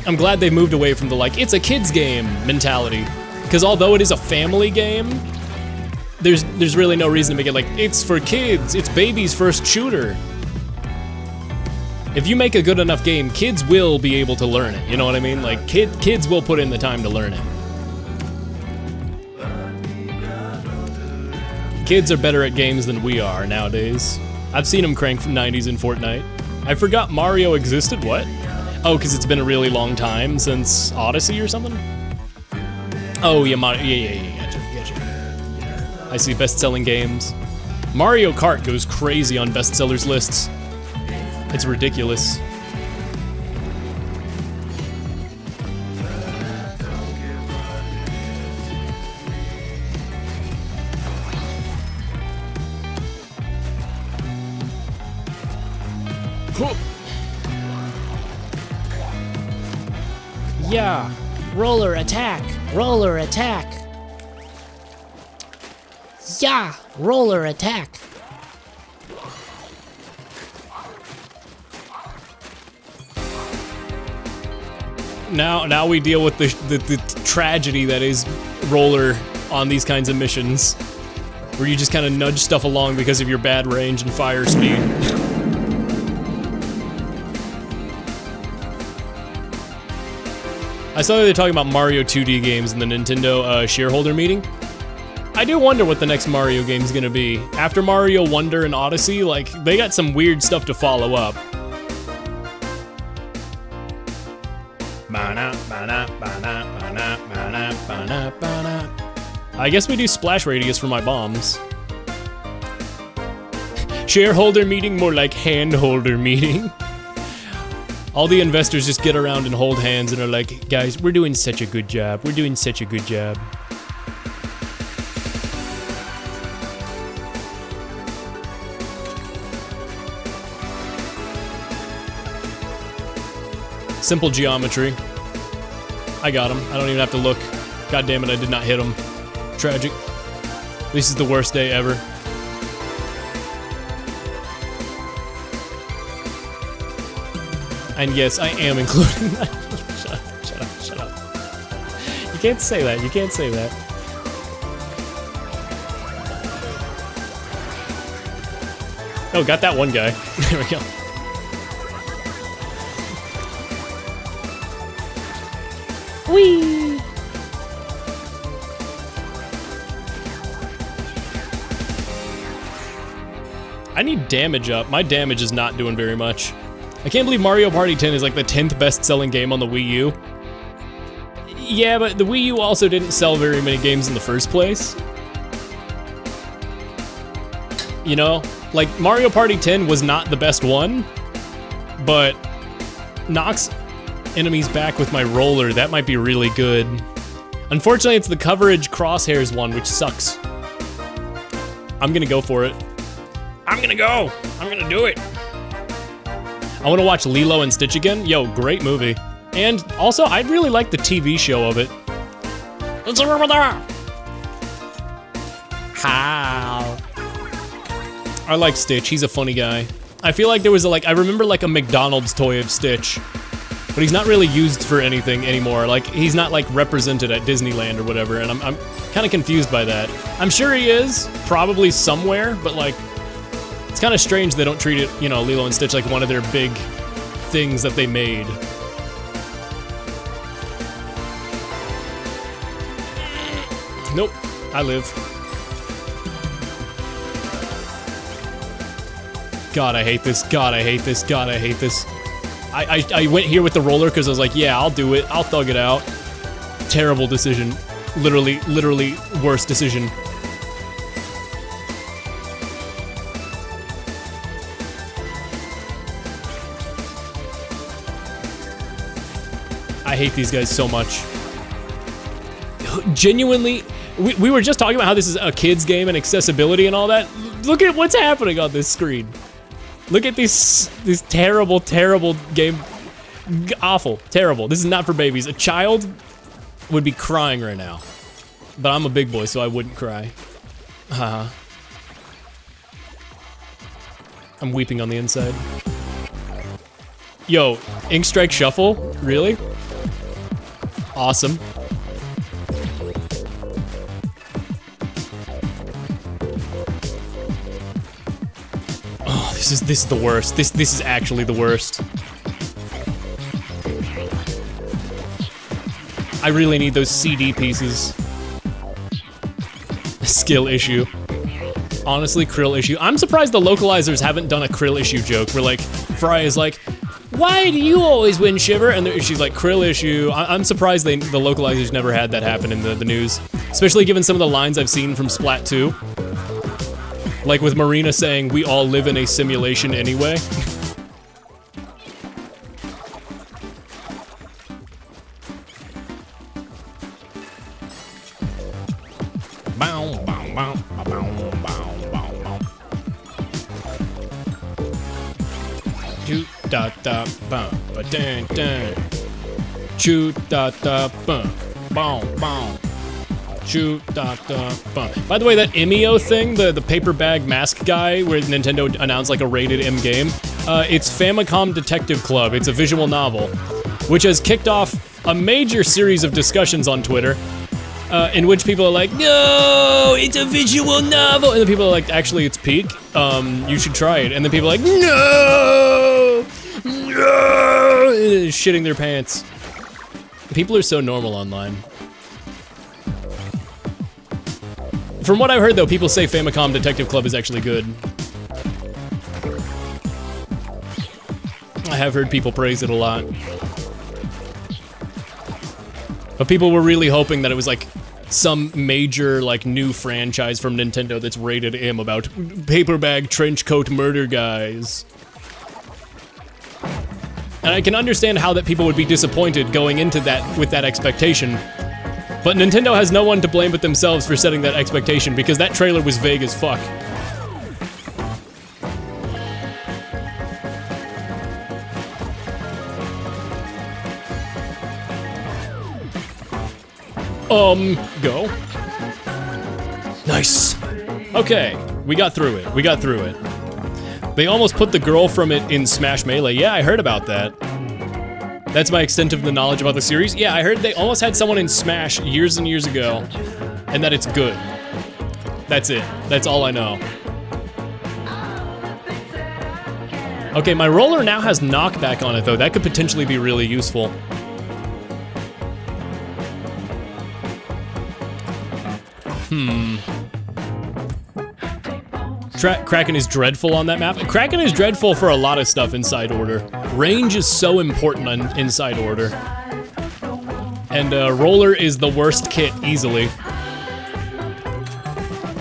I'm glad they moved away from the like, it's a kid's game mentality. Because although it is a family game, there's really no reason to make it like, it's for kids, it's baby's first shooter. If you make a good enough game, kids will be able to learn it, you know what I mean? Like, kids will put in the time to learn it. Kids are better at games than we are nowadays. I've seen them crank from 90s in Fortnite. I forgot Mario existed, what? Oh, because it's been a really long time since Odyssey or something? Oh, yeah, Mario, yeah, gotcha. I see best-selling games. Mario Kart goes crazy on bestsellers lists. It's ridiculous. Yeah. Roller attack. Roller attack. Yeah. Roller attack. Now we deal with the tragedy that is roller on these kinds of missions, where you just kind of nudge stuff along because of your bad range and fire speed. I saw that they're talking about Mario 2D games in the Nintendo shareholder meeting. I do wonder what the next Mario game's gonna be. After Mario Wonder and Odyssey, like, they got some weird stuff to follow up. I guess we do splash radius for my bombs. Shareholder meeting, more like hand holder meeting. All the investors just get around and hold hands and are like, guys, we're doing such a good job. We're doing such a good job. Simple geometry. I got him. I don't even have to look. God damn it, I did not hit him. Tragic. This is the worst day ever. And yes, I am including that. Shut up. You can't say that. You can't say that. Oh, got that one guy. There we go. Whee! I need damage up. My damage is not doing very much. I can't believe Mario Party 10 is like the 10th best-selling game on the Wii U. Yeah, but the Wii U also didn't sell very many games in the first place. You know? Like, Mario Party 10 was not the best one, but knocks enemies back with my roller. That might be really good. Unfortunately, it's the coverage crosshairs one, which sucks. I'm gonna go for it. I'm gonna go! I'm gonna do it! I want to watch Lilo and Stitch again. Yo, great movie. And also, I'd really like the TV show of it. It's over there. How? I like Stitch. He's a funny guy. I feel like there was I remember like a McDonald's toy of Stitch, but he's not really used for anything anymore. Like, he's not like represented at Disneyland or whatever, and I'm kind of confused by that. I'm sure he is, probably somewhere, but like, it's kind of strange they don't treat it, you know, Lilo and Stitch like one of their big things that they made. Nope, I live. God, I hate this. God, I hate this. God, I hate this. I went here with the roller because I was like, yeah, I'll do it. I'll thug it out. Terrible decision. Literally worst decision. I hate these guys so much. Genuinely, we were just talking about how this is a kid's game and accessibility and all that. Look at what's happening on this screen. Look at this terrible game. Awful, terrible. This is not for babies. A child would be crying right now. But I'm a big boy, so I wouldn't cry. I'm weeping on the inside. Yo, Ink Strike Shuffle? Really? Awesome. Oh, this is the worst. This is actually the worst. I really need those CD pieces. Skill issue. Honestly, krill issue. I'm surprised the localizers haven't done a krill issue joke where like Fry is like, why do you always win, Shiver? And she's like, krill issue. I'm surprised the localizers never had that happen in the news. Especially given some of the lines I've seen from Splat 2. Like with Marina saying, we all live in a simulation anyway. Choo da da bum. Boom, boom. Choo da da bum. By the way, that Imeo thing, the paper bag mask guy, where Nintendo announced like a rated M game, it's Famicom Detective Club. It's a visual novel, which has kicked off a major series of discussions on Twitter, in which people are like, no, it's a visual novel, and then people are like, actually, it's peak. You should try it. And then people are like, no, no, shitting their pants. People are so normal online. From what I've heard, though, people say Famicom Detective Club is actually good. I have heard people praise it a lot. But people were really hoping that it was like some major like new franchise from Nintendo that's rated M about paper bag trench coat murder guys. And I can understand how that people would be disappointed going into that with that expectation. But Nintendo has no one to blame but themselves for setting that expectation because that trailer was vague as fuck. Go. Nice. Okay, we got through it. We got through it. They almost put the girl from it in Smash Melee. Yeah, I heard about that. That's my extent of the knowledge about the series. Yeah, I heard they almost had someone in Smash years and years ago, and that it's good. That's it. That's all I know. Okay, my roller now has knockback on it, though. That could potentially be really useful. Kraken is dreadful on that map. Kraken is dreadful for a lot of stuff inside order. Range is so important on inside order. And roller is the worst kit, easily.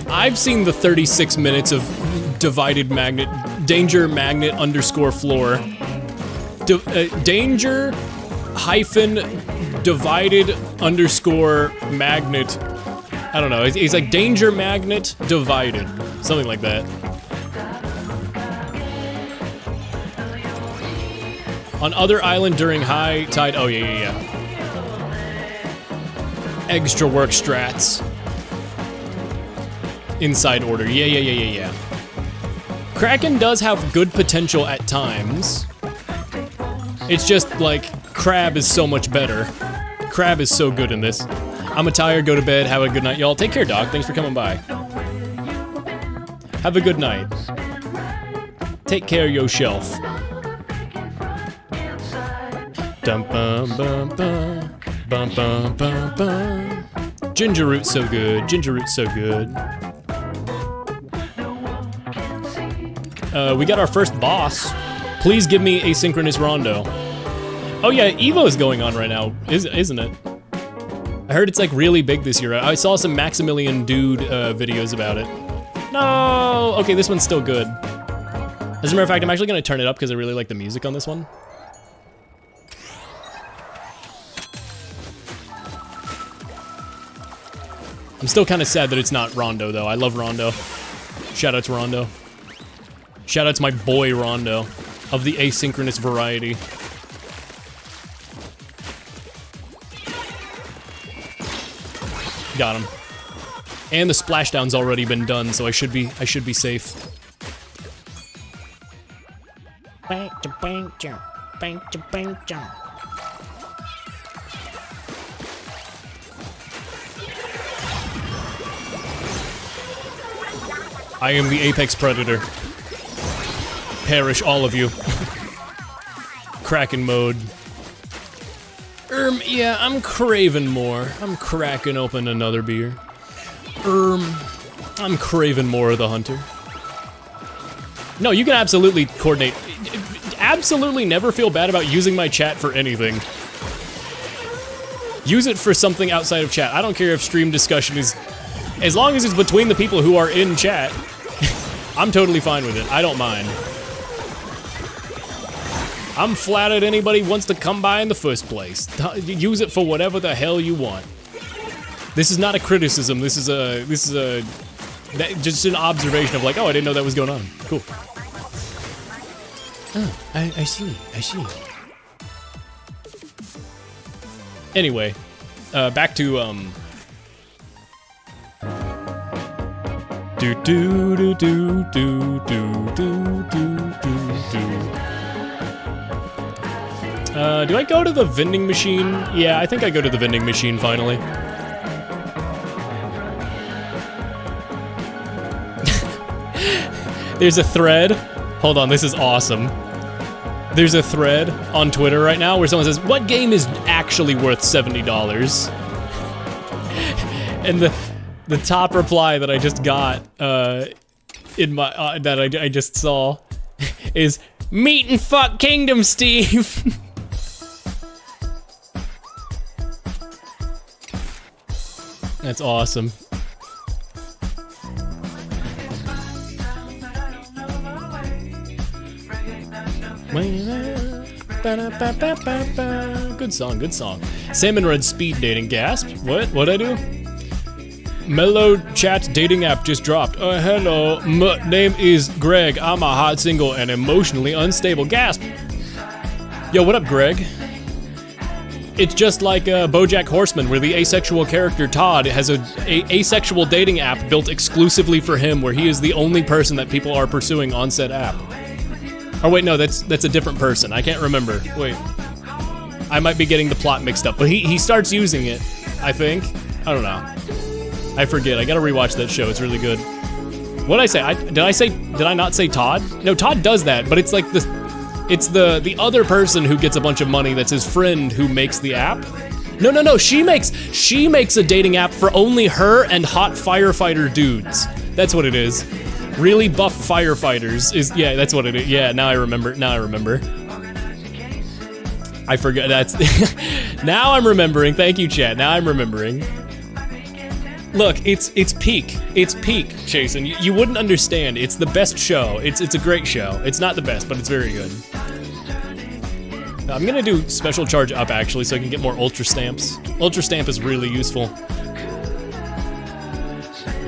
I've seen the 36 minutes of divided magnet, danger magnet underscore floor. Danger hyphen divided underscore magnet. I don't know, it's like danger magnet divided. Something like that. On other island during high tide. Oh, yeah. Extra work strats. Inside order. Yeah. Kraken does have good potential at times. It's just like, Crab is so much better. Crab is so good in this. I'm tired, go to bed, have a good night. Y'all, take care, dog. Thanks for coming by. Have a good night. Take care of yourself. Dum bum bum bum bum bum bum bum. Ginger root's so good. Ginger root's so good. We got our first boss. Please give me asynchronous rondo. Oh yeah, Evo's going on right now, isn't it? I heard it's like really big this year. I saw some Maximilian Dude videos about it. No! Okay, this one's still good. As a matter of fact, I'm actually gonna turn it up because I really like the music on this one. I'm still kind of sad that it's not Rondo, though. I love Rondo. Shout out to Rondo. Shout out to my boy Rondo, of the asynchronous variety. Got him. And the splashdown's already been done, so I should be safe. I am the apex predator. Perish all of you. Kraken mode. Yeah, I'm craving more. I'm cracking open another beer. I'm craving more of the hunter. No, you can absolutely coordinate. Absolutely never feel bad about using my chat for anything. Use it for something outside of chat. I don't care if stream discussion is... As long as it's between the people who are in chat, I'm totally fine with it. I don't mind. I'm flattered anybody wants to come by in the first place. Use it for whatever the hell you want. This is not a criticism. This is just an observation of like, oh, I didn't know that was going on. Cool. Oh, I see. Anyway, back to do do do do do do do do do. Do I go to the vending machine? Yeah, I think I go to the vending machine finally. There's a thread. Hold on, this is awesome. There's a thread on Twitter right now where someone says, "What game is actually worth $70?" And the top reply that I just got in my that I just saw is "Meat and fuck Kingdom, Steve." That's awesome. Good song, good song. Salmon Red speed dating gasp. What'd I do? Mellow chat dating app just dropped. Hello, name is Greg. I'm a hot single and emotionally unstable. Gasp. Yo, what up, Greg? It's just like BoJack Horseman, where the asexual character Todd has a asexual dating app built exclusively for him, where he is the only person that people are pursuing on said app. Oh wait, no, that's a different person. I can't remember. Wait, I might be getting the plot mixed up, but he starts using it, I think. I don't know. I forget. I gotta rewatch that show. It's really good. What'd I say? Did I not say Todd? No, Todd does that, but it's like it's the other person who gets a bunch of money that's his friend who makes the app. No, she makes a dating app for only her and hot firefighter dudes. That's what it is. Really buff firefighters yeah, that's what it is. Yeah, now I remember. I forgot, that's, now I'm remembering. Thank you, chat. Now I'm remembering. Look, it's peak, Chasen. You wouldn't understand. It's the best show. It's a great show. It's not the best, but it's very good. I'm gonna do special charge up actually, so I can get more ultra stamps. Ultra stamp is really useful.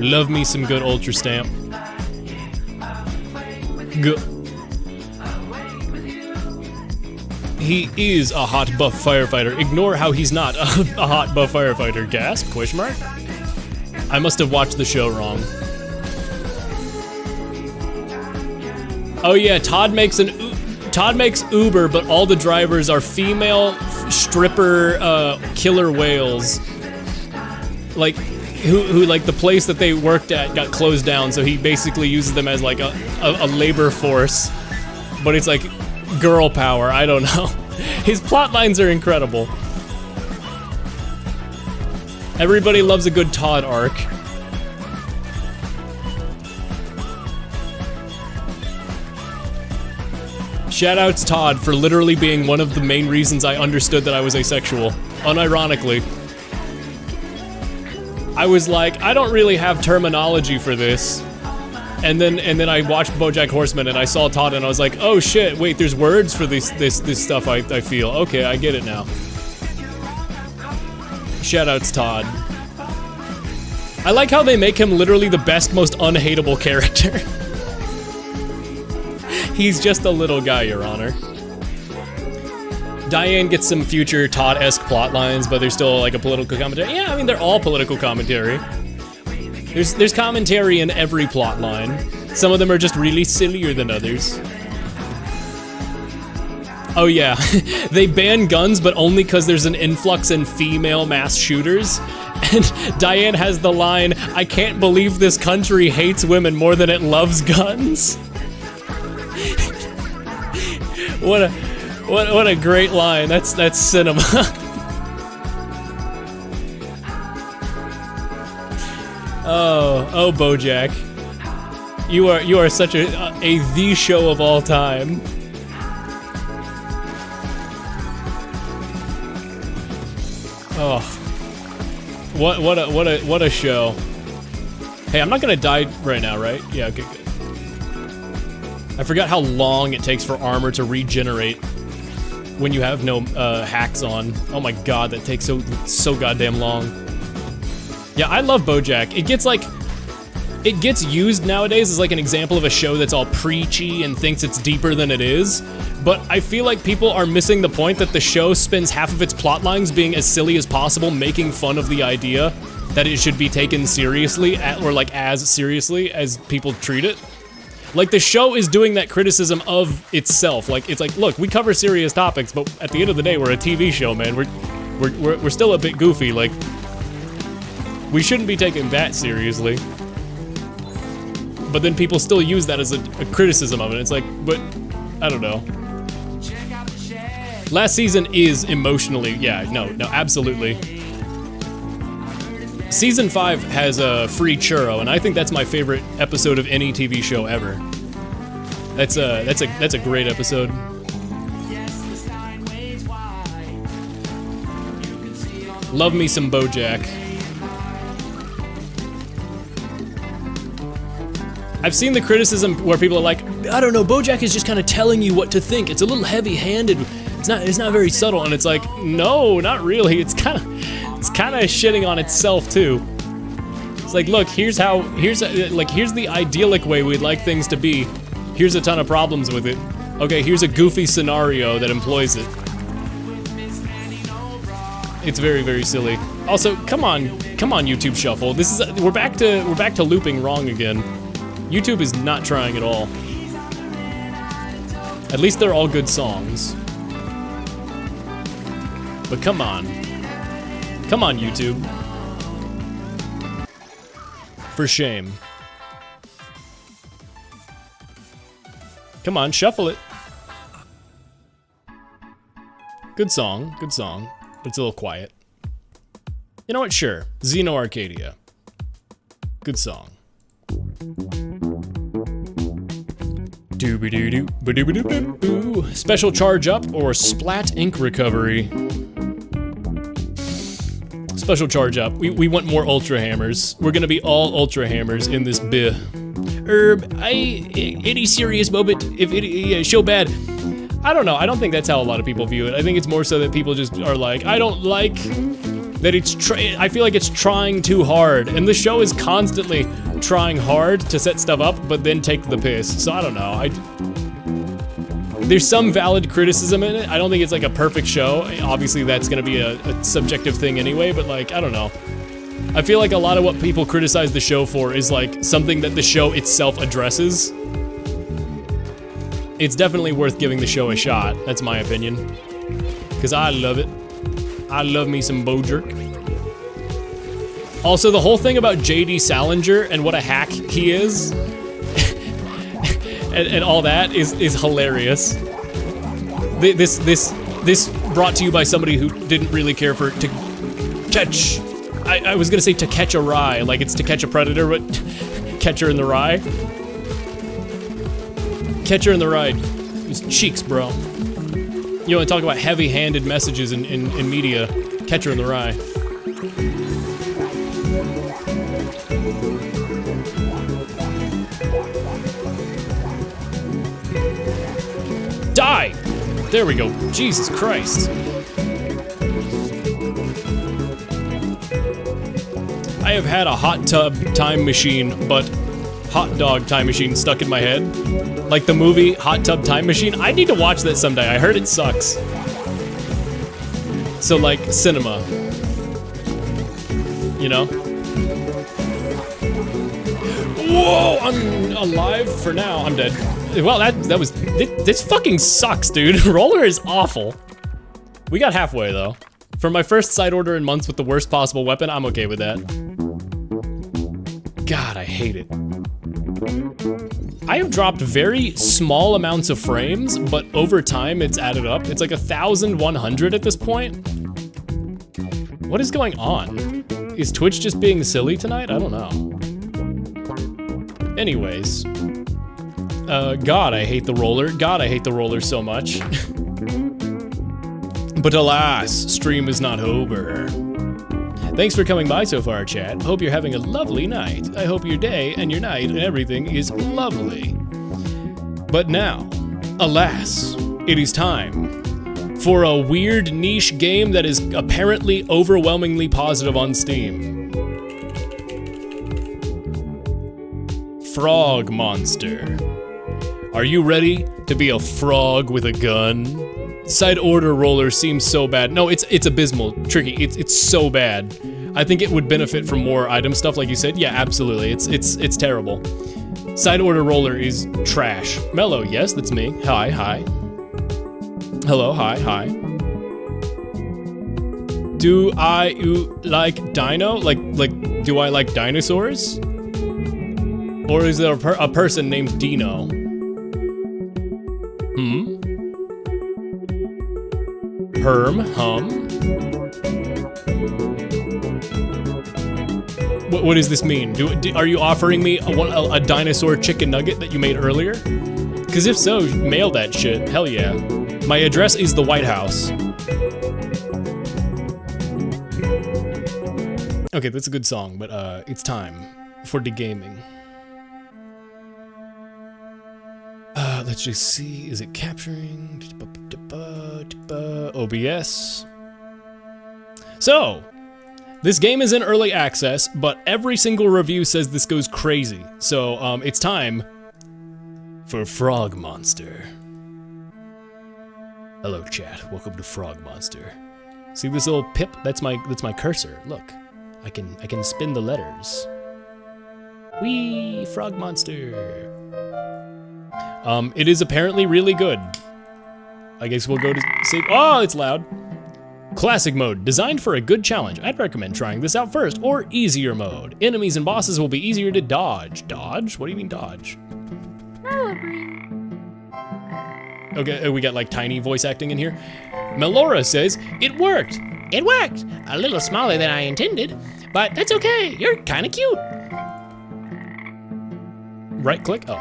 Love me some good ultra stamp. He is a hot buff firefighter. Ignore how he's not a hot buff firefighter. Gasp? Question mark? I must have watched the show wrong. Oh yeah, Todd makes Uber, but all the drivers are female stripper killer whales. Like who like the place that they worked at got closed down, so he basically uses them as like a labor force. But it's like girl power, I don't know. His plot lines are incredible. Everybody loves a good Todd arc. Shoutouts Todd for literally being one of the main reasons I understood that I was asexual. Unironically. I was like, I don't really have terminology for this. And then I watched BoJack Horseman and I saw Todd and I was like, oh shit, wait, there's words for this stuff I feel. Okay, I get it now. Shoutouts Todd. I like how they make him literally the best, most unhateable character. He's just a little guy, Your Honor. Diane gets some future Todd-esque plot lines, but there's still like a political commentary. Yeah, I mean, they're all political commentary. There's commentary in every plot line. Some of them are just really sillier than others. Oh yeah, they ban guns, but only because there's an influx in female mass shooters. And Diane has the line, "I can't believe this country hates women more than it loves guns." What a great line. That's cinema. Oh BoJack, you are such a the show of all time. Oh, what a show. Hey, I'm not gonna die right now, right? Yeah, okay, good. I forgot how long it takes for armor to regenerate when you have no hacks on. Oh my god, that takes so goddamn long. Yeah, I love BoJack. It gets like, it gets used nowadays as like an example of a show that's all preachy and thinks it's deeper than it is, but I feel like people are missing the point that the show spends half of its plot lines being as silly as possible, making fun of the idea that it should be taken seriously, or like as seriously as people treat it. Like, the show is doing that criticism of itself. Like, it's like, look, we cover serious topics, but at the end of the day, we're a TV show, man. We're still a bit goofy. Like, we shouldn't be taken that seriously. But then people still use that as a criticism of it. It's like, but I don't know. Last season is emotionally, yeah, no, absolutely. Season 5 has a free churro, and I think that's my favorite episode of any TV show ever. That's a great episode. Love me some BoJack. I've seen the criticism where people are like, I don't know, BoJack is just kind of telling you what to think. It's a little heavy-handed. It's not very subtle, and it's like, no, not really. It's kind of shitting on itself too. It's like, look, here's the idyllic way we'd like things to be. Here's a ton of problems with it. Okay, here's a goofy scenario that employs it. It's very, very silly. Also, come on, YouTube Shuffle. We're back to looping wrong again. YouTube is not trying at all. At least they're all good songs. But come on. Come on, YouTube. For shame. Come on, shuffle it. Good song, but it's a little quiet. You know what? Sure. Xeno Arcadia. Good song. Doobie-doo-doo, ba-doo-ba-doo-ba-doo. Special charge up or splat ink recovery. Special charge up. We want more Ultra Hammers. We're gonna be all Ultra Hammers in this bit. Any serious moment, if it show bad. I don't know, I don't think that's how a lot of people view it. I think it's more so that people just are like, I don't like that I feel like it's trying too hard. And the show is constantly trying hard to set stuff up, but then take the piss. So I don't know, there's some valid criticism in it. I don't think it's like a perfect show. Obviously that's gonna be a subjective thing anyway, but like, I don't know. I feel like a lot of what people criticize the show for is like something that the show itself addresses. It's definitely worth giving the show a shot, that's my opinion. Cause I love it. I love me some BoJack. Also, the whole thing about J.D. Salinger and what a hack he is, and all that is hilarious. This brought to you by somebody who didn't really care for to catch. I was gonna say to catch a rye, like it's to catch a predator, but Catcher in the Rye. Catcher in the Rye. His cheeks, bro. You want to talk about heavy-handed messages in media? Catcher in the Rye. Die! There we go. Jesus Christ. I have had a hot tub time machine, but hot dog time machine stuck in my head. Like the movie Hot Tub Time Machine. I need to watch that someday. I heard it sucks. So like cinema. You know? Whoa! I'm alive for now. I'm dead. Well, this fucking sucks, dude. Roller is awful. We got halfway though. For my first side order in months with the worst possible weapon, I'm okay with that. God, I hate it. I have dropped very small amounts of frames, but over time it's added up. It's like 1,100 at this point. What is going on? Is Twitch just being silly tonight? I don't know. Anyways. God, I hate the roller. God, I hate the roller so much. But alas, stream is not over. Thanks for coming by so far, chat. Hope you're having a lovely night. I hope your day and your night and everything is lovely. But now, alas, it is time for a weird niche game that is apparently overwhelmingly positive on Steam. Frogmonster. Are you ready to be a frog with a gun? Side order roller seems so bad. No, it's abysmal, Tricky. It's so bad. I think it would benefit from more item stuff, like you said. Yeah, absolutely. It's terrible. Side order roller is trash. Mellow, yes, that's me. Hi. Hello, hi. Do I like dino? Like, do I like dinosaurs? Or is there a person named Dino? Hum. What does this mean? Are you offering me a dinosaur chicken nugget that you made earlier? Because if so, mail that shit. Hell yeah. My address is the White House. Okay, that's a good song, but it's time for the gaming. Let's just see, is it capturing? OBS. So, this game is in early access, but every single review says this goes crazy. So, it's time for Frogmonster. Hello, chat. Welcome to Frogmonster. See this little pip? That's my cursor. Look, I can spin the letters. Whee! Frogmonster. It is apparently really good. I guess we'll go to save. Oh, it's loud. Classic mode, designed for a good challenge. I'd recommend trying this out first, or easier mode. Enemies and bosses will be easier to dodge. Dodge? What do you mean dodge? Okay, we got like tiny voice acting in here. Melora says, it worked. It worked. A little smaller than I intended, but that's okay. You're kind of cute. Right click, oh.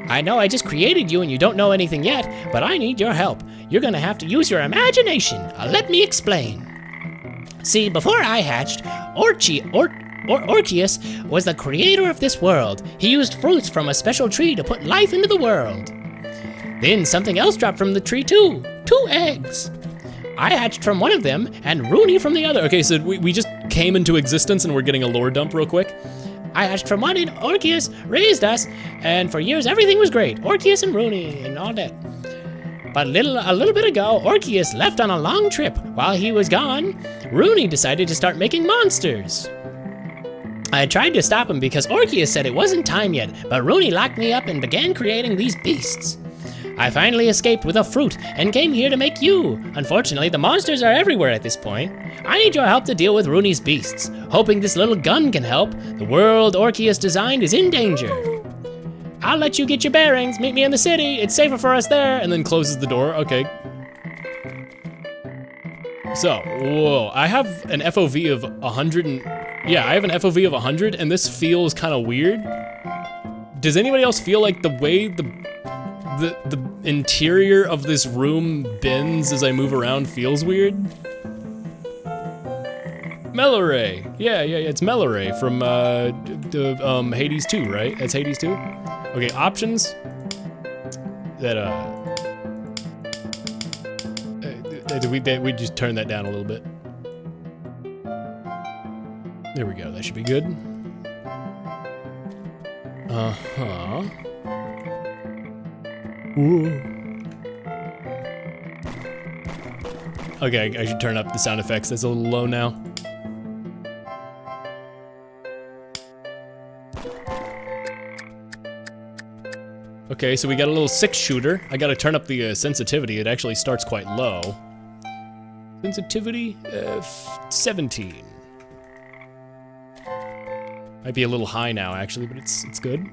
I know I just created you and you don't know anything yet, but I need your help. You're gonna have to use your imagination. Let me explain. See, before I hatched, Orpheus was the creator of this world. He used fruits from a special tree to put life into the world. Then something else dropped from the tree too. 2 eggs. I hatched from one of them and Rooney from the other. Okay, so we just came into existence and we're getting a lore dump real quick. I hatched from one and Orpheus raised us, and for years everything was great. Orpheus and Rooney and all that. But a little bit ago, Orpheus left on a long trip. While he was gone, Rooney decided to start making monsters. I tried to stop him because Orpheus said it wasn't time yet, but Rooney locked me up and began creating these beasts. I finally escaped with a fruit and came here to make you. Unfortunately, the monsters are everywhere at this point. I need your help to deal with Rooney's beasts. Hoping this little gun can help. The world Orpheus designed is in danger. I'll let you get your bearings. Meet me in the city. It's safer for us there. And then closes the door. Okay. So, whoa. I have an FOV of 100 and... Yeah, I have an FOV of 100, and this feels kind of weird. Does anybody else feel like the way the interior of this room bends as I move around feels weird? Meloray. Yeah, it's Meloray from Hades 2, right? That's Hades 2? Okay, options. We just turn that down a little bit. There we go, that should be good. Uh-huh. Ooh. Okay, I should turn up the sound effects. That's a little low now. Okay, so we got a little 6-shooter. I gotta turn up the sensitivity. It actually starts quite low. Sensitivity, 17. Might be a little high now, actually, but it's good.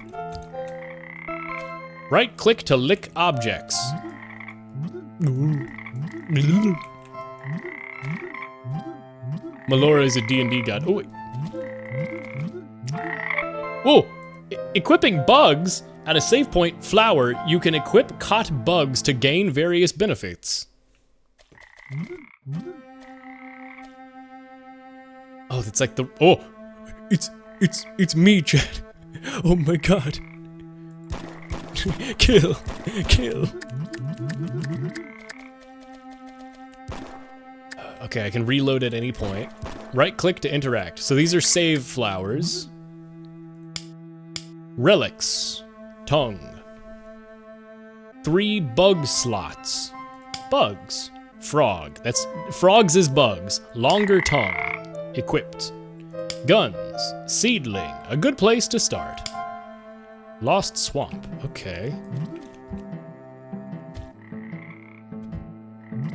Right click to lick objects. Melora is a D&D god. Oh, wait. Whoa! Equipping bugs at a save point flower, you can equip caught bugs to gain various benefits. Oh, that's like the... Oh! It's me, Chad. Oh my god. Kill. Okay, I can reload at any point. Right click to interact. So these are save flowers. Relics. Tongue. 3 bug slots. Bugs. Frog. That's frogs is bugs. Longer tongue. Equipped. Guns. Seedling. A good place to start. Lost swamp. Okay.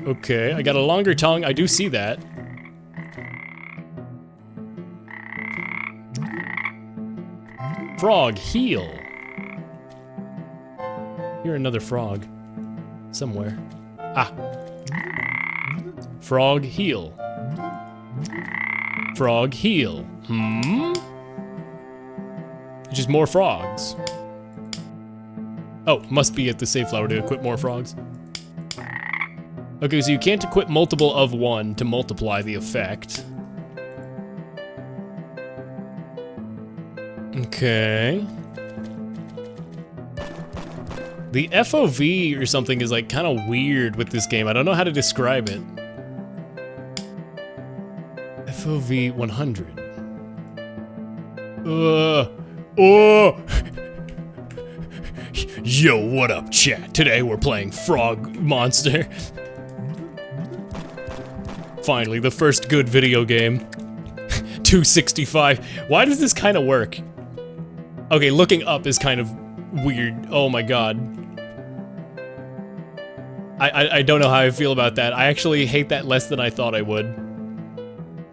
Okay, I got a longer tongue. I do see that. Frog, heal. You're another frog. Somewhere. Ah. Frog, heal. Frog, heal. Just more frogs. Oh, must be at the save flower to equip more frogs. Okay, so you can't equip multiple of one to multiply the effect. Okay. The FOV or something is like kind of weird with this game. I don't know how to describe it. FOV 100. Oh! Yo, what up, chat? Today we're playing Frogmonster. Finally, the first good video game. 265. Why does this kind of work? Okay, looking up is kind of weird. Oh my god. I don't know how I feel about that. I actually hate that less than I thought I would.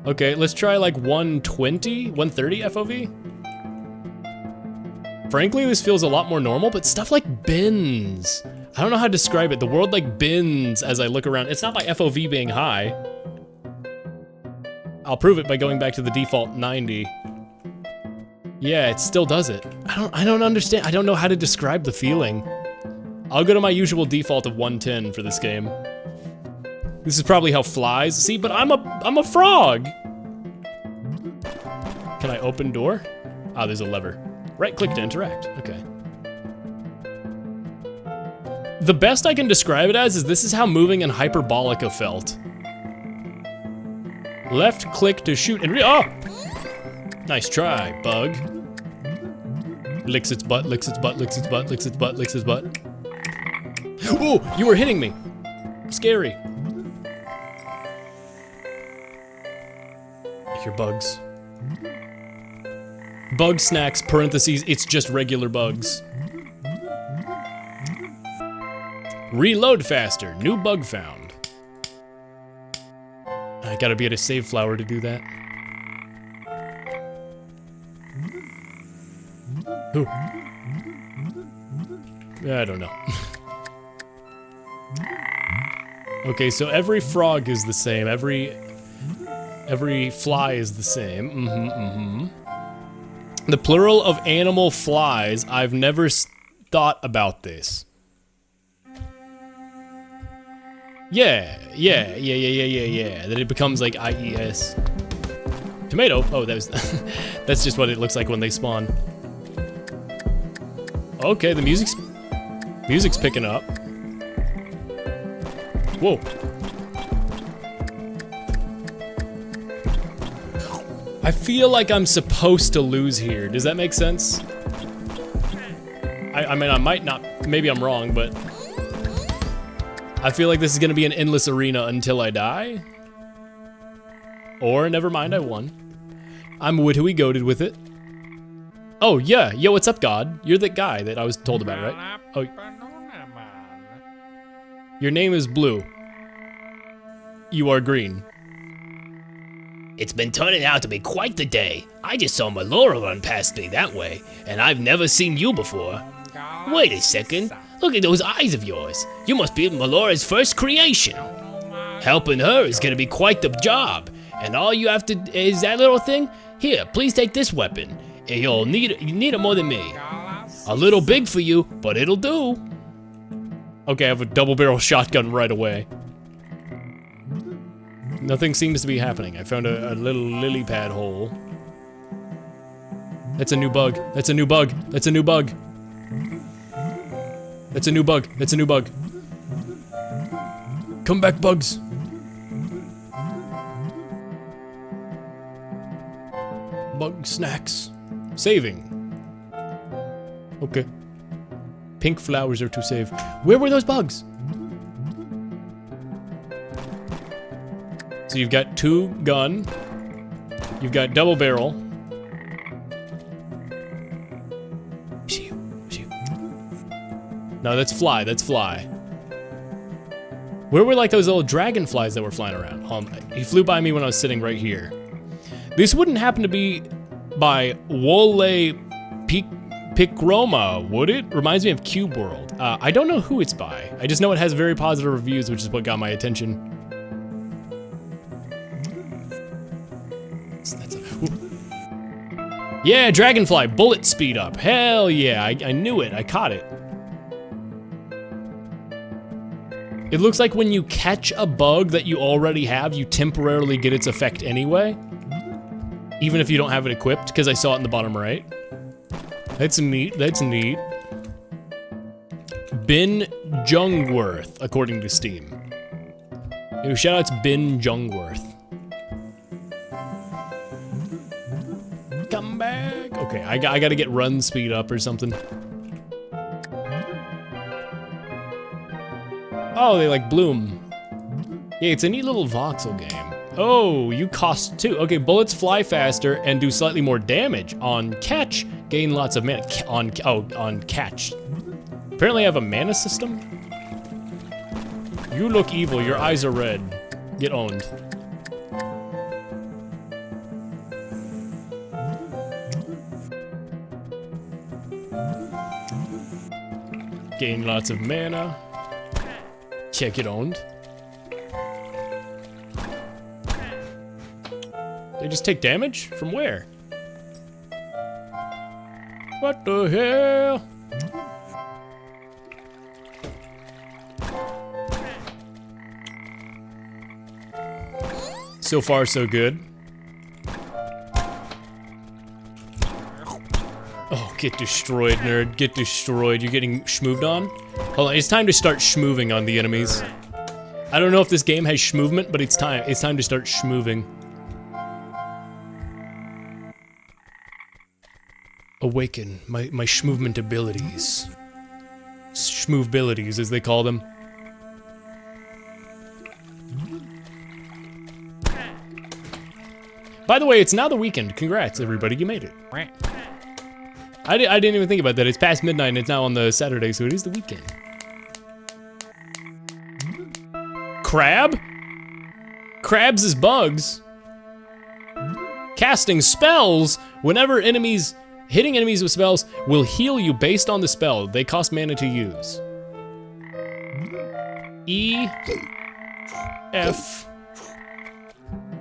Okay, let's try like 120, 130 FOV. Frankly, this feels a lot more normal, but stuff like bends. I don't know how to describe it. The world like bends as I look around. It's not by FOV being high. I'll prove it by going back to the default 90. Yeah, it still does it. I don't understand. I don't know how to describe the feeling. I'll go to my usual default of 110 for this game. This is probably how flies. See, but I'm a frog. Can I open door? Ah, there's a lever. Right click to interact. Okay. The best I can describe it as is this is how moving in Hyperbolica felt. Left click to shoot and oh! Nice try, bug. Licks its butt, licks its butt, licks its butt, licks its butt, licks its butt. Oh, you were hitting me. Scary. Your bugs. Bug snacks, parentheses, it's just regular bugs. Reload faster, new bug found. I gotta be at a save flower to do that. Ooh. I don't know. Okay, so every frog is the same. Every fly is the same. The plural of animal flies. I've never thought about this. Yeah. That it becomes like IES. Tomato. Oh, that was. That's just what it looks like when they spawn. Okay, the music's picking up. Whoa. I feel like I'm supposed to lose here. Does that make sense? I mean, I might not. Maybe I'm wrong, but I feel like this is gonna be an endless arena until I die. Or never mind, I won. I'm witty goated with it. Oh yeah, yo, what's up, God? You're the guy that I was told about, right? Oh. Your name is Blue. You are green. It's been turning out to be quite the day. I just saw Melora run past me that way, and I've never seen you before. Wait a second. Look at those eyes of yours. You must be Melora's first creation. Helping her is gonna be quite the job. And all you have to is that little thing. Here, please take this weapon. You need it more than me. A little big for you, but it'll do. Okay, I have a double barrel shotgun right away. Nothing seems to be happening. I found a little lily pad hole. That's a new bug. That's a new bug. That's a new bug. That's a new bug. That's a new bug. Come back, bugs. Bug snacks. Saving. Okay. Pink flowers are to save. Where were those bugs? So you've got 2 gun. You've got double barrel. No, that's fly. That's fly. Where were like those little dragonflies that were flying around? He flew by me when I was sitting right here. This wouldn't happen to be by Wole Picroma, would it? Reminds me of Cube World. I don't know who it's by. I just know it has very positive reviews, which is what got my attention. Yeah, dragonfly, bullet speed up. Hell yeah, I knew it. I caught it. It looks like when you catch a bug that you already have, you temporarily get its effect anyway. Even if you don't have it equipped, because I saw it in the bottom right. That's neat, that's neat. Ben Jungworth, according to Steam. Yo, shout out to Ben Jungworth. Come back. Okay, I gotta get run speed up or something. Oh, they like bloom. Yeah, it's a neat little voxel game. Oh, you cost 2. Okay, bullets fly faster and do slightly more damage. On catch, gain lots of mana. On catch. Apparently I have a mana system. You look evil, your eyes are red. Get owned. Gain lots of mana. Check it owned. They just take damage? From where? What the hell? So far, so good. Oh, get destroyed, nerd. Get destroyed. You're getting schmooved on? Hold on, it's time to start schmooving on the enemies. I don't know if this game has schmoovement, but it's time. It's time to start schmooving. Awaken my schmoovement abilities. Schmoovabilities, as they call them. By the way, it's now the weekend. Congrats, everybody. You made it. I didn't even think about that. It's past midnight and it's now on the Saturday, so it is the weekend. Crab? Crabs is bugs. Casting spells. Whenever hitting enemies with spells will heal you based on the spell. They cost mana to use. E, F.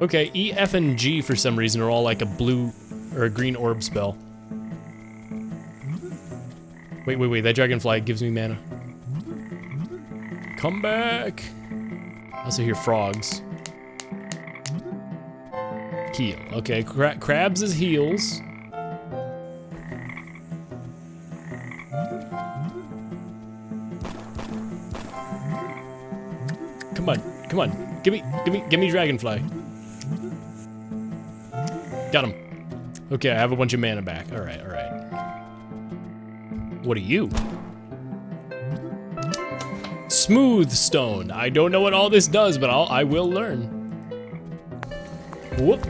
Okay, E, F, and G for some reason are all like a blue or a green orb spell. Wait, that dragonfly gives me mana. Come back. I also hear frogs. Heal. Okay, crabs is heals. Come on. Give me dragonfly. Got him. Okay, I have a bunch of mana back. All right. What are you? Smooth stone. I don't know what all this does, but I will learn. Whoop.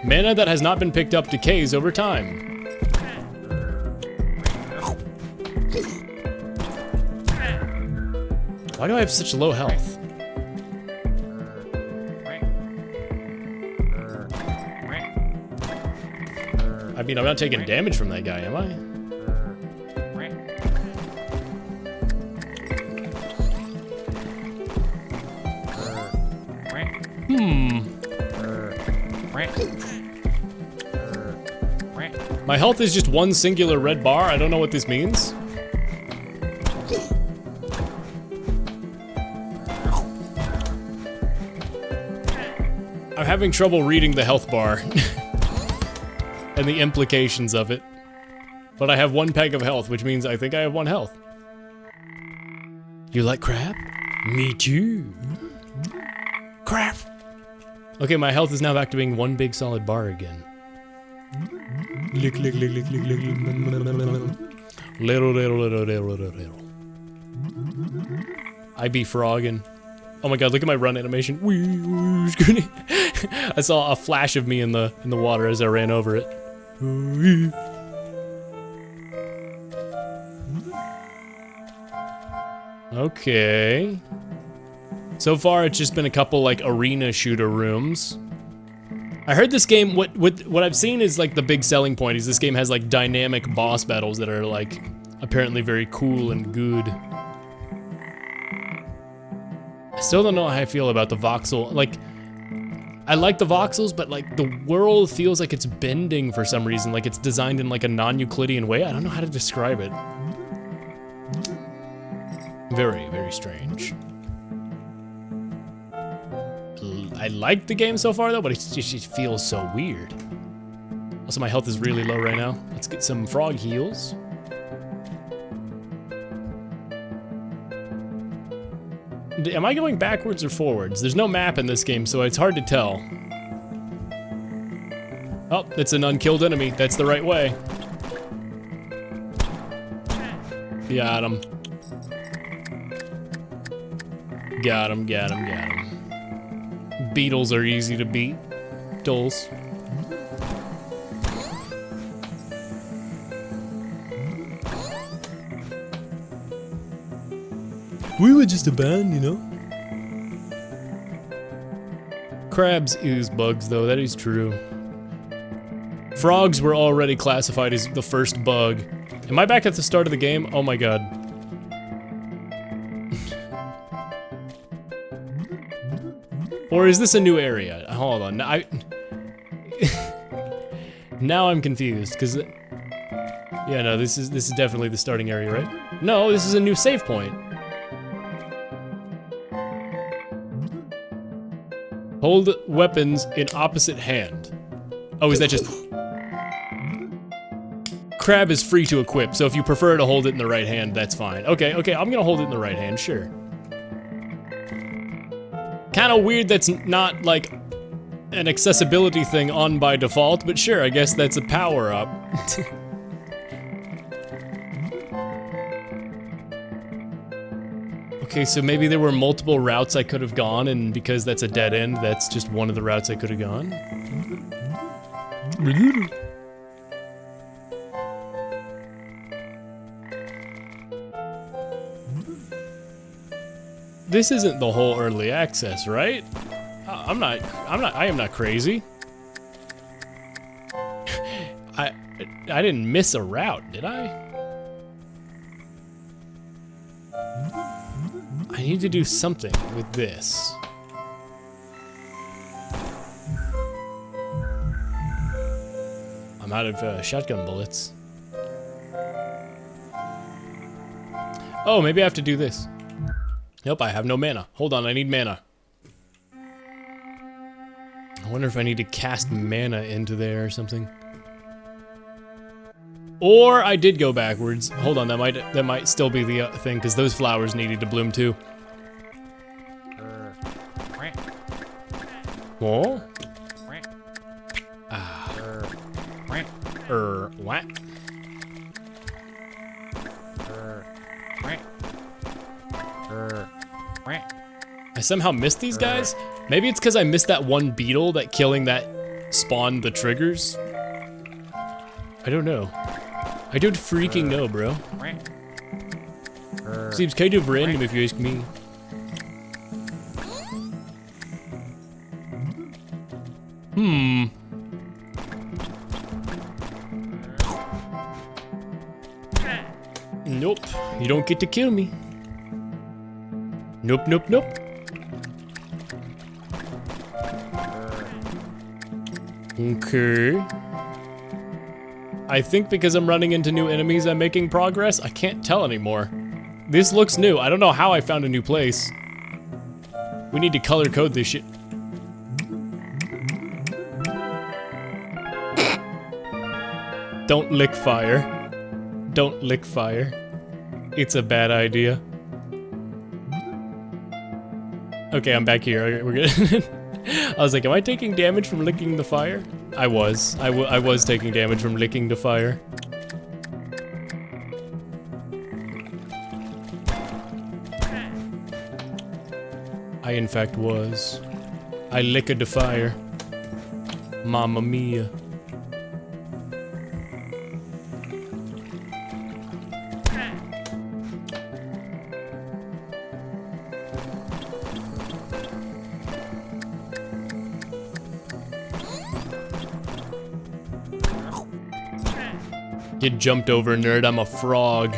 Mana that has not been picked up decays over time. Why do I have such low health? I mean, I'm not taking damage from that guy, am I? My health is just one singular red bar. I don't know what this means. I'm having trouble reading the health bar and the implications of it. But I have 1 peg of health, which means I think I have 1 health. You like crab? Me too. Crab. Okay, my health is now back to being one big solid bar again. Lick, lick, lick, lick, lick, lick, lick. Little, little, little, little, little, little. I be frogging. Oh my god, look at my run animation. I saw a flash of me in the water as I ran over it. Okay. So far, it's just been a couple like arena shooter rooms. I heard this game. What I've seen is like the big selling point is this game has like dynamic boss battles that are like apparently very cool and good. I still don't know how I feel about the voxel. Like, I like the voxels, but like the world feels like it's bending for some reason. Like it's designed in like a non-Euclidean way. I don't know how to describe it. Very, very strange. I like the game so far though, but it just feels so weird. Also, my health is really low right now. Let's get some frog heals. Am I going backwards or forwards? There's no map in this game, so it's hard to tell. Oh, it's an unkilled enemy. That's the right way. Got him. Got him, got him, got him. Beetles are easy to beat. Dulls. We were just a band, you know? Crabs ooze bugs, though, that is true. Frogs were already classified as the first bug. Am I back at the start of the game? Oh my god. Or is this a new area? Hold on, now I'm confused, because... Yeah, no, this is definitely the starting area, right? No, this is a new save point. Hold weapons in opposite hand. Oh, is that just... Crab is free to equip, so if you prefer to hold it in the right hand, that's fine. Okay, I'm gonna hold it in the right hand, sure. Kinda weird that's not, like, an accessibility thing on by default, but sure, I guess that's a power-up. Okay, so maybe there were multiple routes I could have gone, and because that's a dead end, that's just one of the routes I could have gone. This isn't the whole early access, right? I am not crazy. I didn't miss a route, did I? I need to do something with this. I'm out of shotgun bullets. Oh, maybe I have to do this. Nope, I have no mana. Hold on, I need mana. I wonder if I need to cast mana into there or something. Or I did go backwards. Hold on, that might still be the thing, because those flowers needed to bloom too. What? What? I somehow missed these guys? Maybe it's because I missed that one beetle that killing that spawned the triggers? I don't know. I don't freaking know, bro. Seems kind of random if you ask me. Nope, you don't get to kill me. Nope, nope, nope. Okay. I think because I'm running into new enemies, I'm making progress. I can't tell anymore. This looks new. I don't know how I found a new place. We need to color code this shit. Don't lick fire. Don't lick fire. It's a bad idea. Okay, I'm back here. We're good. I was like, am I taking damage from licking the fire? I was. I was taking damage from licking the fire. I, in fact, was. I licked the fire. Mamma mia. Get jumped over, nerd. I'm a frog.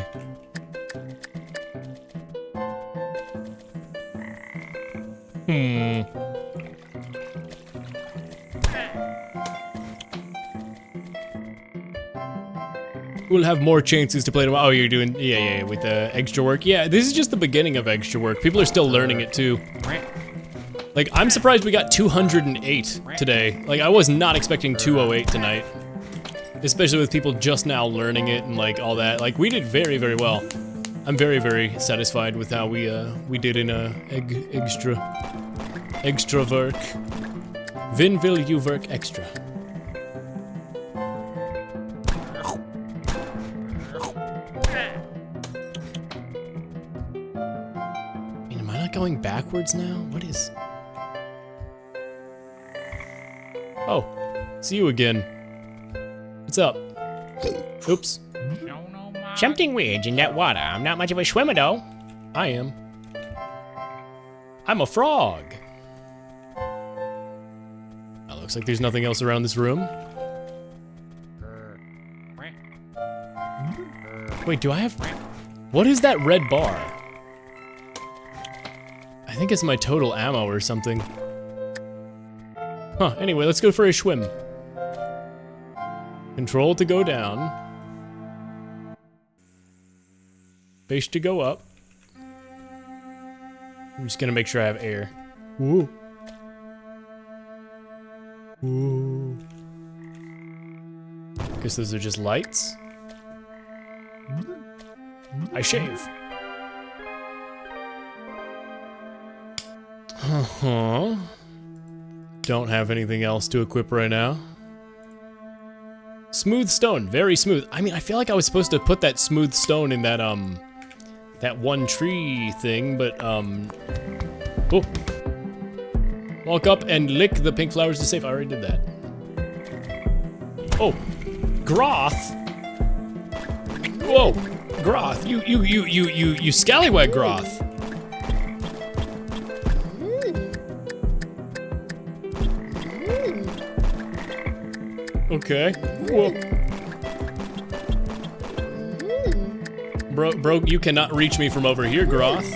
We'll have more chances to play tomorrow. Oh, you're doing, yeah, with the extra work. Yeah, this is just the beginning of extra work. People are still learning it too. Like, I'm surprised we got 208 today. Like, I was not expecting 208 tonight. Especially with people just now learning it and like all that. Like, we did very, very well. I'm very, very satisfied with how we did in extra work. Vin will you work extra. Am I not going backwards now? What is? Oh, see you again. What's up? Oops. Something weird in that water. I'm not much of a swimmer, though. I am. I'm a frog. Oh, looks like there's nothing else around this room. Wait, do I have... What is that red bar? I think it's my total ammo or something. Huh, anyway, let's go for a swim. Control to go down. Base to go up. I'm just gonna make sure I have air. Woo. Woo. Guess those are just lights. I shave. Uh-huh. Don't have anything else to equip right now. Smooth stone, very smooth. I mean, I feel like I was supposed to put that smooth stone in that, that one tree thing, but, oh. Walk up and lick the pink flowers to save. I already did that. Oh, Groth. Whoa, Groth, you scallywag Groth. Okay. Whoa. Bro, you cannot reach me from over here, Groth.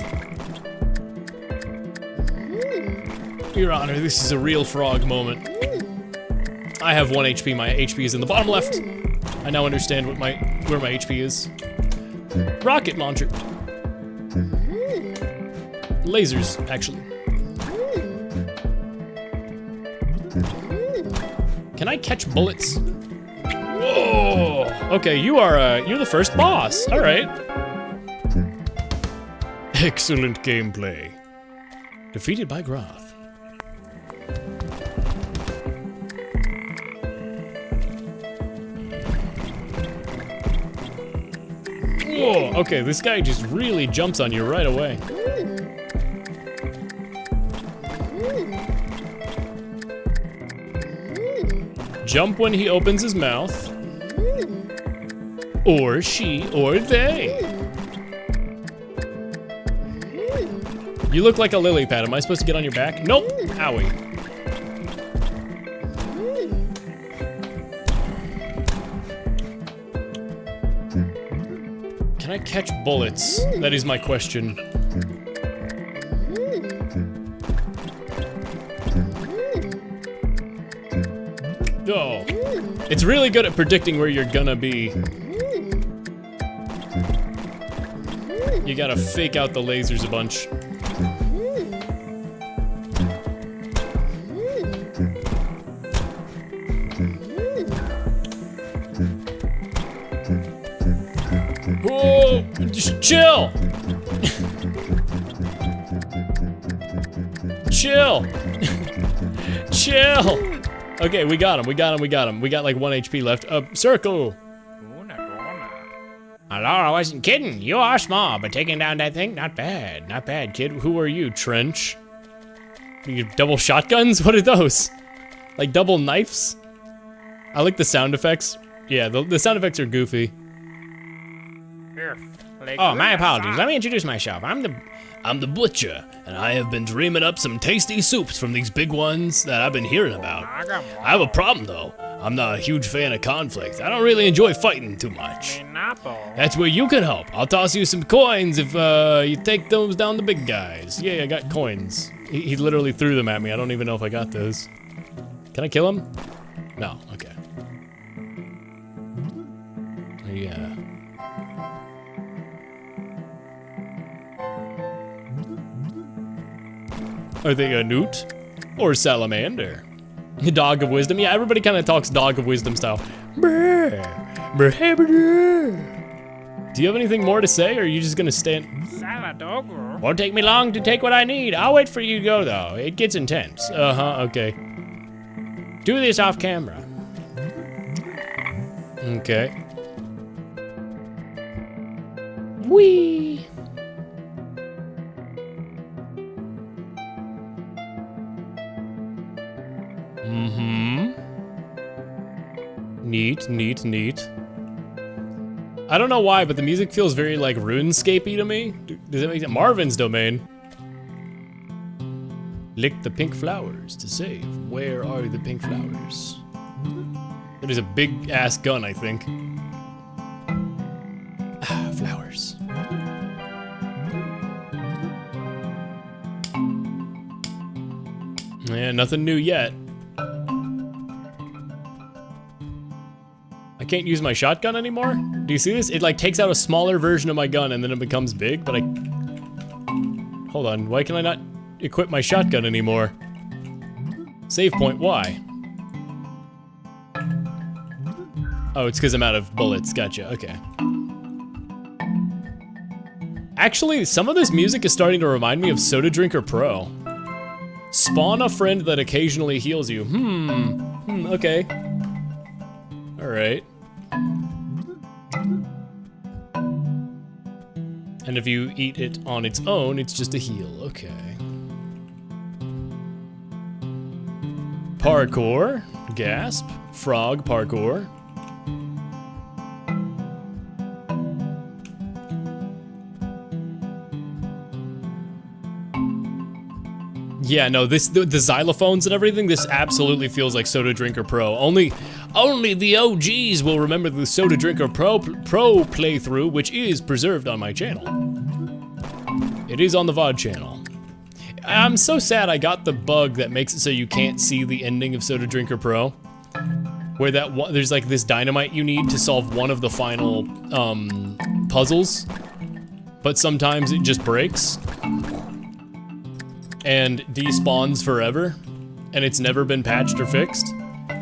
Your Honor, this is a real frog moment. I have 1 HP. My HP is in the bottom left. I now understand what where my HP is. Rocket launcher. Lasers, actually. Can I catch bullets? Whoa! Okay, you're the first boss. All right. Excellent gameplay. Defeated by Groth. Whoa! Okay, this guy just really jumps on you right away. Jump when he opens his mouth. Or she, or they. You look like a lily pad. Am I supposed to get on your back? Nope. Owie. Can I catch bullets? That is my question. Oh. It's really good at predicting where you're gonna be. You gotta fake out the lasers a bunch. Whoa! Just chill! chill. Chill. Okay, we got him. We got like 1 HP left. Circle. Hello, I wasn't kidding. You are small, but taking down that thing, not bad. Not bad, kid. Who are you, Trench? You double shotguns? What are those? Like double knives? I like the sound effects. Yeah, the sound effects are goofy. Oh, my apologies. Let me introduce myself. I'm the butcher, and I have been dreaming up some tasty soups from these big ones that I've been hearing about. I have a problem though. I'm not a huge fan of conflict. I don't really enjoy fighting too much. That's where you can help. I'll toss you some coins if you take those down the big guys. Yeah, I got coins. He literally threw them at me. I don't even know if I got those. Can I kill him? No, okay. Yeah. Are they a newt or salamander? Dog of wisdom. Yeah, everybody kind of talks dog of wisdom style. Do you have anything more to say, or are you just gonna stand? Won't take me long to take what I need. I'll wait for you to go, though. It gets intense. Okay. Do this off camera. Okay. Whee! Neat, neat, neat. I don't know why, but the music feels very like RuneScape-y to me. Does that make sense? Marvin's domain. Lick the pink flowers to save. Where are the pink flowers? It is a big ass gun, I think. Ah, flowers. Yeah, nothing new yet. I can't use my shotgun anymore? Do you see this? It like takes out a smaller version of my gun and then it becomes big, but hold on, why can I not equip my shotgun anymore? Save point, why? Oh, it's because I'm out of bullets, gotcha, okay. Actually, some of this music is starting to remind me of Soda Drinker Pro. Spawn a friend that occasionally heals you. Okay. Alright. And if you eat it on its own, it's just a heal, okay. Parkour, gasp, frog parkour. Yeah, no, the xylophones and everything, this absolutely feels like Soda Drinker Pro. Only the OGs will remember the Soda Drinker Pro playthrough, which is preserved on my channel. It is on the VOD channel. I'm so sad I got the bug that makes it so you can't see the ending of Soda Drinker Pro. Where there's like this dynamite you need to solve one of the final puzzles. But sometimes it just breaks. And despawns forever, and it's never been patched or fixed.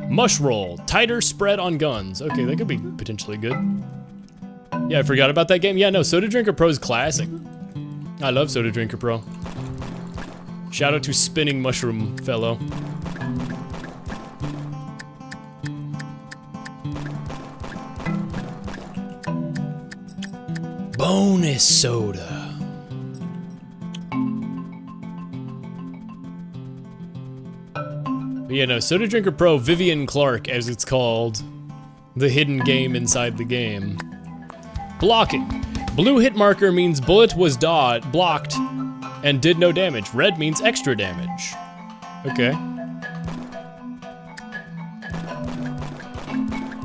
Mushroll, tighter spread on guns. Okay, that could be potentially good. Yeah, I forgot about that game. Yeah, no, Soda Drinker Pro is classic. I love Soda Drinker Pro. Shout out to Spinning Mushroom Fellow. Bonus soda. But yeah, no, Soda Drinker Pro, Vivian Clark, as it's called. The hidden game inside the game. Blocking. Blue hit marker means bullet was blocked and did no damage. Red means extra damage. Okay.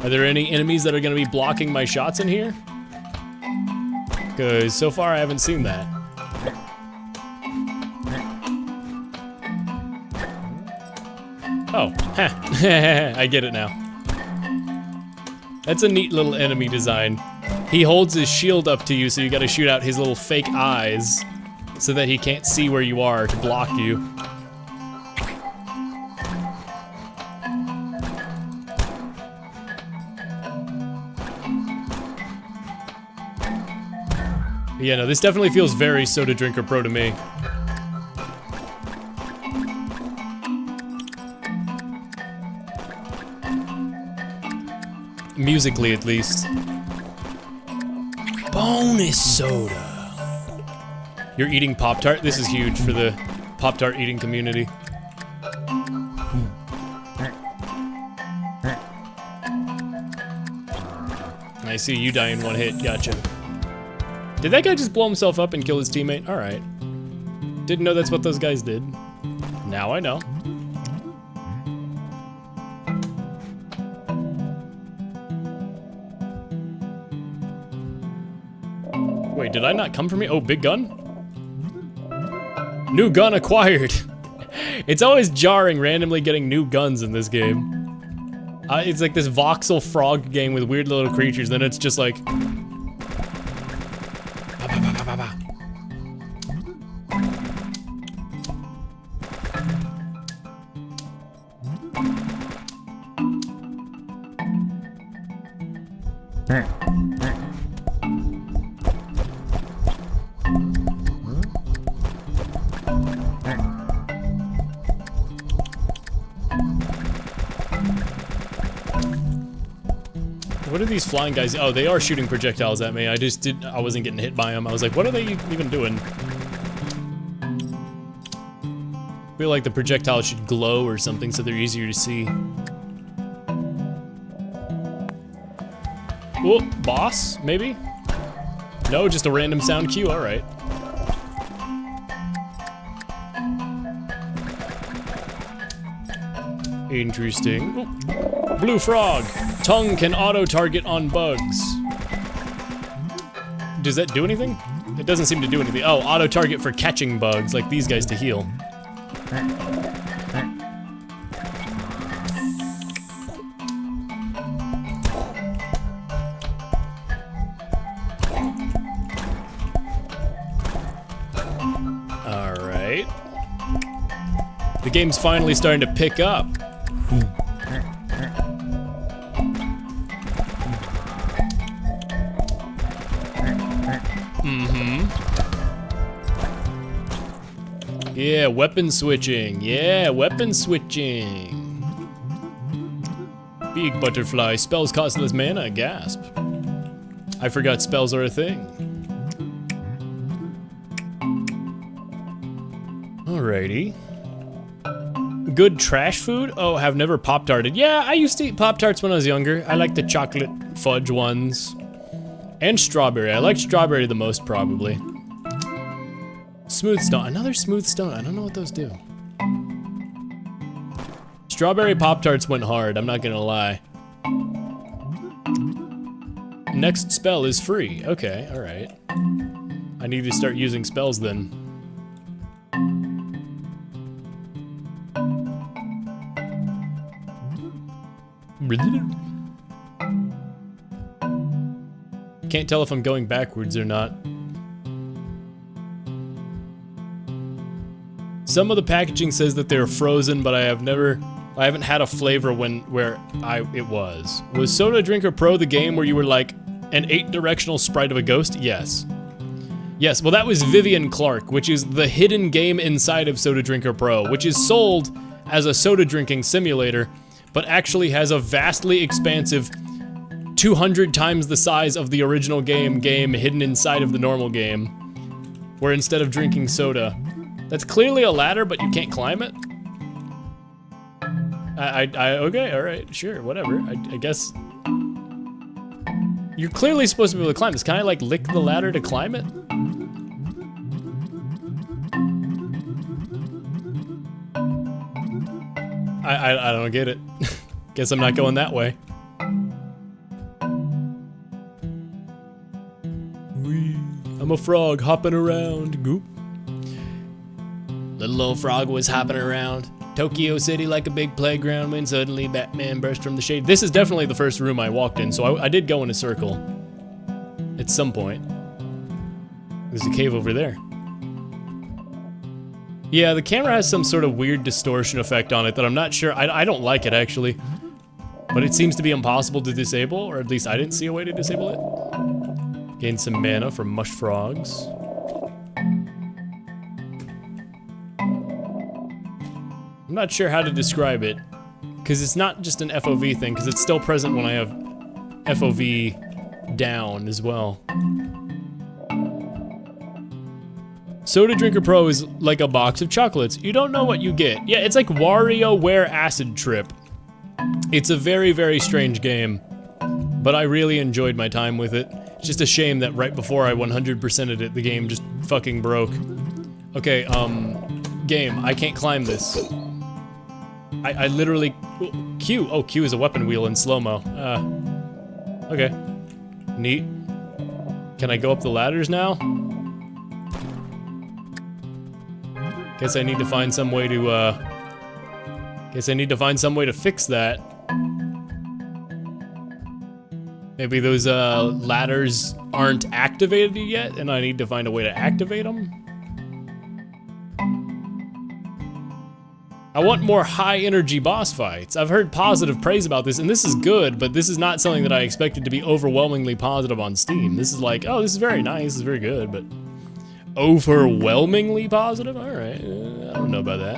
Are there any enemies that are gonna be blocking my shots in here? Because so far I haven't seen that. Oh, I get it now. That's a neat little enemy design. He holds his shield up to you, so you gotta shoot out his little fake eyes so that he can't see where you are to block you. Yeah, no, this definitely feels very Soda Drinker Pro to me. musically at least. Bonus soda. You're eating Pop-Tart? This is huge for the Pop-Tart eating community. I see you die in one hit, gotcha. Did that guy just blow himself up and kill his teammate? Alright. Didn't know that's what those guys did. Now I know. Wait, did I not come from here? Oh, big gun? New gun acquired. It's always jarring randomly getting new guns in this game. It's like this voxel frog game with weird little creatures, then it's just like... What are these flying guys? Oh, they are shooting projectiles at me. I wasn't getting hit by them. I was like, what are they even doing? I feel like the projectiles should glow or something so they're easier to see. Oh, boss, maybe? No, just a random sound cue, all right. Interesting. Ooh. Blue frog. Tongue can auto-target on bugs. Does that do anything? It doesn't seem to do anything. Oh, auto-target for catching bugs, like these guys to heal. Alright. The game's finally starting to pick up. Yeah, weapon switching. Yeah, weapon switching. Big butterfly. Spells cost less mana. Gasp. I forgot spells are a thing. Alrighty. Good trash food? Oh, have never Pop-Tarted. Yeah, I used to eat Pop-Tarts when I was younger. I like the chocolate fudge ones. And strawberry. I like strawberry the most, probably. Smooth stone. Another smooth stone. I don't know what those do. Strawberry Pop-Tarts went hard, I'm not gonna lie. Next spell is free. Okay, alright. I need to start using spells then. Can't tell if I'm going backwards or not. Some of the packaging says that they're frozen, but I haven't had a flavor where it was. Was Soda Drinker Pro the game where you were like an 8-directional sprite of a ghost? Yes. Yes, well that was Vivian Clark, which is the hidden game inside of Soda Drinker Pro, which is sold as a soda drinking simulator, but actually has a vastly expansive 200 times the size of the original game hidden inside of the normal game, where instead of drinking soda, that's clearly a ladder, but you can't climb it? Okay, alright, sure, whatever. I guess. You're clearly supposed to be able to climb this. Can I, like, lick the ladder to climb it? I don't get it. Guess I'm not going that way. Whee. I'm a frog hopping around. Goop. Little old frog was hopping around Tokyo City like a big playground when suddenly Batman burst from the shade. This is definitely the first room I walked in, so I did go in a circle at some point. There's a cave over there. Yeah, the camera has some sort of weird distortion effect on it that I'm not sure. I don't like it, actually. But it seems to be impossible to disable, or at least I didn't see a way to disable it. Gain some mana from mush frogs. I'm not sure how to describe it, because it's not just an FOV thing, because it's still present when I have FOV down as well. Soda Drinker Pro is like a box of chocolates. You don't know what you get. Yeah, it's like WarioWare Acid Trip. It's a very, very strange game, but I really enjoyed my time with it. It's just a shame that right before I 100%ed it, the game just fucking broke. Okay, game, I can't climb this. I literally... Q! Oh, Q is a weapon wheel in slow-mo. Okay. Neat. Can I go up the ladders now? Guess I need to find some way to, Guess I need to find some way to fix that. Maybe those, ladders aren't activated yet, and I need to find a way to activate them? I want more high-energy boss fights. I've heard positive praise about this, and this is good, but this is not something that I expected to be overwhelmingly positive on Steam. This is like, oh, this is very nice, this is very good, but... overwhelmingly positive? Alright, I don't know about that.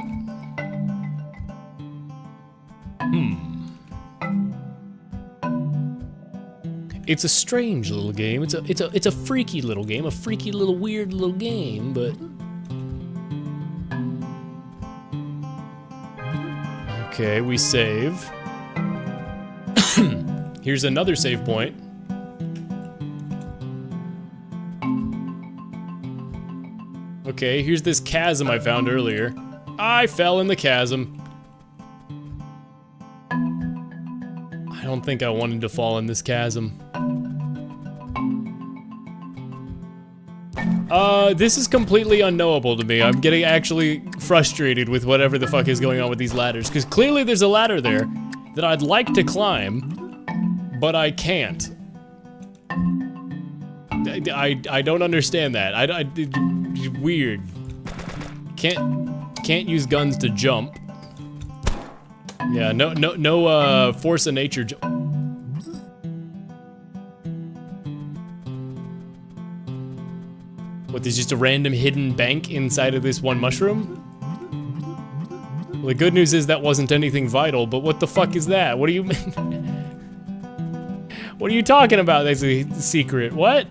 It's a strange little game. It's a freaky little game, a freaky little weird little game, but... Okay, we save. Here's another save point. Okay, here's this chasm I found earlier. I fell in the chasm. I don't think I wanted to fall in this chasm. This is completely unknowable to me. I'm getting actually frustrated with whatever the fuck is going on with these ladders, because clearly there's a ladder there that I'd like to climb, but I can't. I don't understand that. Weird. Can't use guns to jump. Yeah, no force of nature jump. What, there's just a random hidden bank inside of this one mushroom? Well, the good news is that wasn't anything vital, but what the fuck is that? What do you mean? What are you talking about? That's a secret. What?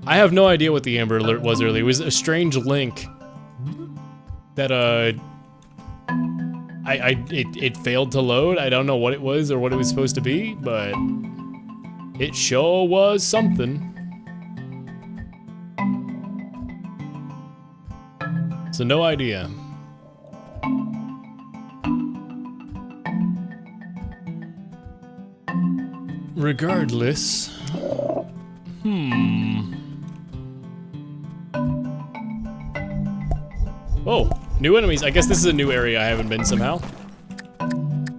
I have no idea what the Amber Alert was earlier. It was a strange link that, it failed to load. I don't know what it was or what it was supposed to be, but it sure was something. So no idea. Regardless, Oh, new enemies. I guess this is a new area I haven't been somehow.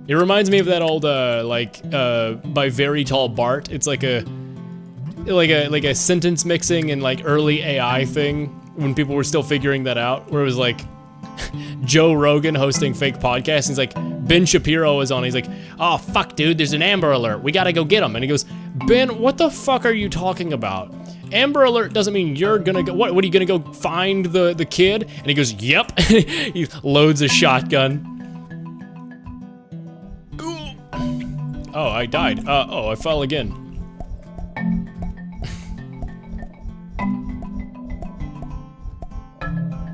It reminds me of that old, by Very Tall Bart. It's like a sentence mixing and like early AI thing when people were still figuring that out, where it was like Joe Rogan hosting fake podcasts. He's like, Ben Shapiro is on. He's like, oh fuck, dude, there's an Amber Alert. We gotta go get him. And he goes, Ben, what the fuck are you talking about? Amber Alert doesn't mean you're gonna go, what are you gonna go find the kid? And he goes, yep. He loads a shotgun. Oh, I died. Oh, I fell again.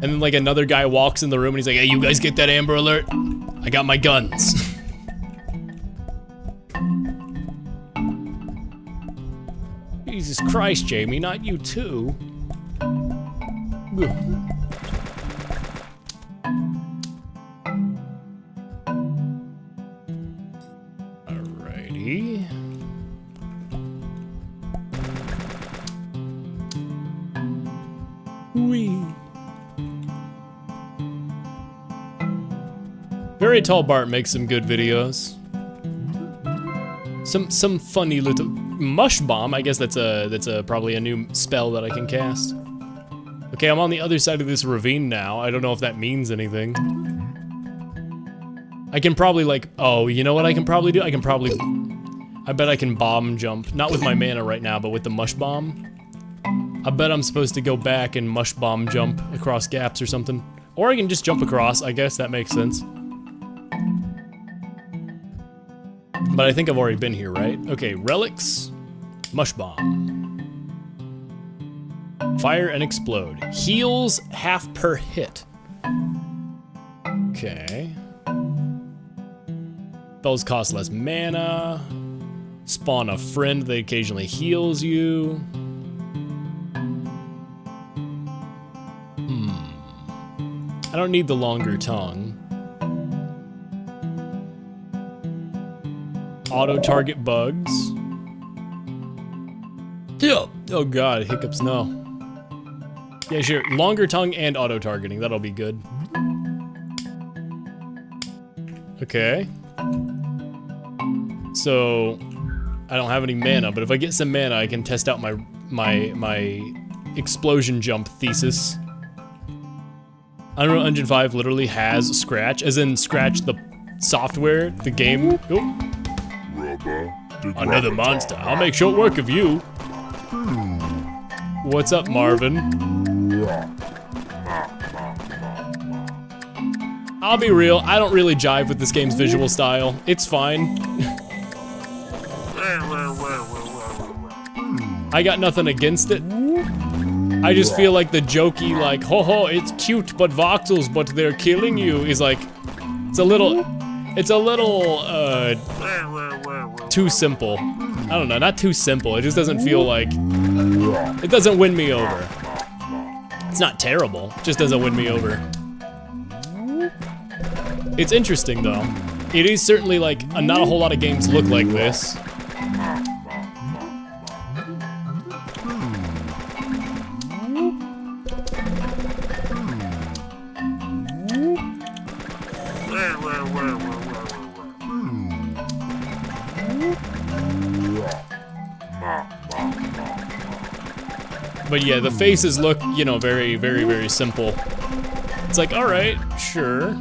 And then like another guy walks in the room and he's like, hey, you guys get that Amber Alert? I got my guns. Jesus Christ, Jamie, not you too. Alrighty. Whee. Very Tall Bart makes some good videos. Some funny little mush bomb. I guess that's probably a new spell that I can cast. Okay, I'm on the other side of this ravine now. I don't know if that means anything. I can probably like, oh, you know what I can probably do? I bet I can bomb jump. Not with my mana right now, but with the mush bomb. I bet I'm supposed to go back and mush bomb jump across gaps or something. Or I can just jump across, I guess that makes sense. But I think I've already been here, right? Okay, relics, mush bomb. Fire and explode. Heals half per hit. Okay. Spells cost less mana. Spawn a friend that occasionally heals you. I don't need the longer tongue. Auto-target bugs. Oh god, hiccups, no. Yeah, sure, longer tongue and auto-targeting, that'll be good. Okay. So, I don't have any mana, but if I get some mana, I can test out my explosion jump thesis. Unreal Engine 5 literally has Scratch, as in Scratch the software, the game. Oh. Another monster. I'll make short work of you. What's up, Marvin? I'll be real, I don't really jive with this game's visual style. It's fine. I got nothing against it. I just feel like the jokey, like, ho ho, it's cute, but voxels, but they're killing you, is like, it's a little, too simple. I don't know, not too simple, it just doesn't feel like, it doesn't win me over. It's not terrible, it just doesn't win me over. It's interesting though. It is certainly like, not a whole lot of games look like this. But yeah, the faces look, you know, very, very, very simple. It's like, all right, sure.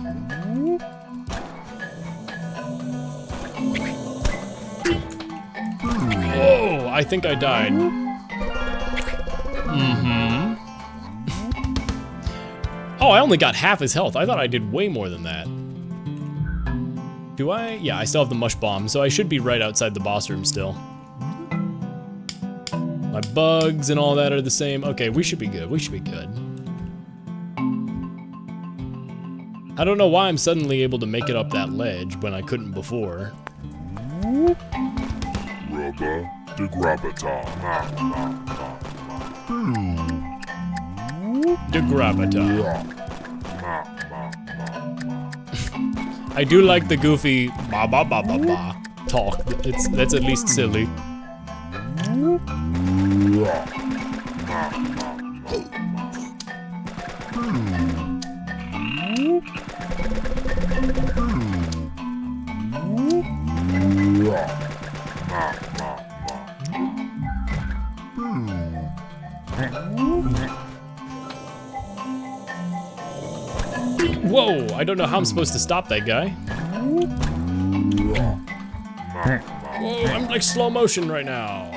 Whoa, I think I died. Oh, I only got half his health. I thought I did way more than that. Do I? Yeah, I still have the mush bomb, so I should be right outside the boss room still. My bugs and all that are the same. Okay, we should be good. We should be good. I don't know why I'm suddenly able to make it up that ledge when I couldn't before. Degrabata. I do like the goofy ba ba ba ba ba talk. That's at least silly. Whoa, I don't know how I'm supposed to stop that guy. Whoa, I'm like slow motion right now.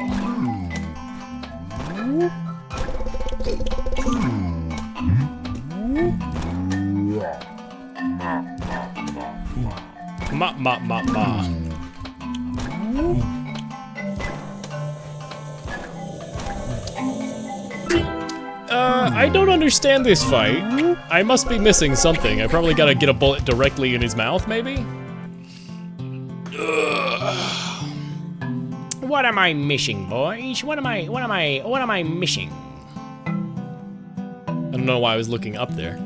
Ma ma ma ma. I don't understand this fight. I must be missing something. I probably gotta get a bullet directly in his mouth, maybe? What am I missing, boys? What am I missing? I don't know why I was looking up there.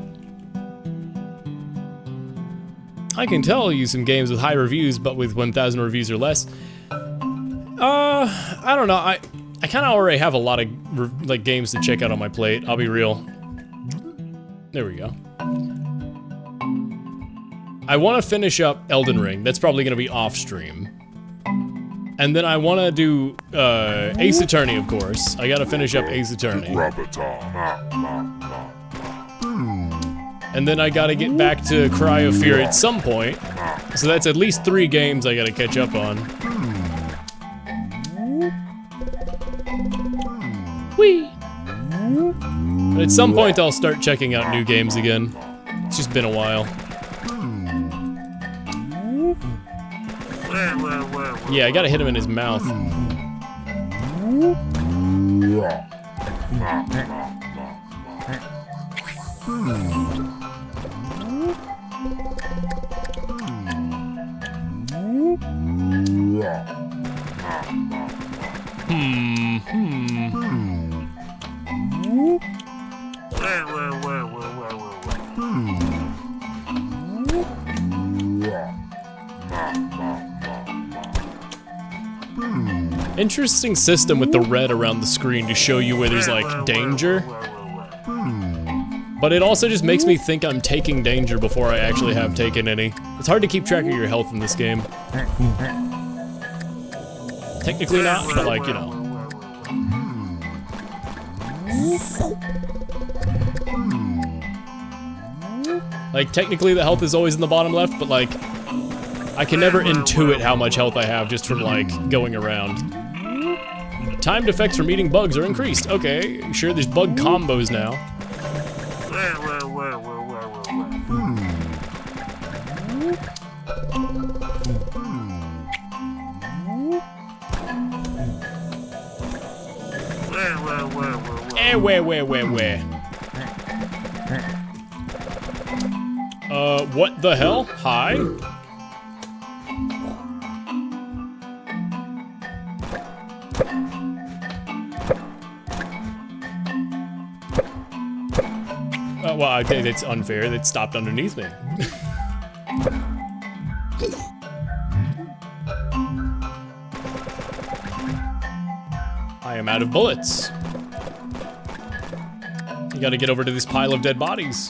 I can tell you some games with high reviews, but with 1,000 reviews or less. I don't know. I kind of already have a lot of like games to check out on my plate. I'll be real. There we go. I want to finish up Elden Ring. That's probably going to be off stream. And then I want to do Ace Attorney, of course. I got to finish up Ace Attorney. And then I got to get back to Cry of Fear at some point. So that's at least 3 games I got to catch up on. Whee! But at some point I'll start checking out new games again. It's just been a while. Yeah, I gotta hit him in his mouth. Interesting system with the red around the screen to show you where there's like danger. But it also just makes me think I'm taking danger before I actually have taken any. It's hard to keep track of your health in this game. Technically not, but like, you know. Like, technically the health is always in the bottom left, but like, I can never intuit how much health I have just from like, going around. Timed effects from eating bugs are increased. Okay, sure, there's bug combos now. Where? What the hell? Hi? Well, I think it's unfair. It stopped underneath me. I am out of bullets. You gotta get over to this pile of dead bodies.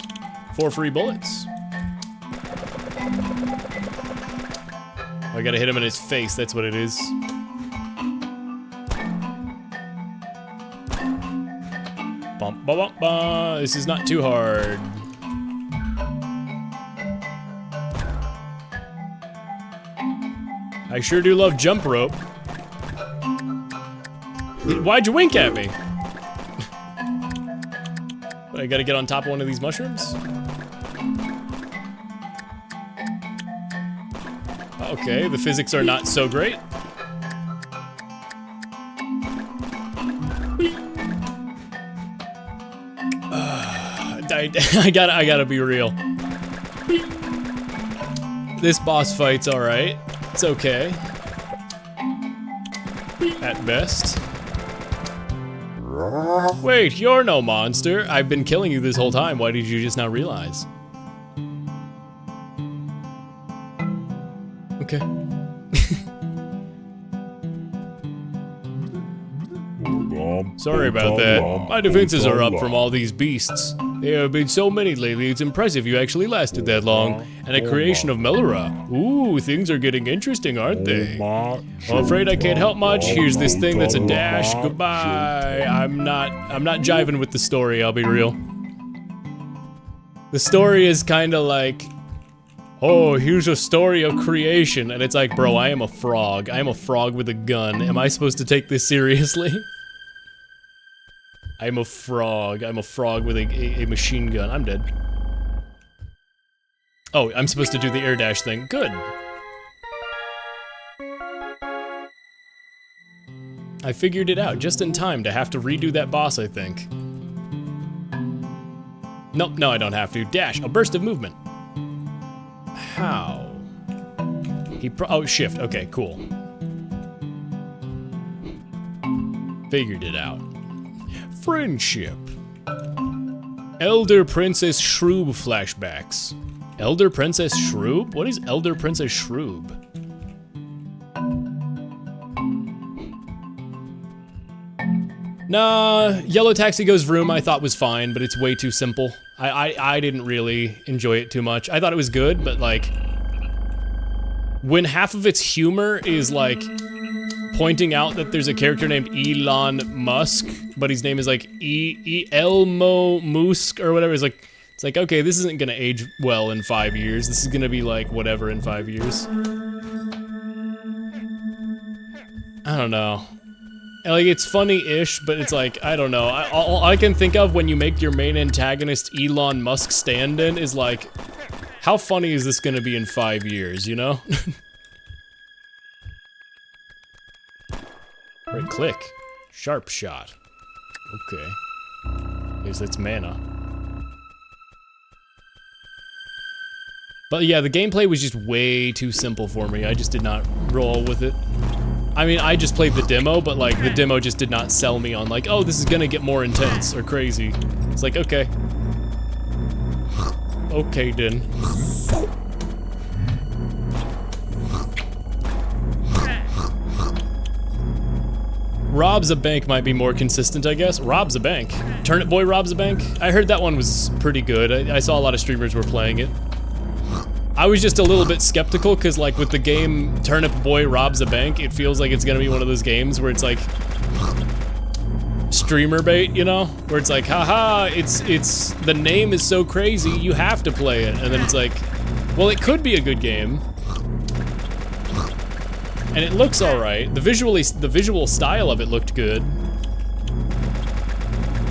4 free bullets. I gotta hit him in his face, that's what it is. Bum, ba, bum, ba. This is not too hard. I sure do love jump rope. Why'd you wink at me? I gotta get on top of one of these mushrooms? Okay, the physics are not so great. I gotta be real. This boss fight's alright. It's okay. At best. Wait, you're no monster. I've been killing you this whole time. Why did you just now realize? Okay. Sorry about that. My defenses are up from all these beasts. There have been so many lately, it's impressive you actually lasted that long. And a creation of Melora. Ooh, things are getting interesting, aren't they? I'm afraid I can't help much. Here's this thing that's a dash. Goodbye. I'm not jiving with the story, I'll be real. The story is kinda like, oh, here's a story of creation. And it's like, bro, I am a frog. I am a frog with a gun. Am I supposed to take this seriously? I'm a frog. I'm a frog with a machine gun. I'm dead. Oh, I'm supposed to do the air dash thing. Good. I figured it out just in time to have to redo that boss, I think. Nope, no, I don't have to. Dash, a burst of movement. How? Oh, shift. Okay, cool. Figured it out. Friendship. Elder Princess Shroob flashbacks. Elder Princess Shroob? What is Elder Princess Shroob? Nah, Yellow Taxi Goes Vroom I thought was fine, but it's way too simple. I didn't really enjoy it too much. I thought it was good, but like, when half of its humor is like pointing out that there's a character named Elon Musk, but his name is like Elmo Musk or whatever. It's like, okay, this isn't gonna age well in 5 years. This is gonna be like whatever in 5 years. I don't know. Like, it's funny-ish, but it's like, I don't know. All I can think of when you make your main antagonist Elon Musk stand-in is like, how funny is this gonna be in 5 years, you know? Right click. Sharp shot. Okay. Guess that's mana. But yeah, the gameplay was just way too simple for me. I just did not roll with it. I mean, I just played the demo, but like the demo just did not sell me on like, oh, this is gonna get more intense or crazy. It's like, okay. Okay, then. Robs a bank might be more consistent, I guess. Robs a bank. Turnip Boy robs a bank? I heard that one was pretty good. I saw a lot of streamers were playing it. I was just a little bit skeptical because like with the game Turnip Boy robs a bank, it feels like it's gonna be one of those games where it's like streamer bait, you know? Where it's like, haha, it's the name is so crazy, you have to play it. And then it's like, well, it could be a good game. And it looks alright. The visual style of it looked good.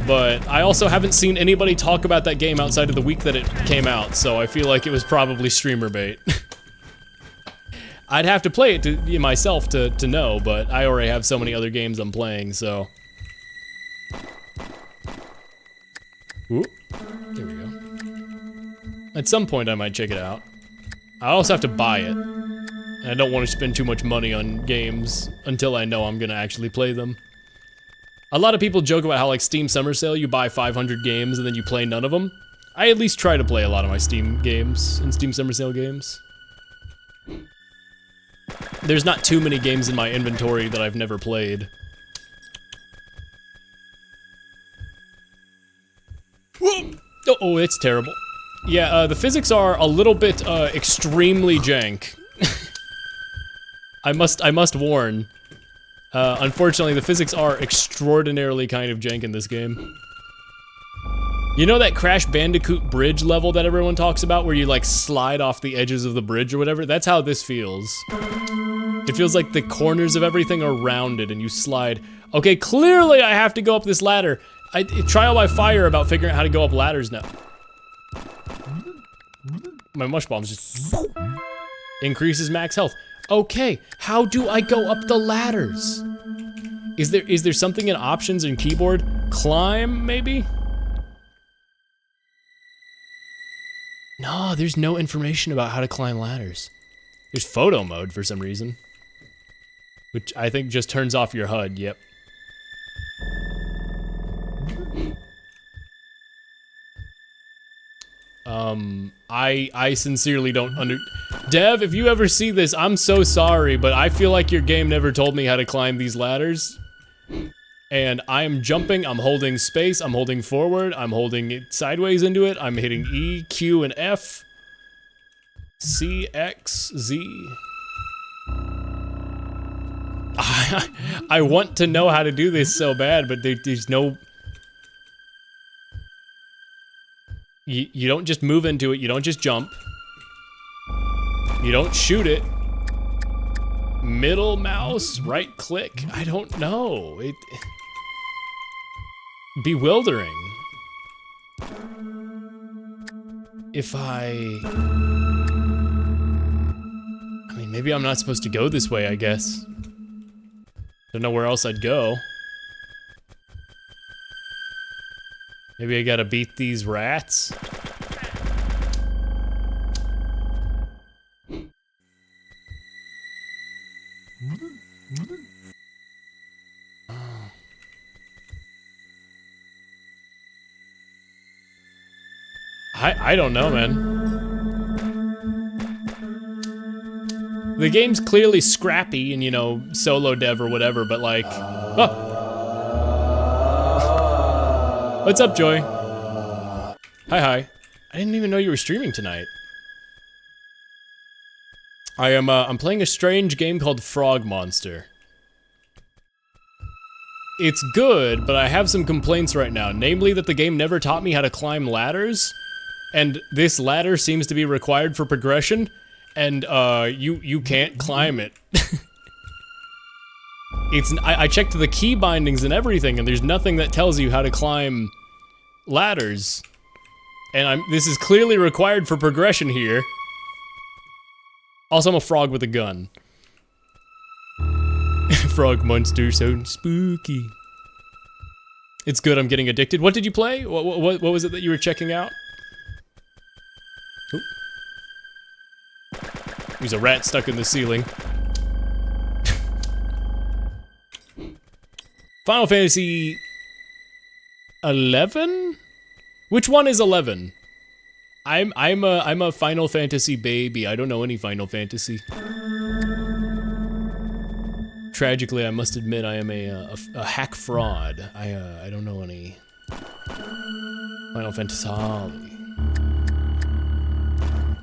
But I also haven't seen anybody talk about that game outside of the week that it came out, so I feel like it was probably streamer bait. I'd have to play it myself to know, but I already have so many other games I'm playing, so. Ooh, there we go. At some point I might check it out. I also have to buy it. And I don't want to spend too much money on games until I know I'm gonna actually play them. A lot of people joke about how like Steam Summer Sale, you buy 500 games and then you play none of them. I at least try to play a lot of my Steam games and Steam Summer Sale games. There's not too many games in my inventory that I've never played. Whoa! Oh, it's terrible. Yeah, the physics are a little bit extremely jank. I must warn. Unfortunately, the physics are extraordinarily kind of jank in this game. You know that Crash Bandicoot bridge level that everyone talks about where you like slide off the edges of the bridge or whatever? That's how this feels. It feels like the corners of everything are rounded and you slide. Okay, clearly I have to go up this ladder. Trial by fire about figuring out how to go up ladders now. My mush bombs just increases max health. Okay, how do I go up the ladders? Is there something in options and keyboard? Climb, maybe? No, there's no information about how to climb ladders. There's photo mode for some reason. Which I think just turns off your HUD, yep. I sincerely don't Dev, if you ever see this, I'm so sorry, but I feel like your game never told me how to climb these ladders. And I'm jumping, I'm holding space, I'm holding forward, I'm holding it sideways into it, I'm hitting E, Q, and F. C, X, Z. I want to know how to do this so bad, but there's no... You don't just move into it, you don't just jump. You don't shoot it. Middle mouse, right click, I don't know. Bewildering. If I mean, maybe I'm not supposed to go this way, I guess. Don't know where else I'd go. Maybe I gotta beat these rats? I don't know, man. The game's clearly scrappy and, you know, solo dev or whatever, but like... Oh. What's up, Joy? Hi. I didn't even know you were streaming tonight. I'm playing a strange game called Frogmonster. It's good, but I have some complaints right now, namely that the game never taught me how to climb ladders, and this ladder seems to be required for progression, and you can't climb it. I checked the key bindings and everything, and there's nothing that tells you how to climb ladders. And this is clearly required for progression here. Also, I'm a frog with a gun. Frogmonster sounds spooky. It's good, I'm getting addicted. What did you play? What was it that you were checking out? Oop. There's a rat stuck in the ceiling. Final Fantasy 11? Which one is 11? I'm a Final Fantasy baby. I don't know any Final Fantasy. Tragically, I must admit I am a hack fraud. I don't know any Final Fantasy.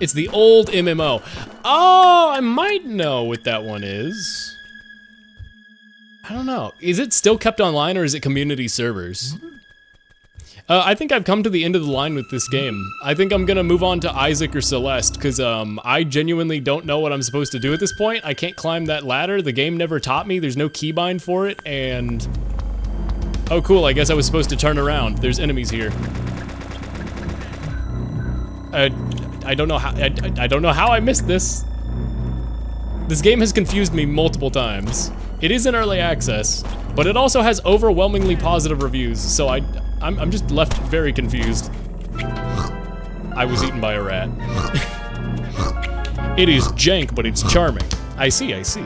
It's the old MMO. Oh, I might know what that one is. I don't know. Is it still kept online or is it community servers? I think I've come to the end of the line with this game. I think I'm gonna move on to Isaac or Celeste, because I genuinely don't know what I'm supposed to do at this point. I can't climb that ladder, the game never taught me, there's no keybind for it, and... Oh cool, I guess I was supposed to turn around. There's enemies here. I don't know how, I don't know how I missed this. This game has confused me multiple times. It is in early access, but it also has overwhelmingly positive reviews, so I'm just left very confused. I was eaten by a rat. It is jank, but it's charming. I see, I see.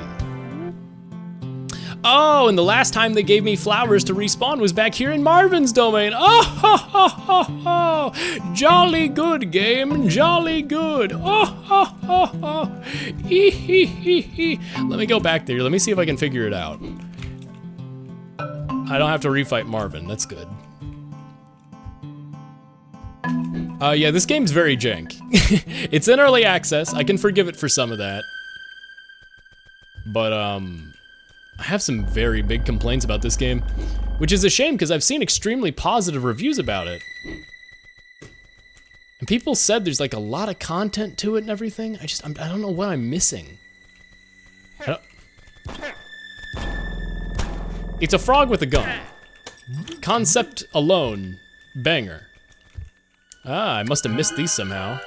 Oh, and the last time they gave me flowers to respawn was back here in Marvin's domain. Oh, ho, ho, ho, ho. Jolly good game, jolly good. Oh, ho, ho, ho. Ee, hee, hee, hee. Let me go back there. Let me see if I can figure it out. I don't have to refight Marvin. That's good. Yeah, this game's very jank. It's in early access. I can forgive it for some of that. But, I have some very big complaints about this game, which is a shame because I've seen extremely positive reviews about it. And people said there's like a lot of content to it and everything. I don't know what I'm missing. It's a frog with a gun. Concept alone, banger. Ah, I must have missed these somehow.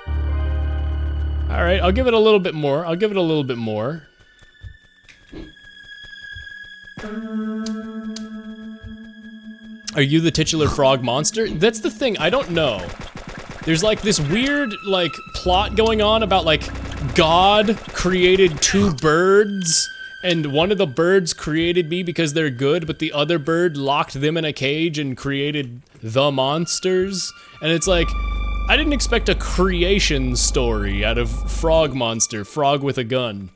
All right, I'll give it a little bit more. I'll give it a little bit more. Are you the titular Frogmonster? That's the thing, I don't know. There's like this weird like plot going on about like God created two birds and one of the birds created me because they're good, but the other bird locked them in a cage and created the monsters. And it's like, I didn't expect a creation story out of Frogmonster, frog with a gun.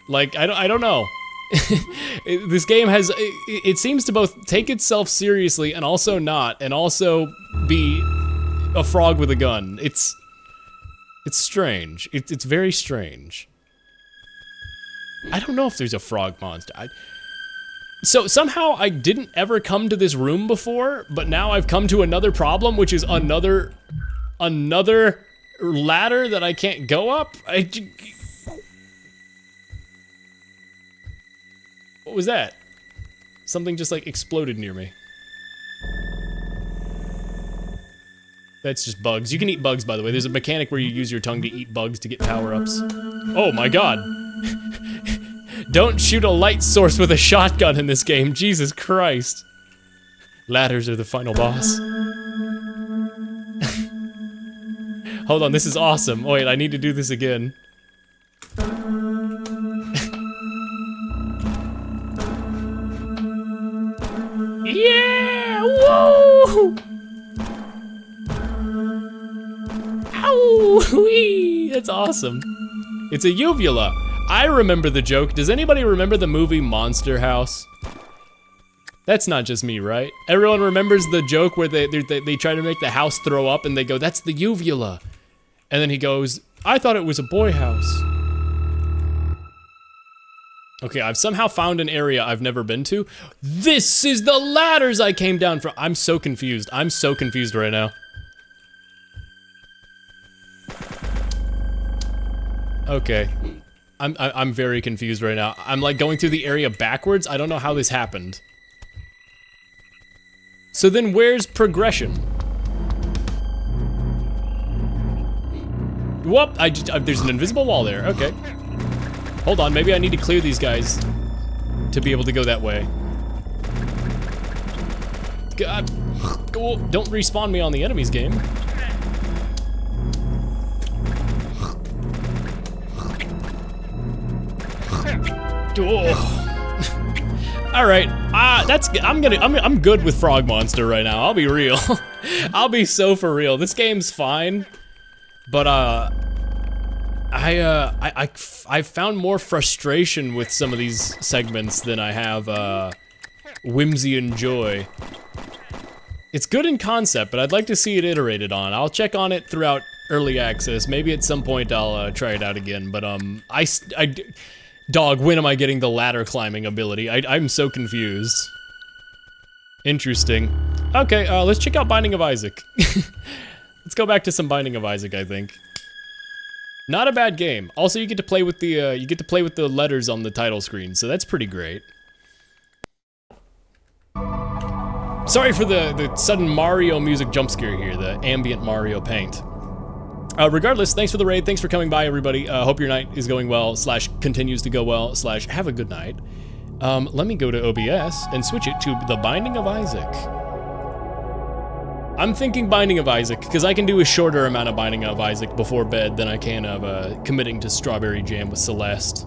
Like, I don't know. This game has, it seems to both take itself seriously and also not, and also be a frog with a gun. It's strange. It's very strange. I don't know if there's a frog monster. So somehow I didn't ever come to this room before, but now I've come to another problem, which is another ladder that I can't go up. What was that? Something just like exploded near me. That's just bugs. You can eat bugs, by the way. There's a mechanic where you use your tongue to eat bugs to get power-ups. Oh my god. Don't shoot a light source with a shotgun in this game, Jesus Christ. Ladders are the final boss. Hold on, this is awesome. Oh, wait, I need to do this again. Yeah! Whoa! Ow! That's awesome. It's a uvula. I remember the joke. Does anybody remember the movie Monster House? That's not just me, right? Everyone remembers the joke where they try to make the house throw up and they go, that's the uvula. And then he goes, I thought it was a boy house. Okay, I've somehow found an area I've never been to. This is the ladders I came down from. I'm so confused. I'm so confused right now. Okay. I'm very confused right now. I'm like going through the area backwards. I don't know how this happened. So then where's progression? Whoop, there's an invisible wall there, okay. Hold on, maybe I need to clear these guys. to be able to go that way. God, don't respawn me on the enemies game. Oh. All right, I'm good with Frogmonster right now. I'll be real. I'll be so for real. This game's fine, but I've found more frustration with some of these segments than I have whimsy and joy. It's good in concept, but I'd like to see it iterated on. I'll check on it throughout early access. Maybe at some point I'll try it out again. But dog, when am I getting the ladder climbing ability? I'm so confused. Interesting. Okay, let's check out Binding of Isaac. Let's go back to some Binding of Isaac, I think. Not a bad game. Also, you get to play with the letters on the title screen, so that's pretty great. Sorry for the sudden Mario music jump scare here, the ambient Mario paint. Regardless, thanks for the raid, thanks for coming by, everybody. Hope your night is going well, / continues to go well, / have a good night. Let me go to OBS and switch it to the Binding of Isaac. I'm thinking Binding of Isaac, because I can do a shorter amount of Binding of Isaac before bed than I can of committing to Strawberry Jam with Celeste.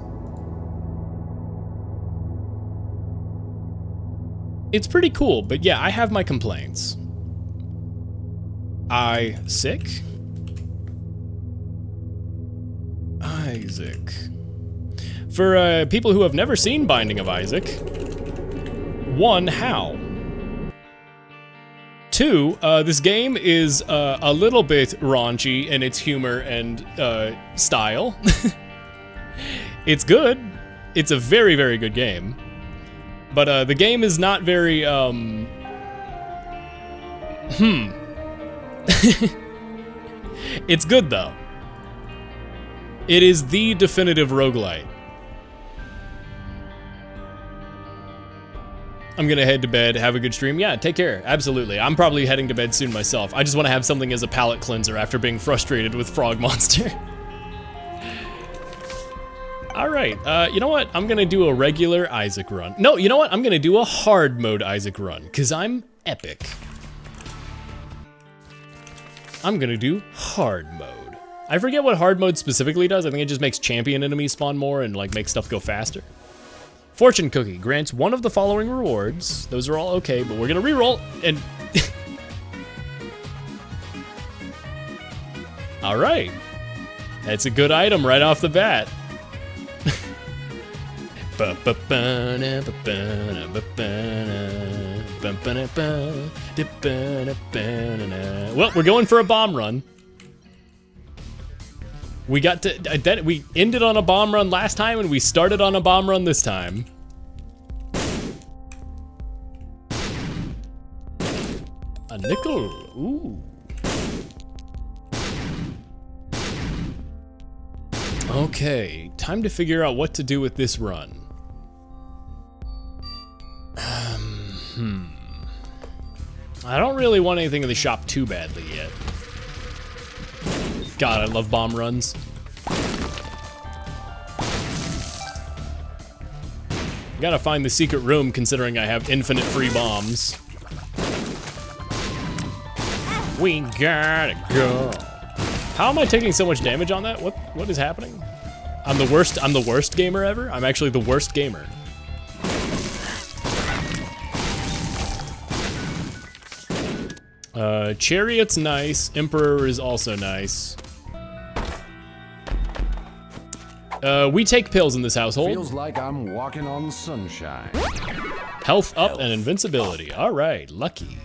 It's pretty cool, but yeah, I have my complaints. Isaac. For people who have never seen Binding of Isaac, 1, how? 2, this game is a little bit raunchy in its humor and style. It's good. It's a very, very good game. But the game is not very, It's good, though. It is the definitive roguelite. I'm gonna head to bed, have a good stream. Yeah, take care, absolutely. I'm probably heading to bed soon myself. I just wanna have something as a palate cleanser after being frustrated with Frogmonster. All right, you know what? I'm gonna do a regular Isaac run. No, you know what? I'm gonna do a hard mode Isaac run, because I'm epic. I'm gonna do hard mode. I forget what hard mode specifically does. I think it just makes champion enemies spawn more and like makes stuff go faster. Fortune cookie grants one of the following rewards. Those are all okay, but we're gonna reroll and... All right. That's a good item right off the bat. Well, we're going for a bomb run. We got to, we ended on a bomb run last time and we started on a bomb run this time. A nickel, ooh. Okay, time to figure out what to do with this run. I don't really want anything in the shop too badly yet. God, I love bomb runs. Gotta find the secret room considering I have infinite free bombs. We gotta go. How am I taking so much damage on that? What is happening? I'm the worst gamer ever? I'm actually the worst gamer. Chariot's nice. Emperor is also nice. We take pills in this household. Feels like I'm walking on sunshine. Health up and invincibility. All right, lucky.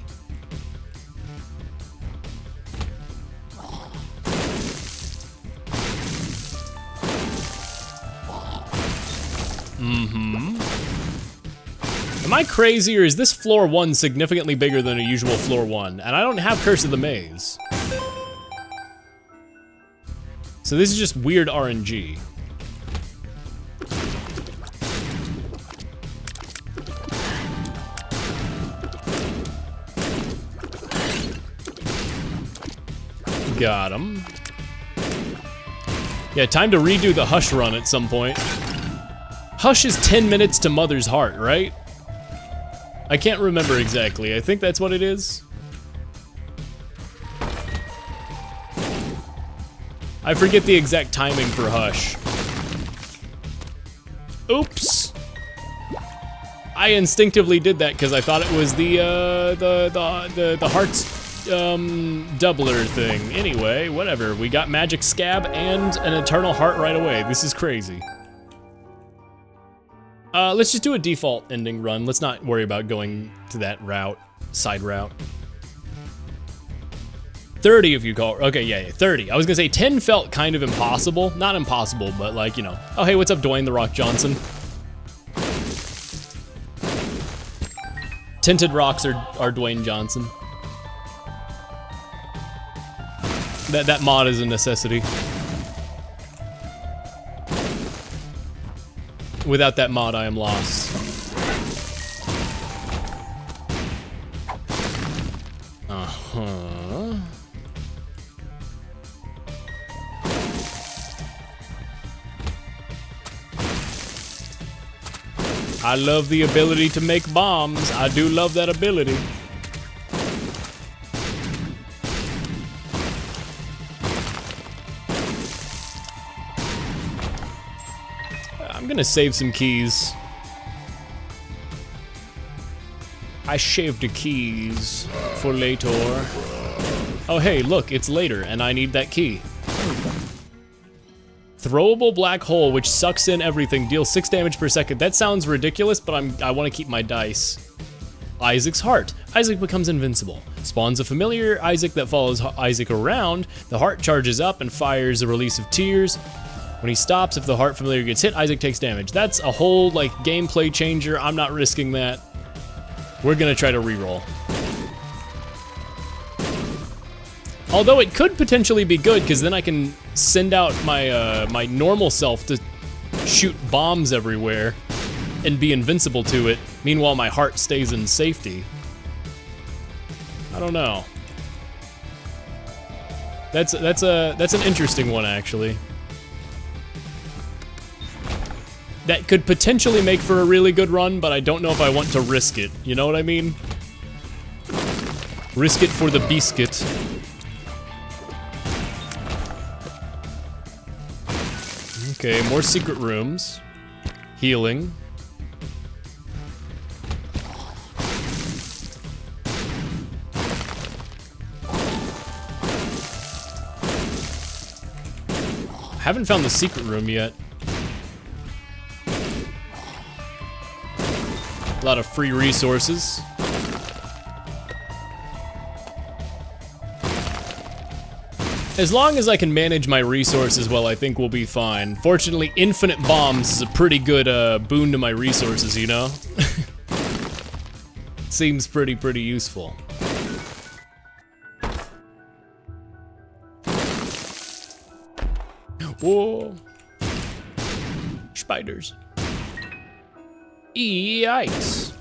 Am I crazy, or is this floor 1 significantly bigger than a usual floor 1? And I don't have Curse of the Maze. So this is just weird RNG. Got him. Yeah, time to redo the Hush run at some point. Hush is 10 minutes to Mother's Heart, right? I can't remember exactly. I think that's what it is. I forget the exact timing for Hush. Oops. I instinctively did that because I thought it was the hearts doubler thing. Anyway, whatever. We got magic scab and an eternal heart right away. This is crazy. Let's just do a default ending run. Let's not worry about going to that route, side route. 30 if you call, okay, yeah, 30. I was gonna say 10 felt kind of impossible. Not impossible, but like, you know. Oh, hey, what's up, Dwayne The Rock Johnson? Tinted rocks are Dwayne Johnson. That mod is a necessity. Without that mod, I am lost. Uh-huh. I love the ability to make bombs. I do love that ability. I'm gonna save some keys. I shaved the keys for later. Oh hey, look, it's later and I need that key. Throwable black hole which sucks in everything, deals 6 damage per second. That sounds ridiculous, but I want to keep my dice. Isaac's heart. Isaac becomes invincible. Spawns a familiar Isaac that follows Isaac around. The heart charges up and fires a release of tears. When he stops, if the heart familiar gets hit, Isaac takes damage. That's a whole like gameplay changer. I'm not risking that. We're gonna try to reroll. Although it could potentially be good, because then I can send out my my normal self to shoot bombs everywhere and be invincible to it. Meanwhile, my heart stays in safety. I don't know. That's an interesting one, actually. That could potentially make for a really good run, but I don't know if I want to risk it. You know what I mean? Risk it for the biscuit. Okay, more secret rooms. Healing. Haven't found the secret room yet. A lot of free resources. As long as I can manage my resources well, I think we'll be fine. Fortunately, infinite bombs is a pretty good boon to my resources, you know? Seems pretty useful. Whoa. Spiders. Yikes.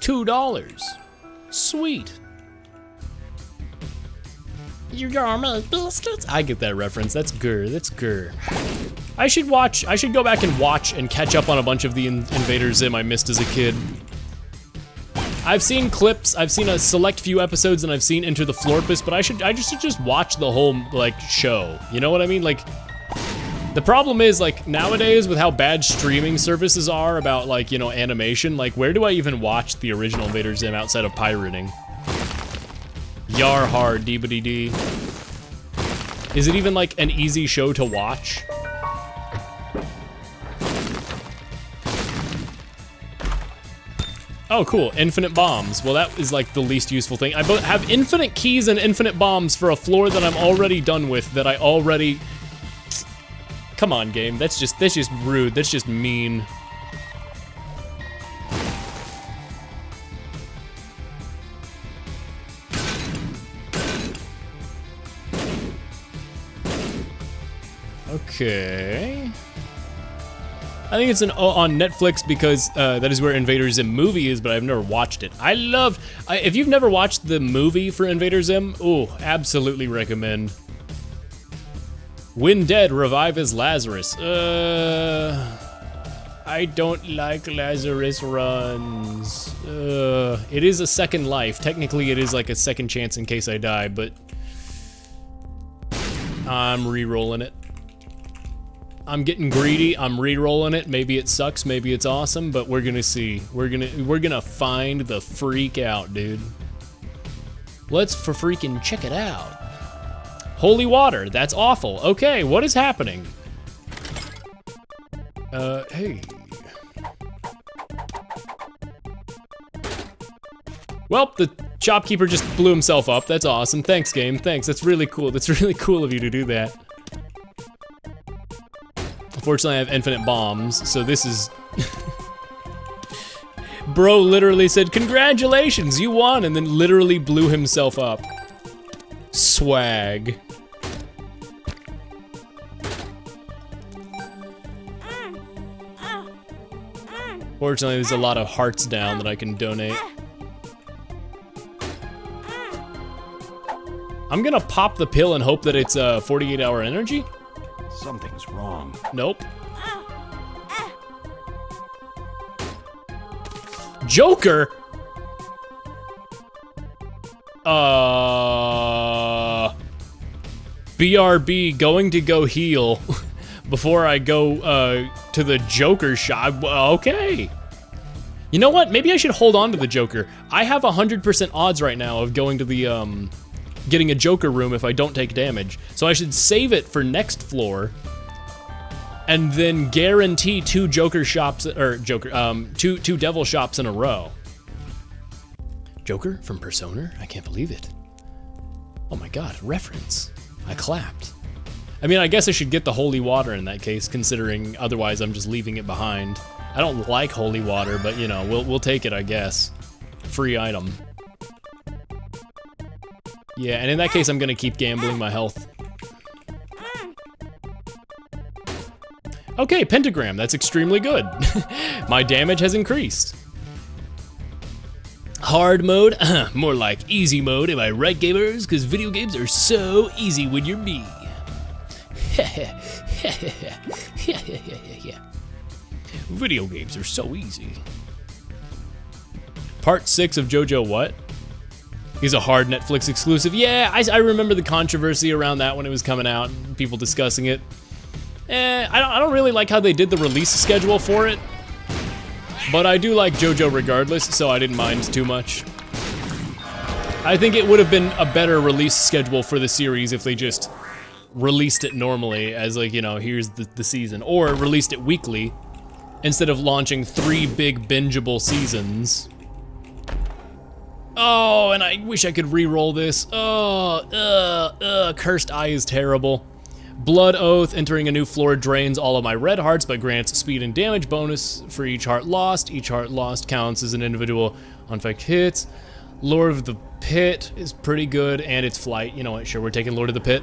$2. Sweet. Your armor biscuits? I get that reference. That's grr. That's grr. I should go back and watch and catch up on a bunch of the Invader Zim I missed as a kid. I've seen clips, I've seen a select few episodes, and I've seen Enter the Florpus, but I should just watch the whole like show. You know what I mean? Like, the problem is, like, nowadays with how bad streaming services are about, like, you know, animation, like, where do I even watch the original Invader Zim outside of pirating? Yar har dee-ba-dee dee. Is it even, like, an easy show to watch? Oh, cool. Infinite bombs. Well, that is, like, the least useful thing. I have infinite keys and infinite bombs for a floor that I'm already done with, that I already... Come on, game. That's just rude. That's just mean. Okay. I think it's on Netflix because that is where Invader Zim movie is, but I've never watched it. If you've never watched the movie for Invader Zim, oh, absolutely recommend. When dead, revive as Lazarus. I I don't like Lazarus runs. It is a second life. Technically, it is like a second chance in case I die, but I'm re-rolling it. I'm getting greedy. I'm re-rolling it. Maybe it sucks. Maybe it's awesome, but we're gonna see. We're gonna find the freak out, dude. Let's for freaking check it out. Holy water. That's awful. Okay, what is happening? Hey. Well, the shopkeeper just blew himself up. That's awesome. Thanks, game. Thanks. That's really cool. That's really cool of you to do that. Unfortunately, I have infinite bombs, so this is... Bro literally said, congratulations, you won, and then literally blew himself up. Swag. Fortunately, there's a lot of hearts down that I can donate. I'm gonna pop the pill and hope that it's 48-hour energy. Something's wrong. Nope. Joker? BRB, going to go heal before I go to the Joker shop. Okay. You know what? Maybe I should hold on to the Joker. I have 100% odds right now of going to the getting a Joker room if I don't take damage. So I should save it for next floor and then guarantee 2 Joker shops, or two Devil shops in a row. Joker from Persona? I can't believe it. Oh my God, reference. I clapped. I mean, I guess I should get the holy water in that case, considering otherwise I'm just leaving it behind. I don't like holy water, but you know, we'll take it, I guess. Free item. Yeah, and in that case, I'm gonna keep gambling my health. Okay, pentagram, that's extremely good. My damage has increased. Hard mode? More like easy mode, am I right, gamers? Because video games are so easy when you're me. Video games are so easy. Part 6 of JoJo what? Is a hard Netflix exclusive. Yeah, I remember the controversy around that when it was coming out, and people discussing it. I don't really like how they did the release schedule for it, but I do like JoJo regardless, so I didn't mind too much. I think it would have been a better release schedule for the series if they just released it normally as like, you know, here's the season, or released it weekly instead of launching 3 big bingeable seasons. Oh, and I wish I could re-roll this. Oh, Cursed Eye is terrible. Blood Oath, entering a new floor drains all of my red hearts but grants speed and damage bonus for each heart lost. Each heart lost counts as an individual on-effect hits. Lord of the Pit is pretty good, and it's flight. You know what, sure, we're taking Lord of the Pit.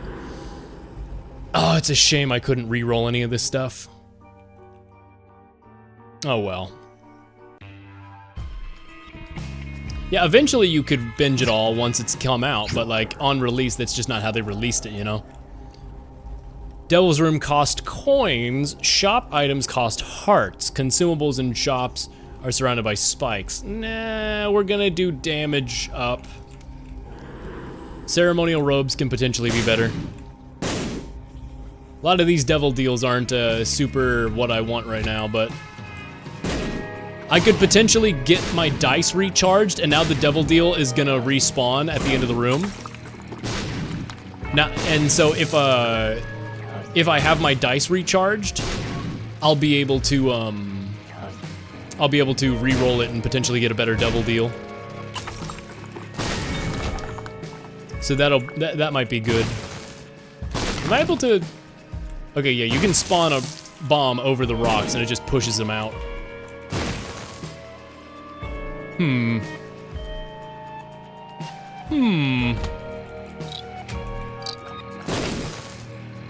Oh, it's a shame I couldn't re-roll any of this stuff. Oh well. Yeah, eventually you could binge it all once it's come out, but like on release, that's just not how they released it, you know? Devil's Room cost coins, shop items cost hearts, consumables in shops are surrounded by spikes. Nah, we're gonna do damage up. Ceremonial robes can potentially be better. A lot of these devil deals aren't super what I want right now, but I could potentially get my dice recharged, and now the devil deal is gonna respawn at the end of the room. Now, and so if I have my dice recharged, I'll be able to re-roll it and potentially get a better devil deal. So that might be good. Am I able to? Okay, yeah, you can spawn a bomb over the rocks and it just pushes them out.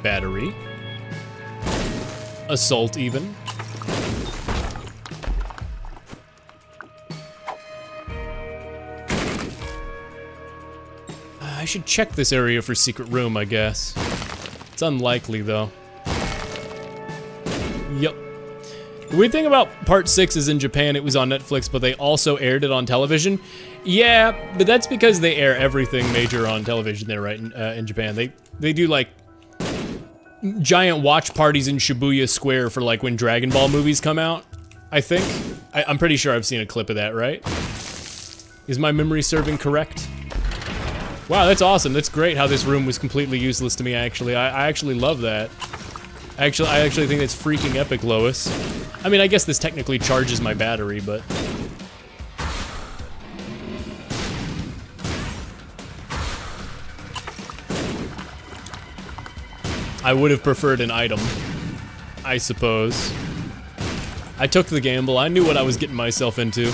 Battery. Assault even. I should check this area for secret room, I guess. It's unlikely though. Yep. The weird thing about part 6 is in Japan it was on Netflix, but they also aired it on television. Yeah, but that's because they air everything major on television there, right? In Japan, they do like giant watch parties in Shibuya Square for like when Dragon Ball movies come out. I think I'm pretty sure I've seen a clip of that, right? Is my memory serving correct? Wow, that's awesome. That's great how this room was completely useless to me. Actually, I actually love that. I actually think that's freaking epic, Lois. I mean, I guess this technically charges my battery, but. I would have preferred an item, I suppose. I took the gamble. I knew what I was getting myself into.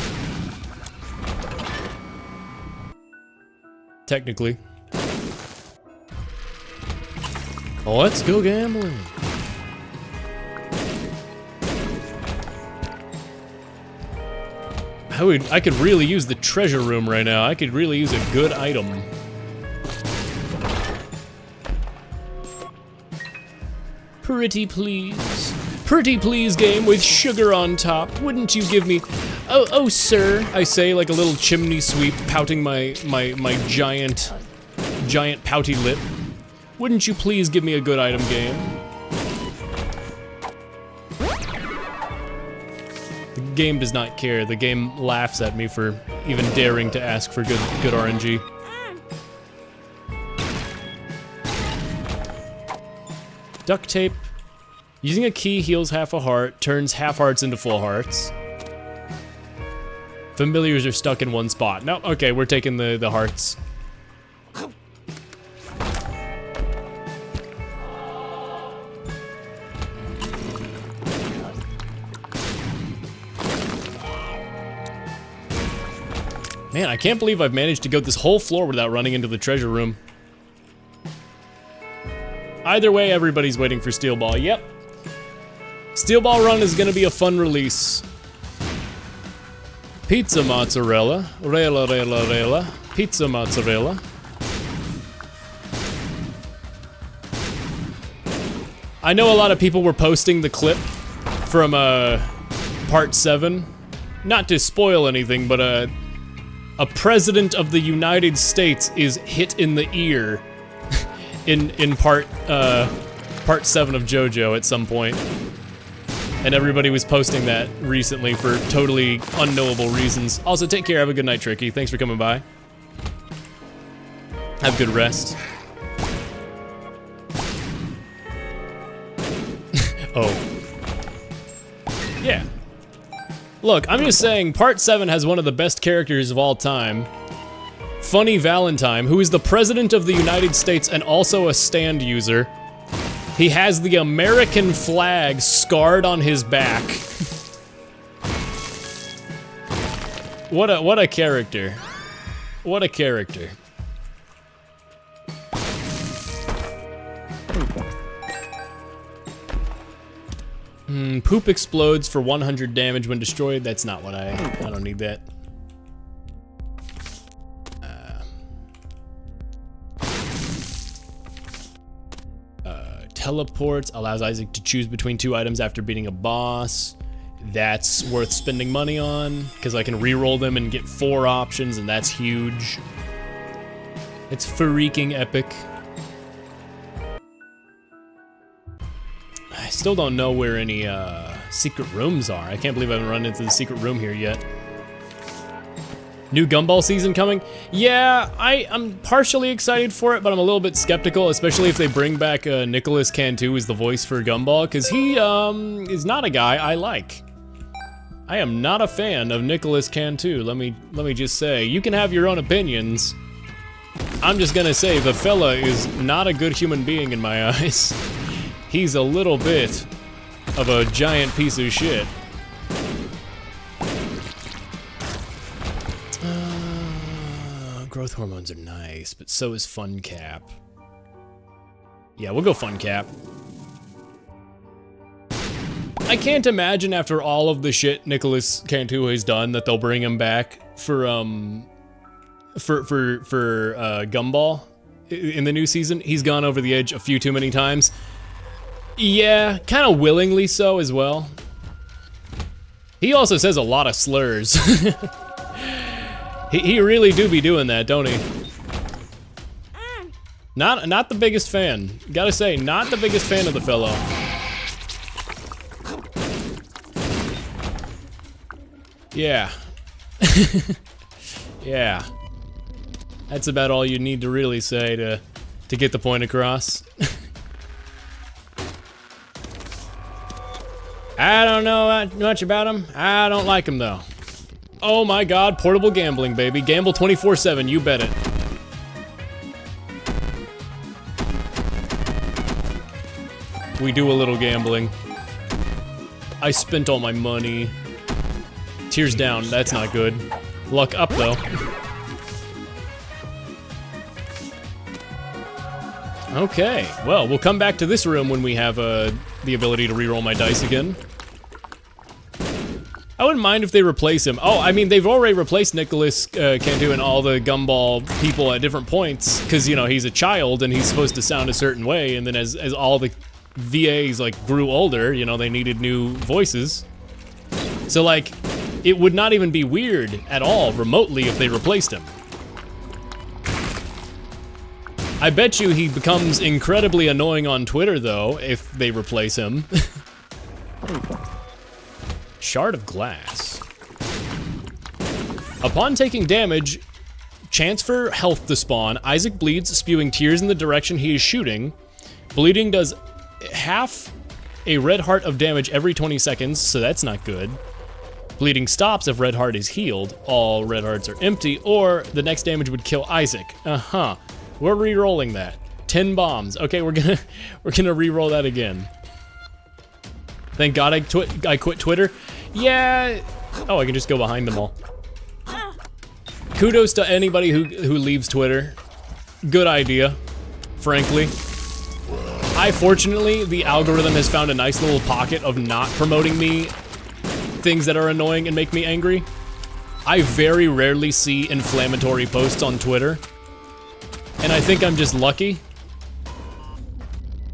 Technically. Let's go gambling. I could really use the treasure room right now. I could really use a good item. Pretty please. Pretty please game with sugar on top. Wouldn't you give me... Oh, sir. I say like a little chimney sweep, pouting my giant pouty lip. Wouldn't you please give me a good item game? The game does not care. The game laughs at me for even daring to ask for good RNG. Duct tape. Using a key heals half a heart, turns half hearts into full hearts. Familiars are stuck in one spot. No, okay, we're taking the hearts. Man, I can't believe I've managed to go this whole floor without running into the treasure room. Either way, everybody's waiting for Steel Ball. Yep. Steel Ball Run is gonna be a fun release. Pizza mozzarella. Rela. Pizza mozzarella. I know a lot of people were posting the clip from part 7. Not to spoil anything, but a president of the United States is hit in the ear in part 7 of JoJo at some point. And everybody was posting that recently for totally unknowable reasons. Also, take care. Have a good night, Tricky. Thanks for coming by. Have good rest. Oh. Yeah. Look, I'm just saying, part 7 has one of the best characters of all time. Funny Valentine, who is the President of the United States and also a stand user. He has the American flag scarred on his back. What a character. What a character. Poop explodes for 100 damage when destroyed. That's not what I don't need that. Teleports allows Isaac to choose between 2 items after beating a boss. That's worth spending money on because I can re-roll them and get 4 options, and that's huge. It's freaking epic. I still don't know where any secret rooms are. I can't believe I haven't run into the secret room here yet. New Gumball season coming? Yeah, I'm partially excited for it, but I'm a little bit skeptical, especially if they bring back Nicholas Cantu as the voice for Gumball, because he is not a guy I like. I am not a fan of Nicholas Cantu. Let me just say, you can have your own opinions. I'm just gonna say the fella is not a good human being in my eyes. He's a little bit of a giant piece of shit. Growth hormones are nice, but so is Fun Cap. Yeah, we'll go Fun Cap. I can't imagine after all of the shit Nicholas Cantu has done that they'll bring him back for Gumball in the new season. He's gone over the edge a few too many times. Yeah, kind of willingly so as well. He also says a lot of slurs. he really do be doing that, don't he? Not the biggest fan. Gotta say, not the biggest fan of the fellow. Yeah. Yeah. That's about all you need to really say to get the point across. I don't know much about him. I don't like him though. Oh my god, portable gambling, baby. Gamble 24/7, you bet it. We do a little gambling. I spent all my money. Tears down, that's not good. Luck up though. Okay, well, we'll come back to this room when we have the ability to reroll my dice again. I wouldn't mind if they replace him. Oh, I mean, they've already replaced Nicholas Cantu and all the gumball people at different points, because, you know, he's a child and he's supposed to sound a certain way, and then as all the VAs, like, grew older, you know, they needed new voices. So, like, it would not even be weird at all, remotely, if they replaced him. I bet you he becomes incredibly annoying on Twitter, though, if they replace him. Shard of glass. Upon taking damage, chance for health to spawn. Isaac bleeds, spewing tears in the direction he is shooting. Bleeding does half a red heart of damage every 20 seconds, so that's not good. Bleeding stops if red heart is healed. All red hearts are empty, or the next damage would kill Isaac. Uh-huh. We're re-rolling that. 10 bombs. Okay, we're gonna re-roll that again. Thank God I quit Twitter. Yeah. Oh, I can just go behind them all. Kudos to anybody who leaves Twitter. Good idea, frankly. Fortunately, the algorithm has found a nice little pocket of not promoting me things that are annoying and make me angry. I very rarely see inflammatory posts on Twitter. And I think I'm just lucky.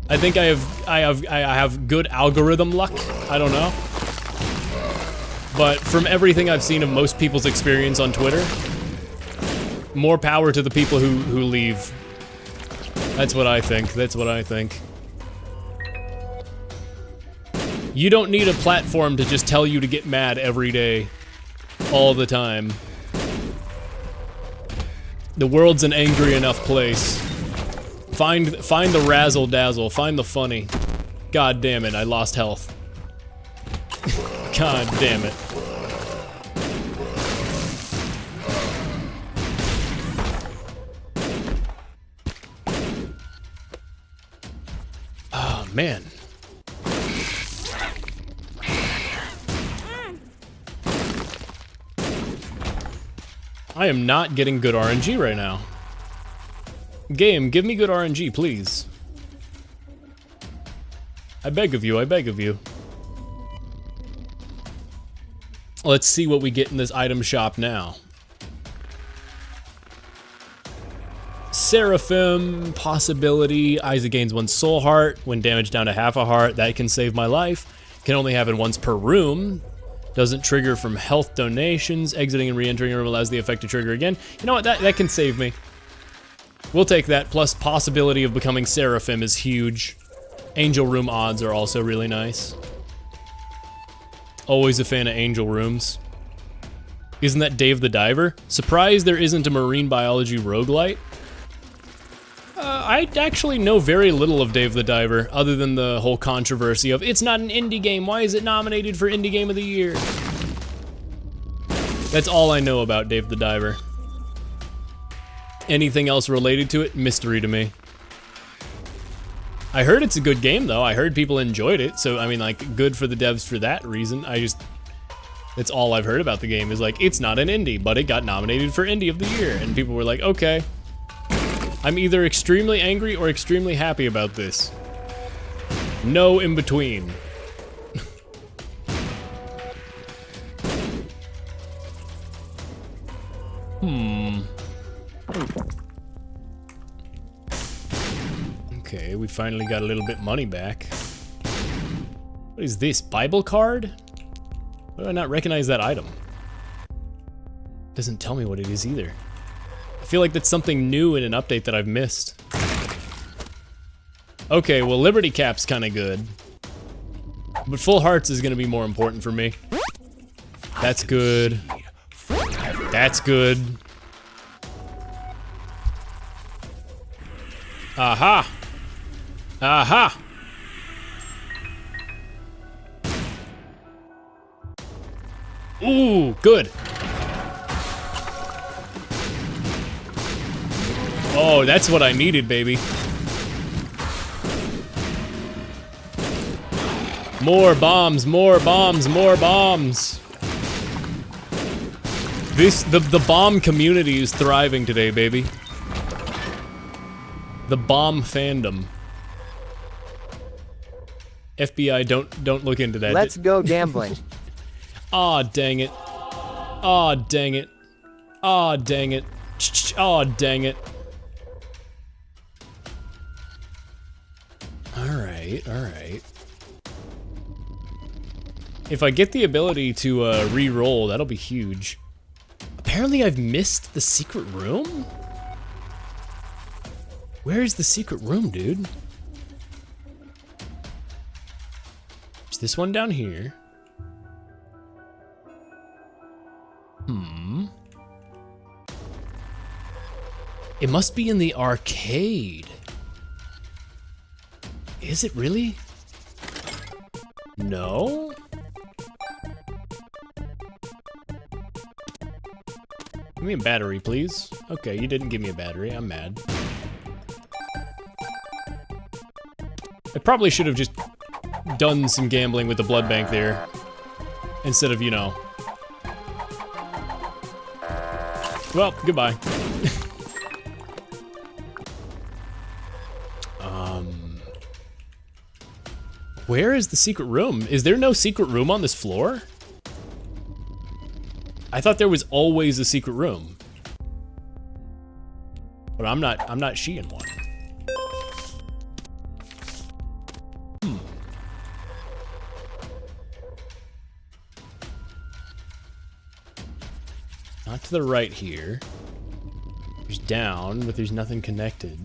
I think I have good algorithm luck. I don't know. But from everything I've seen of most people's experience on Twitter, more power to the people who leave. That's what I think. That's what I think. You don't need a platform to just tell you to get mad every day, all the time. The world's an angry enough place. Find the razzle dazzle. Find the funny. God damn it! I lost health. God damn it. Oh man. I am not getting good RNG right now. Game, give me good RNG, please. I beg of you, I beg of you. Let's see what we get in this item shop now. Seraphim, possibility. Isaac gains 1 soul heart. When damage down to half a heart, that can save my life. Can only happen once per room. Doesn't trigger from health donations. Exiting and re-entering a room allows the effect to trigger again. You know what, that can save me. We'll take that, plus possibility of becoming Seraphim is huge. Angel room odds are also really nice. Always a fan of angel rooms. Isn't that Dave the Diver? Surprised there isn't a marine biology roguelite? I actually know very little of Dave the Diver, other than the whole controversy of, it's not an indie game, why is it nominated for Indie Game of the Year? That's all I know about Dave the Diver. Anything else related to it, mystery to me. I heard it's a good game though, I heard people enjoyed it, so I mean like, good for the devs for that reason. That's all I've heard about the game, is like, it's not an indie, but it got nominated for Indie of the Year, and people were like, okay. I'm either extremely angry or extremely happy about this. No in between. Okay, we finally got a little bit money back. What is this, Bible card? Why do I not recognize that item? Doesn't tell me what it is either. I feel like that's something new in an update that I've missed. Okay, well, Liberty Cap's kind of good. But Full Hearts is going to be more important for me. That's good. That's good. Aha! Aha! Ooh, good. Oh, that's what I needed, baby. More bombs, more bombs, more bombs. The bomb community is thriving today, baby. The bomb fandom. FBI, don't look into that. Let's go gambling. Aw, dang it. Aw, dang it. Aw, dang it. Aw, dang it. Alright, alright. If I get the ability to re-roll, that'll be huge. Apparently I've missed the secret room? Where is the secret room, dude? Is this one down here? It must be in the arcade. Is it really? No? Give me a battery, please. Okay, you didn't give me a battery. I'm mad. I probably should have just done some gambling with the blood bank there. Instead of, you know. Well, goodbye. Where is the secret room? Is there no secret room on this floor? I thought there was always a secret room. But I'm not seeing one. Not to the right here. There's down, but there's nothing connected.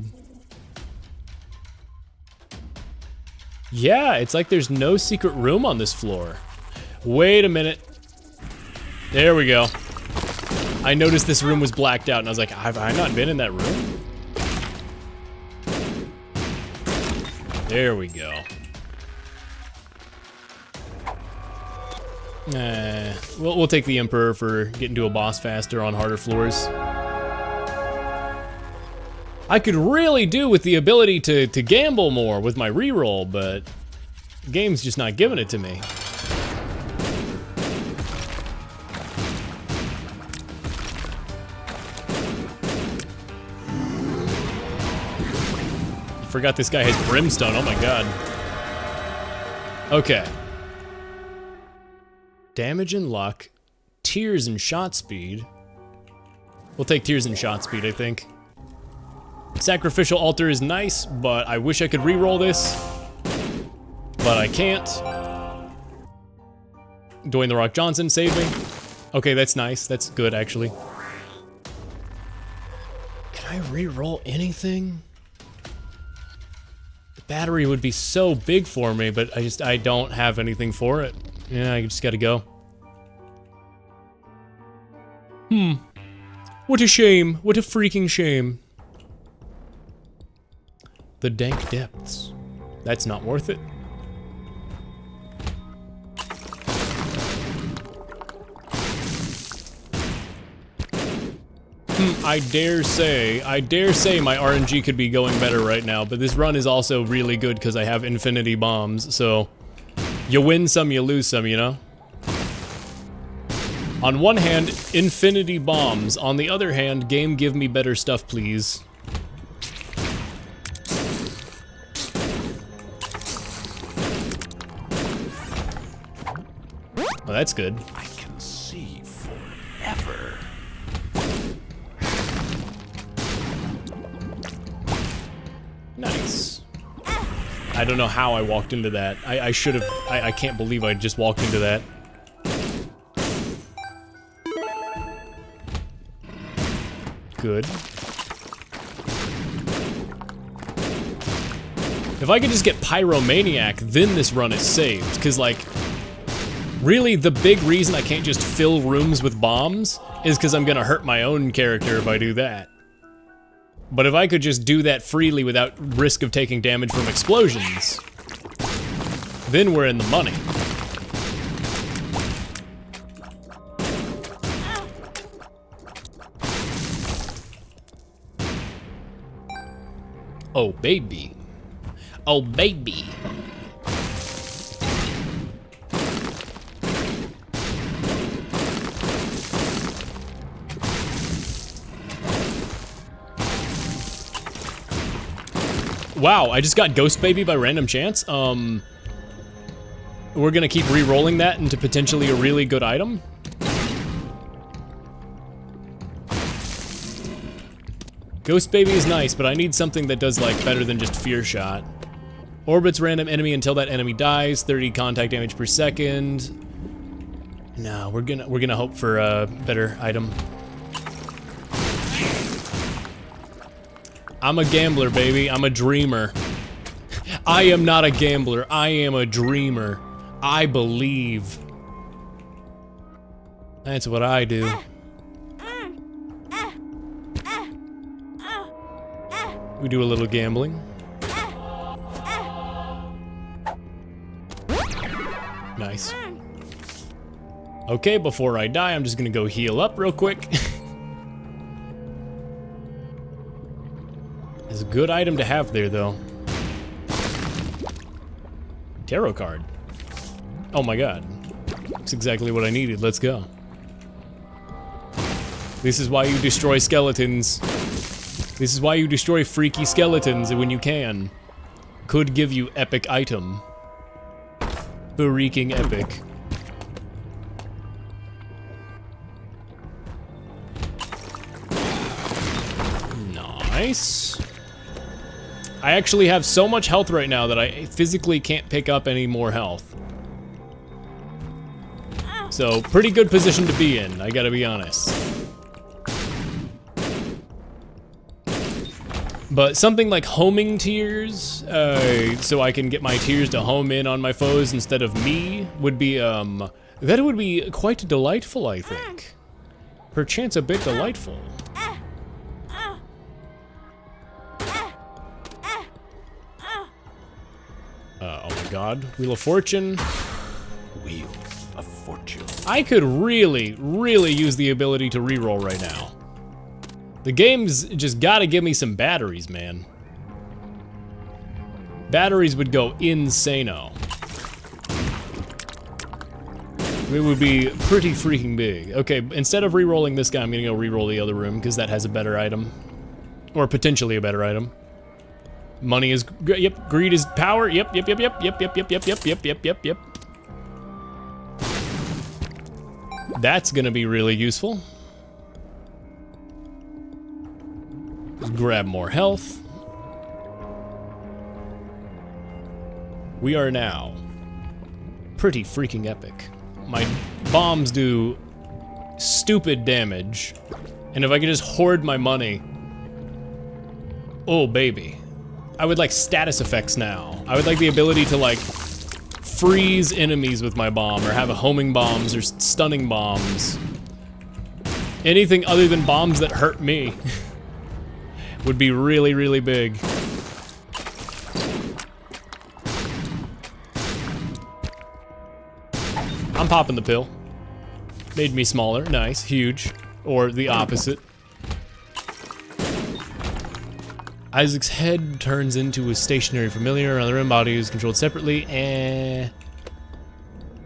Yeah, it's like there's no secret room on this floor. Wait a minute. There we go. I noticed this room was blacked out, and I was like, have I not been in that room? There we go. We'll take the Emperor for getting to a boss faster on harder floors. I could really do with the ability to gamble more with my reroll, but the game's just not giving it to me. I forgot this guy has brimstone, oh my god. Okay. Damage and luck, tears and shot speed. We'll take tears and shot speed, I think. Sacrificial altar is nice, but I wish I could re-roll this. But I can't. Dwayne The Rock Johnson saved me. Okay, that's nice. That's good, actually. Can I re-roll anything? The battery would be so big for me, but I don't have anything for it. Yeah, I just gotta go. What a shame. What a freaking shame. The dank depths. That's not worth it. I dare say my RNG could be going better right now, but this run is also really good because I have infinity bombs, so you win some, you lose some, you know? On one hand, infinity bombs. On the other hand, game give me better stuff, please. Oh, that's good. I can see forever. Nice. I don't know how I walked into that. I should have. I can't believe I just walked into that. good. If I could just get Pyromaniac, then this run is saved. Because, like, really the big reason I can't just fill rooms with bombs is because I'm gonna hurt my own character if I do that. But if I could just do that freely without risk of taking damage from explosions, then we're in the money. Oh, baby. Oh, baby. Wow, I just got Ghost Baby by random chance. We're gonna keep re-rolling that into potentially a really good item. Ghost Baby is nice, but I need something that does like better than just Fear Shot. Orbits random enemy until that enemy dies, 30 contact damage per second. No, we're gonna hope for a better item. I'm a gambler, baby. I'm a dreamer. I am not a gambler. I am a dreamer. I believe. That's what I do. We do a little gambling. Nice. Okay, before I die, I'm just gonna go heal up real quick. It's a good item to have there, though. Tarot card. Oh my god. That's exactly what I needed. Let's go. This is why you destroy skeletons. This is why you destroy freaky skeletons when you can. Could give you epic item. Freaking epic. Nice. I actually have so much health right now that I physically can't pick up any more health. So, pretty good position to be in, I gotta be honest. But something like homing tears, so I can get my tears to home in on my foes instead of me, would be, that would be quite delightful, I think. Perchance a bit delightful. Oh my god. Wheel of Fortune. Wheel of Fortune. I could really, really use the ability to reroll right now. The game's just gotta give me some batteries, man. Batteries would go insano. It would be pretty freaking big. Okay, instead of re-rolling this guy, I'm gonna go re-roll the other room because that has a better item. Or potentially a better item. Money is, yep, greed is power, yep. That's gonna be really useful. Just grab more health. We are now pretty freaking epic. My bombs do stupid damage. And if I could just hoard my money. Oh, baby. I would like status effects now. I would like the ability to like freeze enemies with my bomb or have a homing bombs or stunning bombs. Anything other than bombs that hurt me would be really, really big. I'm popping the pill. Made me smaller, nice, huge, or the opposite. Isaac's head turns into a stationary familiar. Another room body is controlled separately.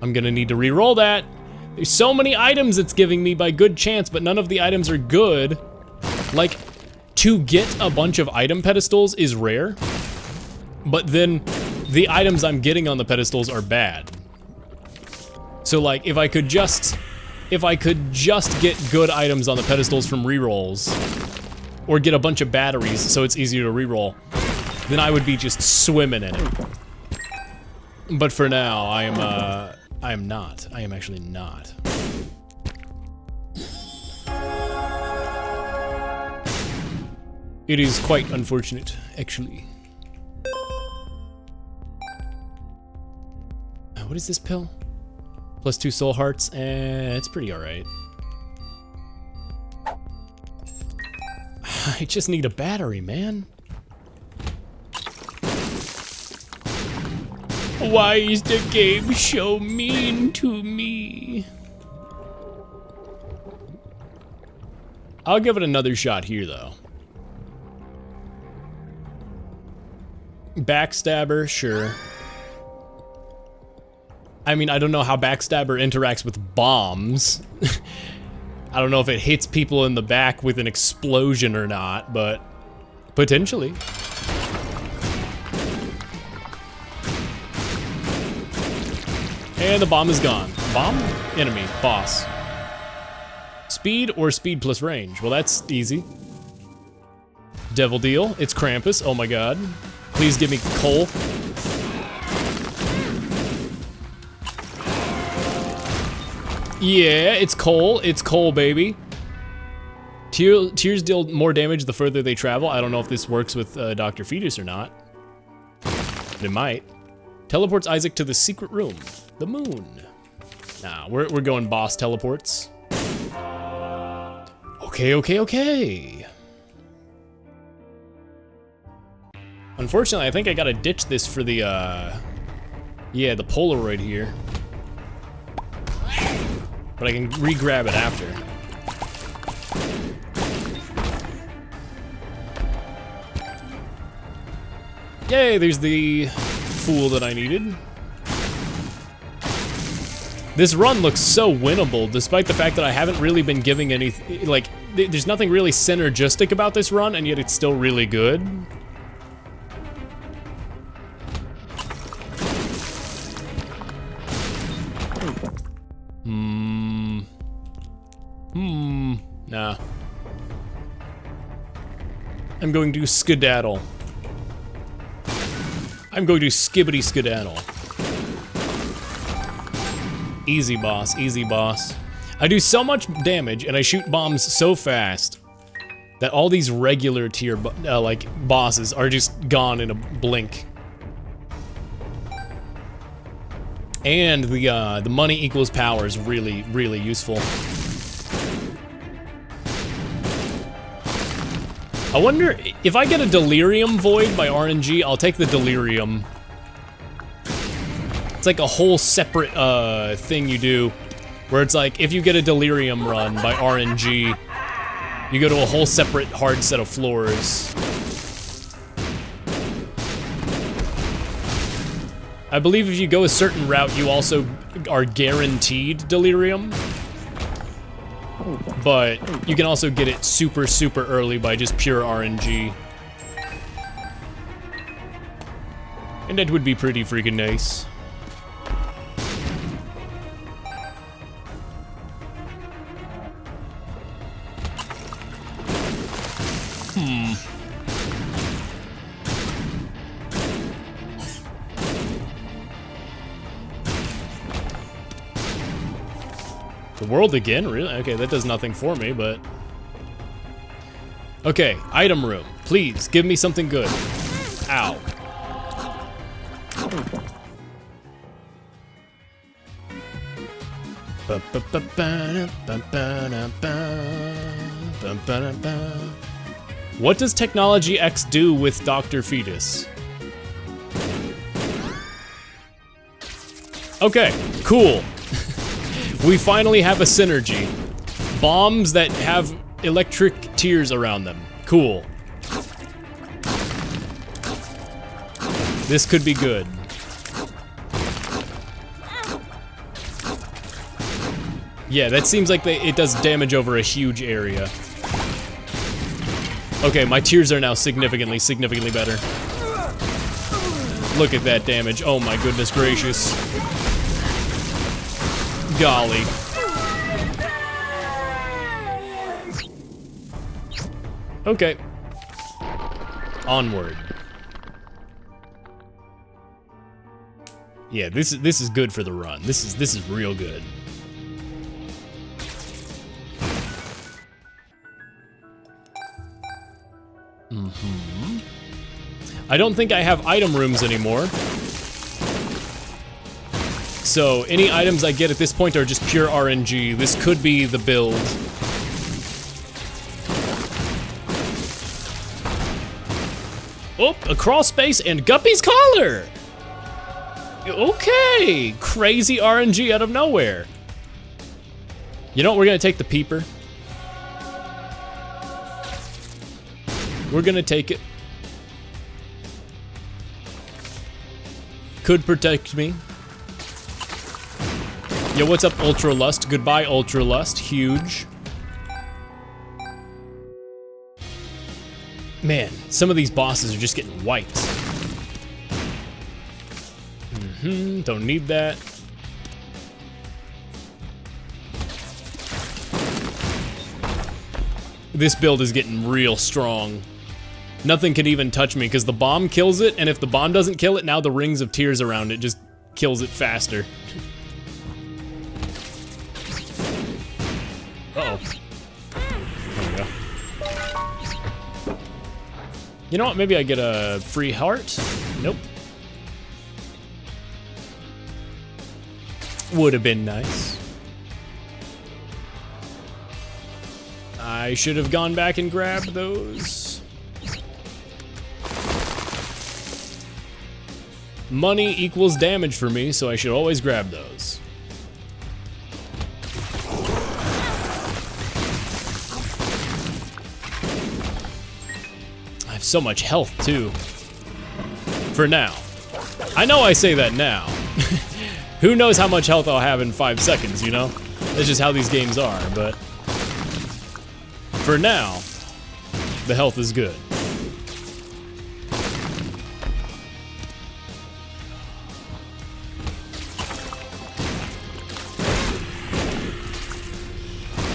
I'm gonna need to re-roll that. There's so many items it's giving me by good chance, but none of the items are good. Like, to get a bunch of item pedestals is rare, but then the items I'm getting on the pedestals are bad. So like, if I could just get good items on the pedestals from re-rolls, or get a bunch of batteries so it's easier to re-roll, then I would be just swimming in it. But for now, I am not. I am actually not. It is quite unfortunate, actually. What is this pill? +2 soul hearts, it's pretty alright. I just need a battery, man. Why is the game so mean to me? I'll give it another shot here, though. Backstabber, sure. I mean, I don't know how Backstabber interacts with bombs. I don't know if it hits people in the back with an explosion or not, but potentially. And the bomb is gone. Bomb? Enemy. Boss. Speed or speed plus range? Well, that's easy. Devil Deal. It's Krampus. Oh my god. Please give me coal. Yeah, it's coal. It's coal, baby. Tears deal more damage the further they travel. I don't know if this works with Dr. Fetus or not. But it might. Teleports Isaac to the secret room. The moon. Nah, we're going boss teleports. Okay. Unfortunately, I think I gotta ditch this for the, yeah, the Polaroid here. But I can re-grab it after. Yay, there's the fool that I needed. This run looks so winnable, despite the fact that I haven't really been giving any, like, there's nothing really synergistic about this run, and yet it's still really good. Nah. I'm going to skedaddle. I'm going to skibbity skedaddle. Easy boss, easy boss. I do so much damage and I shoot bombs so fast that all these regular tier like bosses are just gone in a blink. And the money equals power is really, really useful. I wonder if I get a Delirium Void by RNG, I'll take the Delirium. It's like a whole separate thing you do, where it's like if you get a Delirium run by RNG, you go to a whole separate hard set of floors. I believe if you go a certain route, you also are guaranteed Delirium. But you can also get it super, super early by just pure RNG. And that would be pretty freaking nice. The world again? Really? Okay, that does nothing for me, but... Okay, item room. Please, give me something good. Ow. What does Technology X do with Dr. Fetus? Okay, cool. We finally have a synergy. Bombs that have electric tears around them. Cool. This could be good. Yeah, that seems like it does damage over a huge area. Okay, my tears are now significantly better. Look at that damage. Oh my goodness gracious. Golly. Okay. Onward. Yeah, this is good for the run. This is real good. I don't think I have item rooms anymore. So any items I get at this point are just pure RNG. This could be the build. Oh, a crawl space and Guppy's collar! Okay, crazy RNG out of nowhere. You know what, we're gonna take the peeper. We're gonna take it. Could protect me. Yo, what's up, Ultra Lust? Goodbye, Ultra Lust. Huge. Man, some of these bosses are just getting wiped. Don't need that. This build is getting real strong. Nothing can even touch me because the bomb kills it, and if the bomb doesn't kill it, now the rings of tears around it just kills it faster. Uh-oh. There we go. You know what, maybe I get a free heart? Nope. Would have been nice. I should have gone back and grabbed those. Money equals damage for me, so I should always grab those. I have so much health, too. For now. I know I say that now. Who knows how much health I'll have in 5 seconds, you know? That's just how these games are, but... for now, the health is good.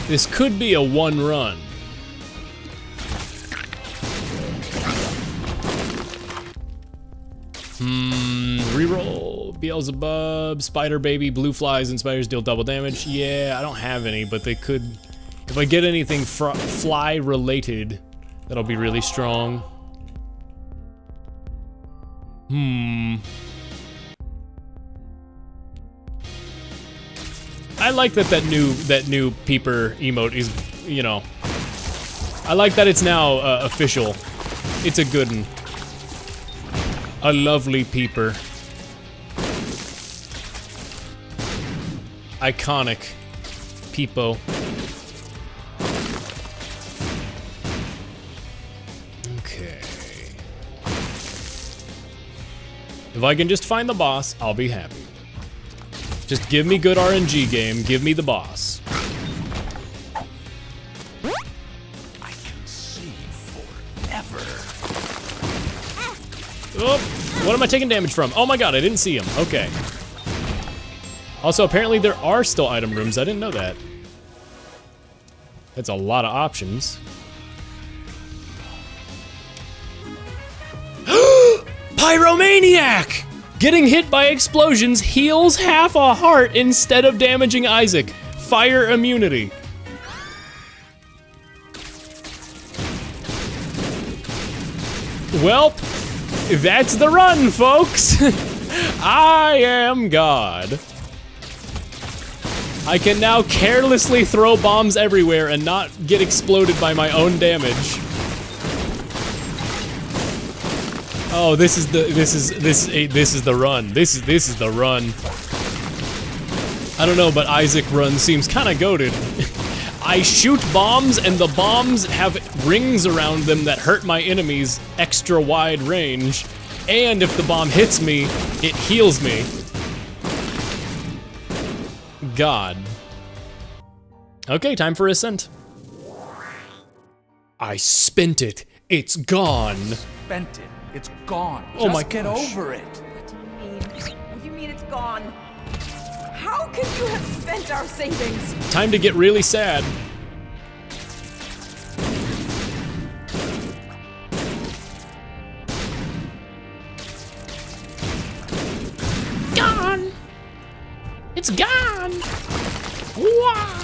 This could be a one run. Reroll, Beelzebub, Spider Baby, Blue Flies, and Spiders deal double damage. Yeah, I don't have any, but they could... if I get anything fly related, that'll be really strong. I like that new peeper emote is, you know, I like that it's now official. It's a good one. A lovely peeper. Iconic peepo. Okay. If I can just find the boss, I'll be happy. Just give me good RNG game, give me the boss. I can see forever. Oh, what am I taking damage from? Oh my god, I didn't see him. Okay. Also, apparently there are still item rooms. I didn't know that. That's a lot of options. Pyromaniac! Getting hit by explosions heals half a heart instead of damaging Isaac. Fire immunity. Welp, that's the run, folks. I am God. I can now carelessly throw bombs everywhere and not get exploded by my own damage. Oh, this is the run. This is the run. I don't know, but Isaac run seems kind of goated. I shoot bombs and the bombs have rings around them that hurt my enemies extra wide range. And if the bomb hits me, it heals me. God. Okay, time for Ascent. I spent it. It's gone. Spent it. It's gone. Oh my Just get gosh. over it. What do you mean it's gone? How could you have spent our savings? Time to get really sad. Gone. It's gone. Wah.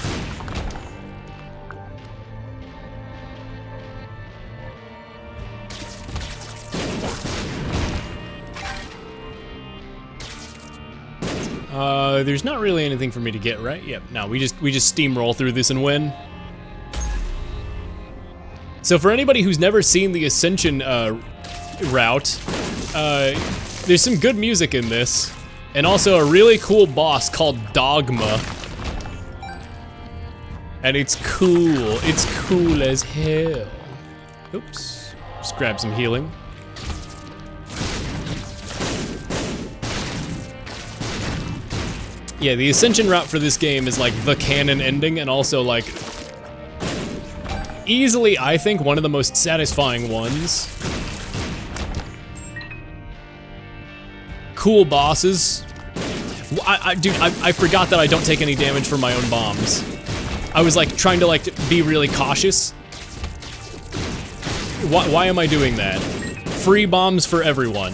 There's not really anything for me to get, right? Yep. No, we just steamroll through this and win. So for anybody who's never seen the Ascension route, there's some good music in this, and also a really cool boss called Dogma. And it's cool. It's cool as hell. Oops. Just grab some healing. Yeah, the Ascension route for this game is like the canon ending, and also like easily, I think, one of the most satisfying ones. Cool bosses. Dude, I forgot that I don't take any damage from my own bombs. I was like trying to be really cautious. Why am I doing that? Free bombs for everyone.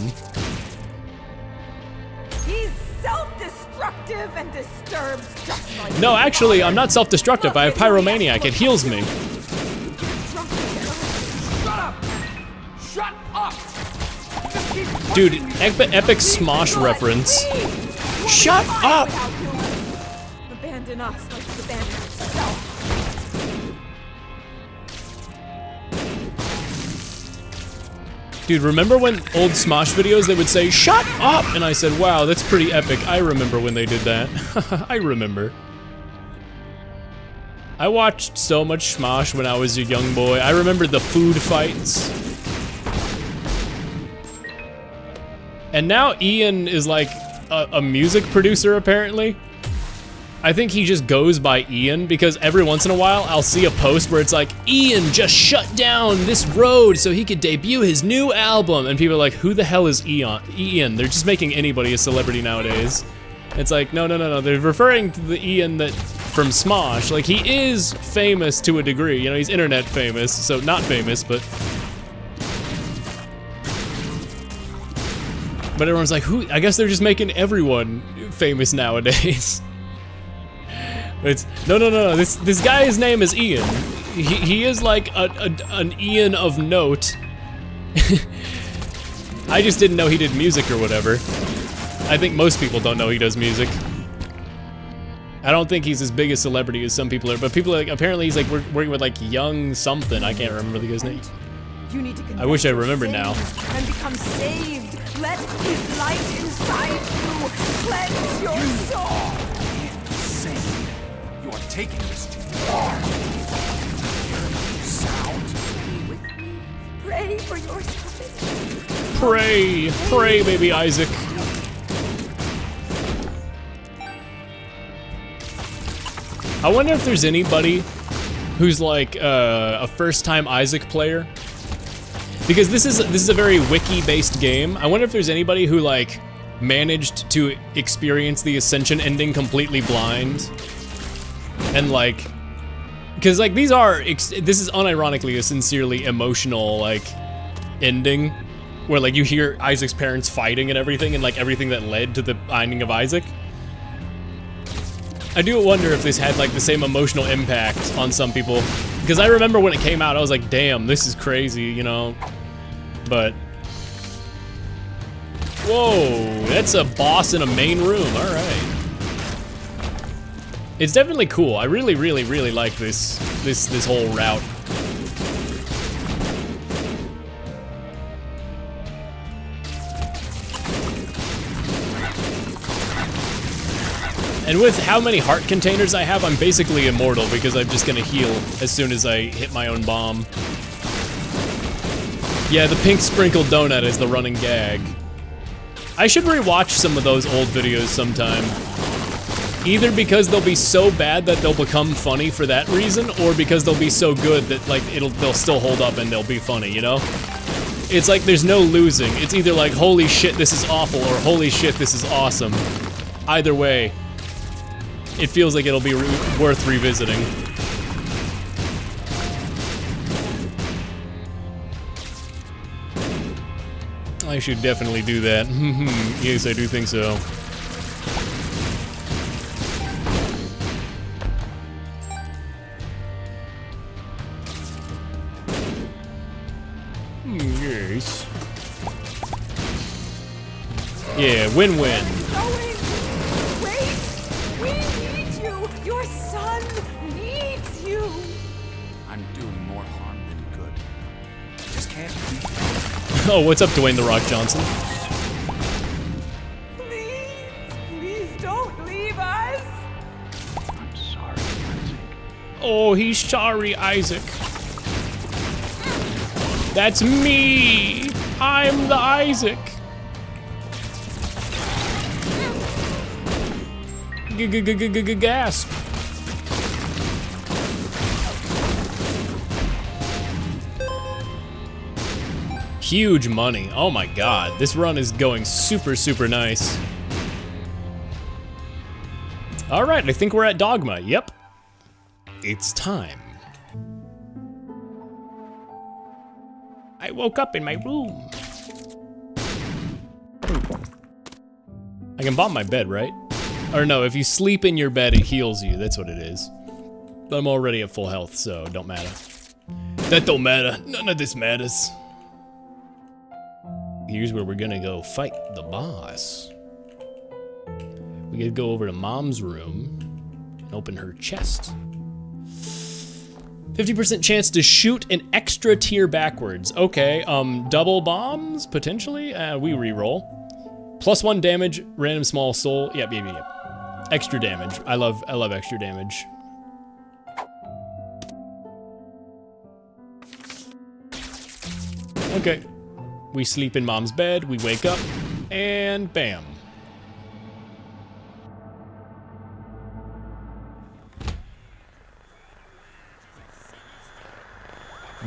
He's self-destructive and disturbs just like No, actually, I'm not self-destructive. I have Pyromaniac. It heals me. Shut up! Shut up! Just keep Dude, epic Smosh reference. Shut up! Abandon us like you abandon yourself. Dude, remember when old Smosh videos they would say, "Shut up!" And I said, wow, that's pretty epic. I remember when they did that. I remember. I watched so much Smosh when I was a young boy. I remember the food fights. And now Ian is like a music producer, apparently. I think he just goes by Ian because every once in a while I'll see a post where it's like, Ian just shut down this road so he could debut his new album. And people are like, who the hell is Ian? They're just making anybody a celebrity nowadays. It's like, no. They're referring to the Ian that from Smosh. Like, he is famous to a degree. You know, he's internet famous, so not famous, but... But everyone's like, who? I guess they're just making everyone famous nowadays. It's no. This guy's name is Ian. He is like an Ian of note. I just didn't know he did music or whatever. I think most people don't know he does music. I don't think he's as big a celebrity as some people are, but people are like, apparently he's like working with like Young something. I can't remember the guy's name. You need to I wish I remembered now. And become saved. Let his light inside you cleanse your soul. insane. You are taking this too far. Sound. With me. Pray for your salvation. Pray, baby Isaac. I wonder if there's anybody who's like a first-time Isaac player, because this is a very wiki-based game. I wonder if there's anybody who like managed to experience the Ascension ending completely blind, and like, because like this is unironically a sincerely emotional like ending, where like you hear Isaac's parents fighting and everything, and like everything that led to the finding of Isaac. I do wonder if this had like the same emotional impact on some people, because I remember when it came out, I was like, damn, this is crazy, you know, but... Whoa, that's a boss in a main room, all right. It's definitely cool. I really like this whole route. And with how many heart containers I have, I'm basically immortal because I'm just gonna heal as soon as I hit my own bomb. Yeah, the pink sprinkled donut is the running gag. I should rewatch some of those old videos sometime. Either because they'll be so bad that they'll become funny for that reason, or because they'll be so good that like they'll still hold up and they'll be funny, you know? It's like there's no losing. It's either like, holy shit, this is awful, or holy shit, this is awesome. Either way, it feels like it'll be worth revisiting. I should definitely do that. Yes, I do think so. Yes. Yeah, win-win. Your son needs you. I'm doing more harm than good. Just can't keep. Oh, what's up, Dwayne The Rock Johnson? Please don't leave us. I'm sorry, Isaac. Oh, he's sorry, Isaac. That's me. I'm the Isaac. Gasp. Huge money. Oh my god. This run is going super, super nice. All right, I think we're at Dogma. Yep. It's time. I woke up in my room. I can bomb my bed, right? Or no, if you sleep in your bed, it heals you. That's what it is. But I'm already at full health, so it don't matter. That don't matter. None of this matters. Here's where we're gonna go fight the boss. We gotta go over to Mom's room and open her chest. 50% chance to shoot an extra tier backwards. Okay, double bombs, potentially? We reroll. +1 damage, random small soul. Yep. Extra damage. I love extra damage. Okay. We sleep in Mom's bed, we wake up, and bam.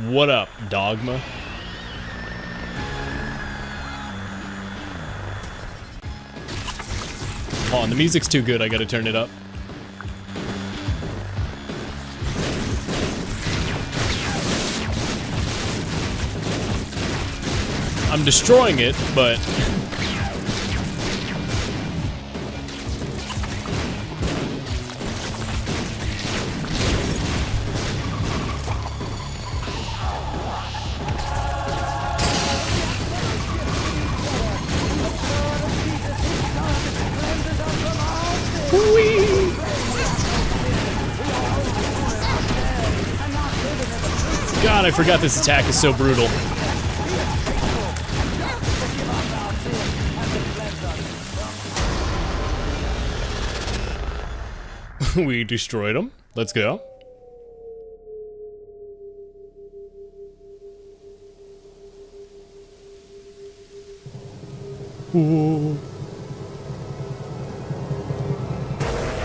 What up, Dogma? Oh, and the music's too good, I gotta turn it up. I'm destroying it, but... God, I forgot this attack is so brutal. We destroyed him. Let's go. Ooh.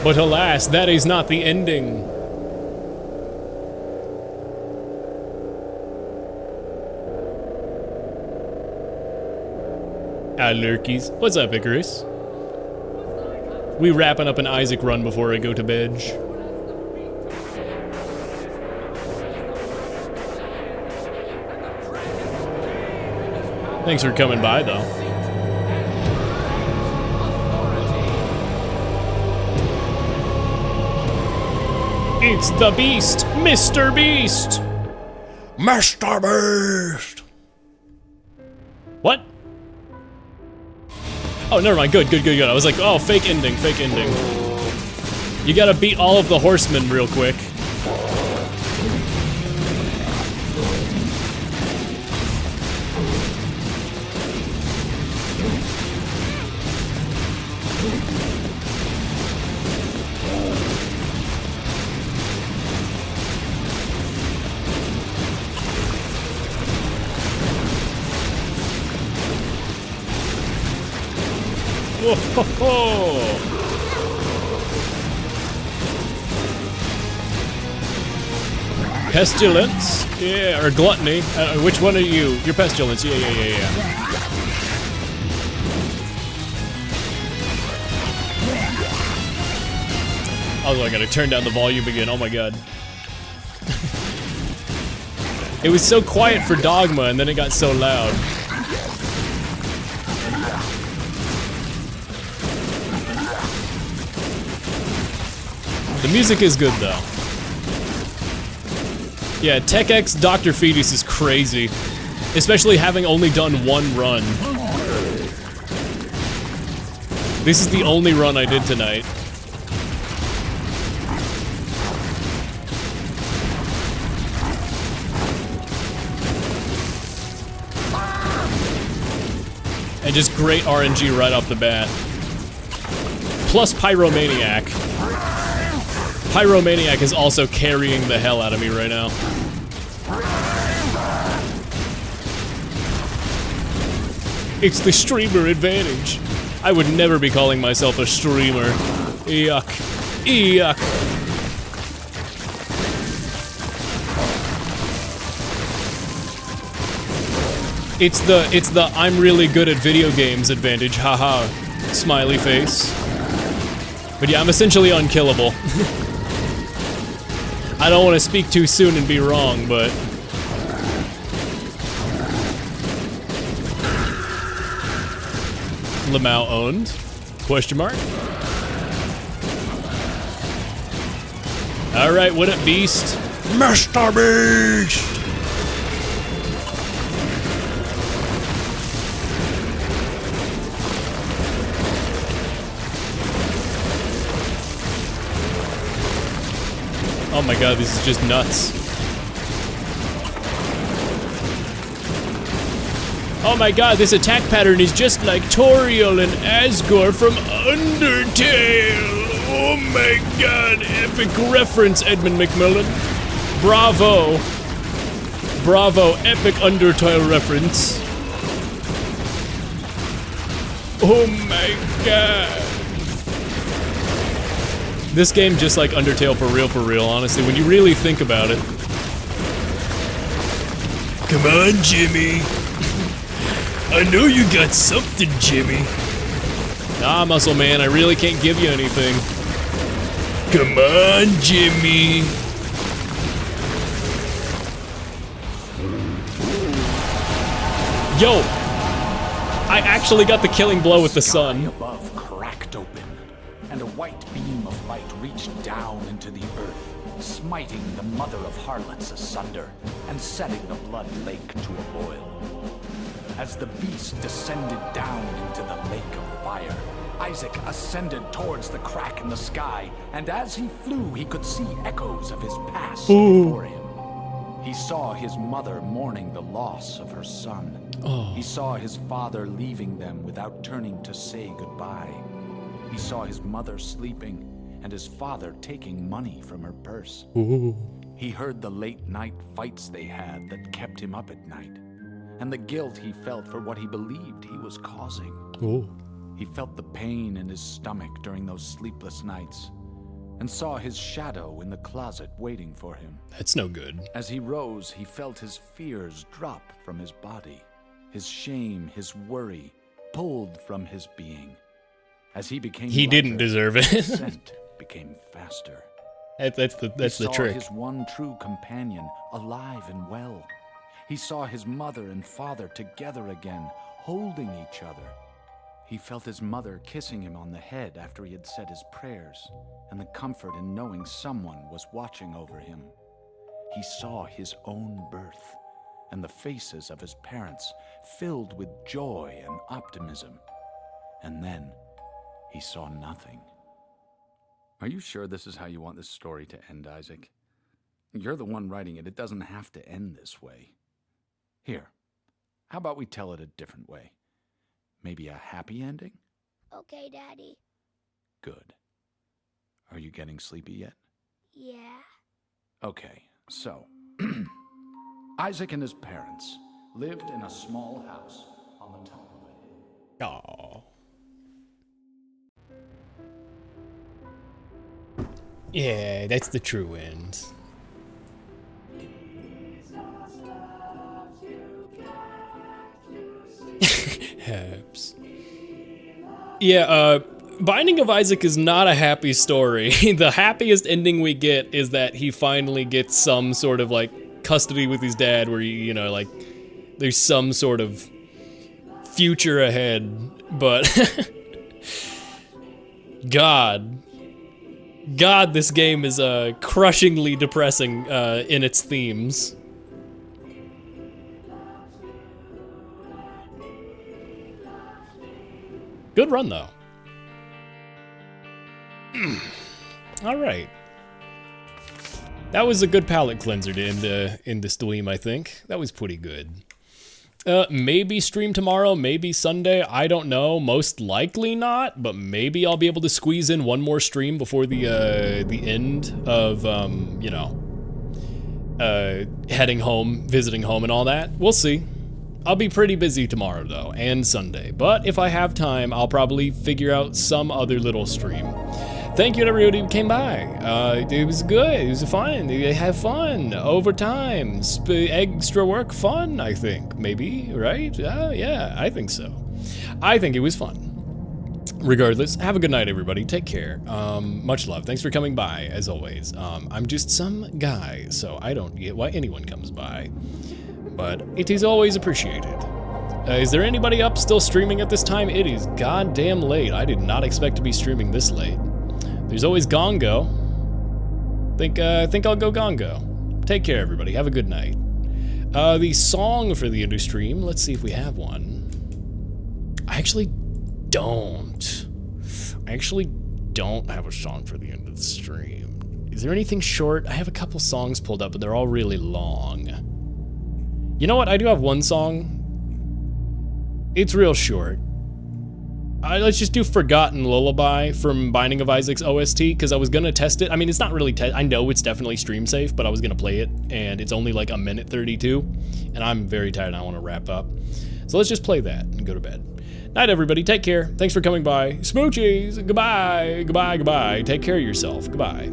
But alas, that is not the ending. Hi, lurkies. What's up, Icarus? We wrapping up an Isaac run before I go to bed. Thanks for coming by, though. It's the Beast, Mr. Beast! Mr. Beast! What? Oh, never mind. Good. I was like, oh, fake ending. You gotta beat all of the horsemen real quick. Whoa, ho, ho. Pestilence, yeah, or gluttony. Which one are you? You're pestilence. Yeah. Oh, I gotta turn down the volume again. Oh my god. It was so quiet for Dogma, and then it got so loud. The music is good, though. Yeah, TechX Dr. Fetus is crazy. Especially having only done one run. This is the only run I did tonight. And just great RNG right off the bat. Plus Pyromaniac. Pyromaniac is also carrying the hell out of me right now. It's the streamer advantage. I would never be calling myself a streamer. Yuck. Yuck. It's the I'm really good at video games advantage, haha, smiley face. But yeah, I'm essentially unkillable. I don't want to speak too soon and be wrong, but... Lamau owned? Question mark? Alright, what up, Beast? Mr. Beast! Oh my god, this is just nuts. Oh my god, this attack pattern is just like Toriel and Asgore from Undertale! Oh my god, epic reference, Edmund McMillan. Bravo. Bravo, epic Undertale reference. Oh my god. This game just like Undertale for real, honestly, when you really think about it. Come on, Jimmy. I know you got something, Jimmy. Nah, Muscle Man, I really can't give you anything. Come on, Jimmy. Yo! I actually got the killing blow with the sun. Above cracked open, and a white beam of light reached down into the earth, smiting the mother of harlots asunder, and setting the blood lake to a boil. As the beast descended down into the lake of fire, Isaac ascended towards the crack in the sky, and as he flew, he could see echoes of his past before him. He saw his mother mourning the loss of her son. He saw his father leaving them without turning to say goodbye. He saw his mother sleeping, and his father taking money from her purse. He heard the late night fights they had that kept him up at night, and the guilt he felt for what he believed he was causing. He felt the pain in his stomach during those sleepless nights, and saw his shadow in the closet waiting for him. That's no good. As he rose, he felt his fears drop from his body, his shame, his worry pulled from his being. As he became He didn't deserve it. his ascent became faster. That's the trick. He saw his one true companion alive and well. He saw his mother and father together again, holding each other. He felt his mother kissing him on the head after he had said his prayers, and the comfort in knowing someone was watching over him. He saw his own birth, and the faces of his parents filled with joy and optimism. And then he saw nothing. Are you sure this is how you want this story to end, Isaac? You're the one writing it. It doesn't have to end this way. Here, how about we tell it a different way? Maybe a happy ending? Okay, Daddy. Good. Are you getting sleepy yet? Yeah. Okay, so Isaac and his parents lived in a small house on the top of a hill. Aww. Yeah, that's the true end. Herbs. Yeah, Binding of Isaac is not a happy story. The happiest ending we get is that he finally gets some sort of, like, custody with his dad where, you know, like, there's some sort of future ahead, but... God, this game is, crushingly depressing, in its themes. Good run, though. All right. That was a good palate cleanser to end the stream, I think. That was pretty good. Maybe stream tomorrow, maybe Sunday, I don't know. Most likely not, but maybe I'll be able to squeeze in one more stream before the end of, you know, heading home, visiting home and all that. We'll see. I'll be pretty busy tomorrow though, and Sunday, but if I have time, I'll probably figure out some other little stream. Thank you to everybody who came by. It was good. It was fun. Have fun over time. Extra work fun, I think. Maybe, right? Yeah, I think so. I think it was fun. Regardless, have a good night, everybody. Take care. Much love. Thanks for coming by, as always. I'm just some guy, so I don't get why anyone comes by. But it is always appreciated. Is there anybody up still streaming at this time? It is goddamn late. I did not expect to be streaming this late. There's always Gongo. Think I'll go Gongo. Take care, everybody. Have a good night. The song for the end of stream. Let's see if we have one. I actually don't. Have a song for the end of the stream. Is there anything short? I have a couple songs pulled up, but they're all really long. You know what? I do have one song. It's real short. Let's just do Forgotten Lullaby from Binding of Isaac's OST, because I was going to test it. I mean, it's not really I know it's definitely stream safe, but I was going to play it, and it's only like 1:32, and I'm very tired and I want to wrap up. So let's just play that and go to bed. Night, everybody. Take care. Thanks for coming by. Smoochies. Goodbye. Goodbye. Goodbye. Take care of yourself. Goodbye.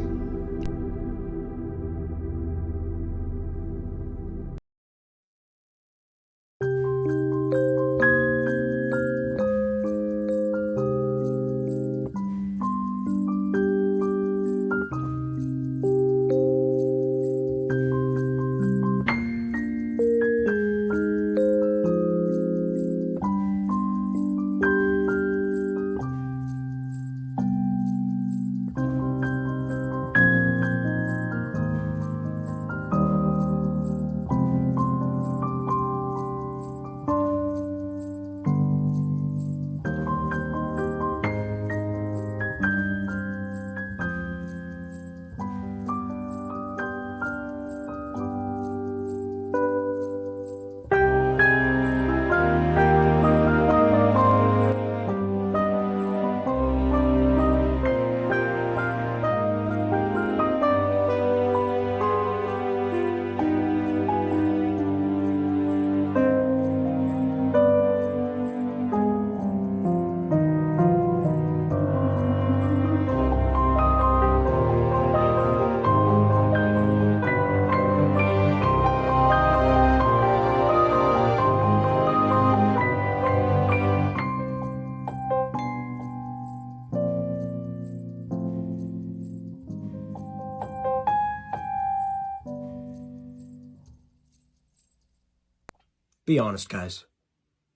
Be honest, guys.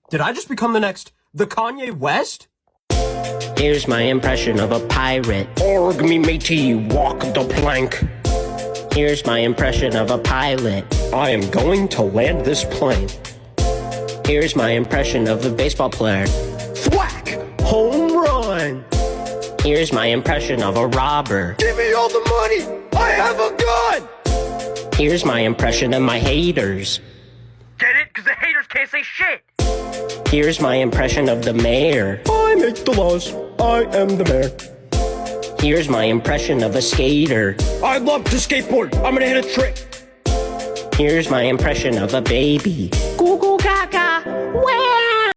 Did I just become the Kanye West? Here's my impression of a pirate. Org me matey, walk the plank. Here's my impression of a pilot. I am going to land this plane. Here's my impression of a baseball player. Thwack! Home run! Here's my impression of a robber. Give me all the money! I have a gun! Here's my impression of my haters. Get it? Because the haters can't say shit! Here's my impression of the mayor. I make the laws. I am the mayor. Here's my impression of a skater. I love to skateboard. I'm gonna hit a trick. Here's my impression of a baby. Goo goo gaga! Wait!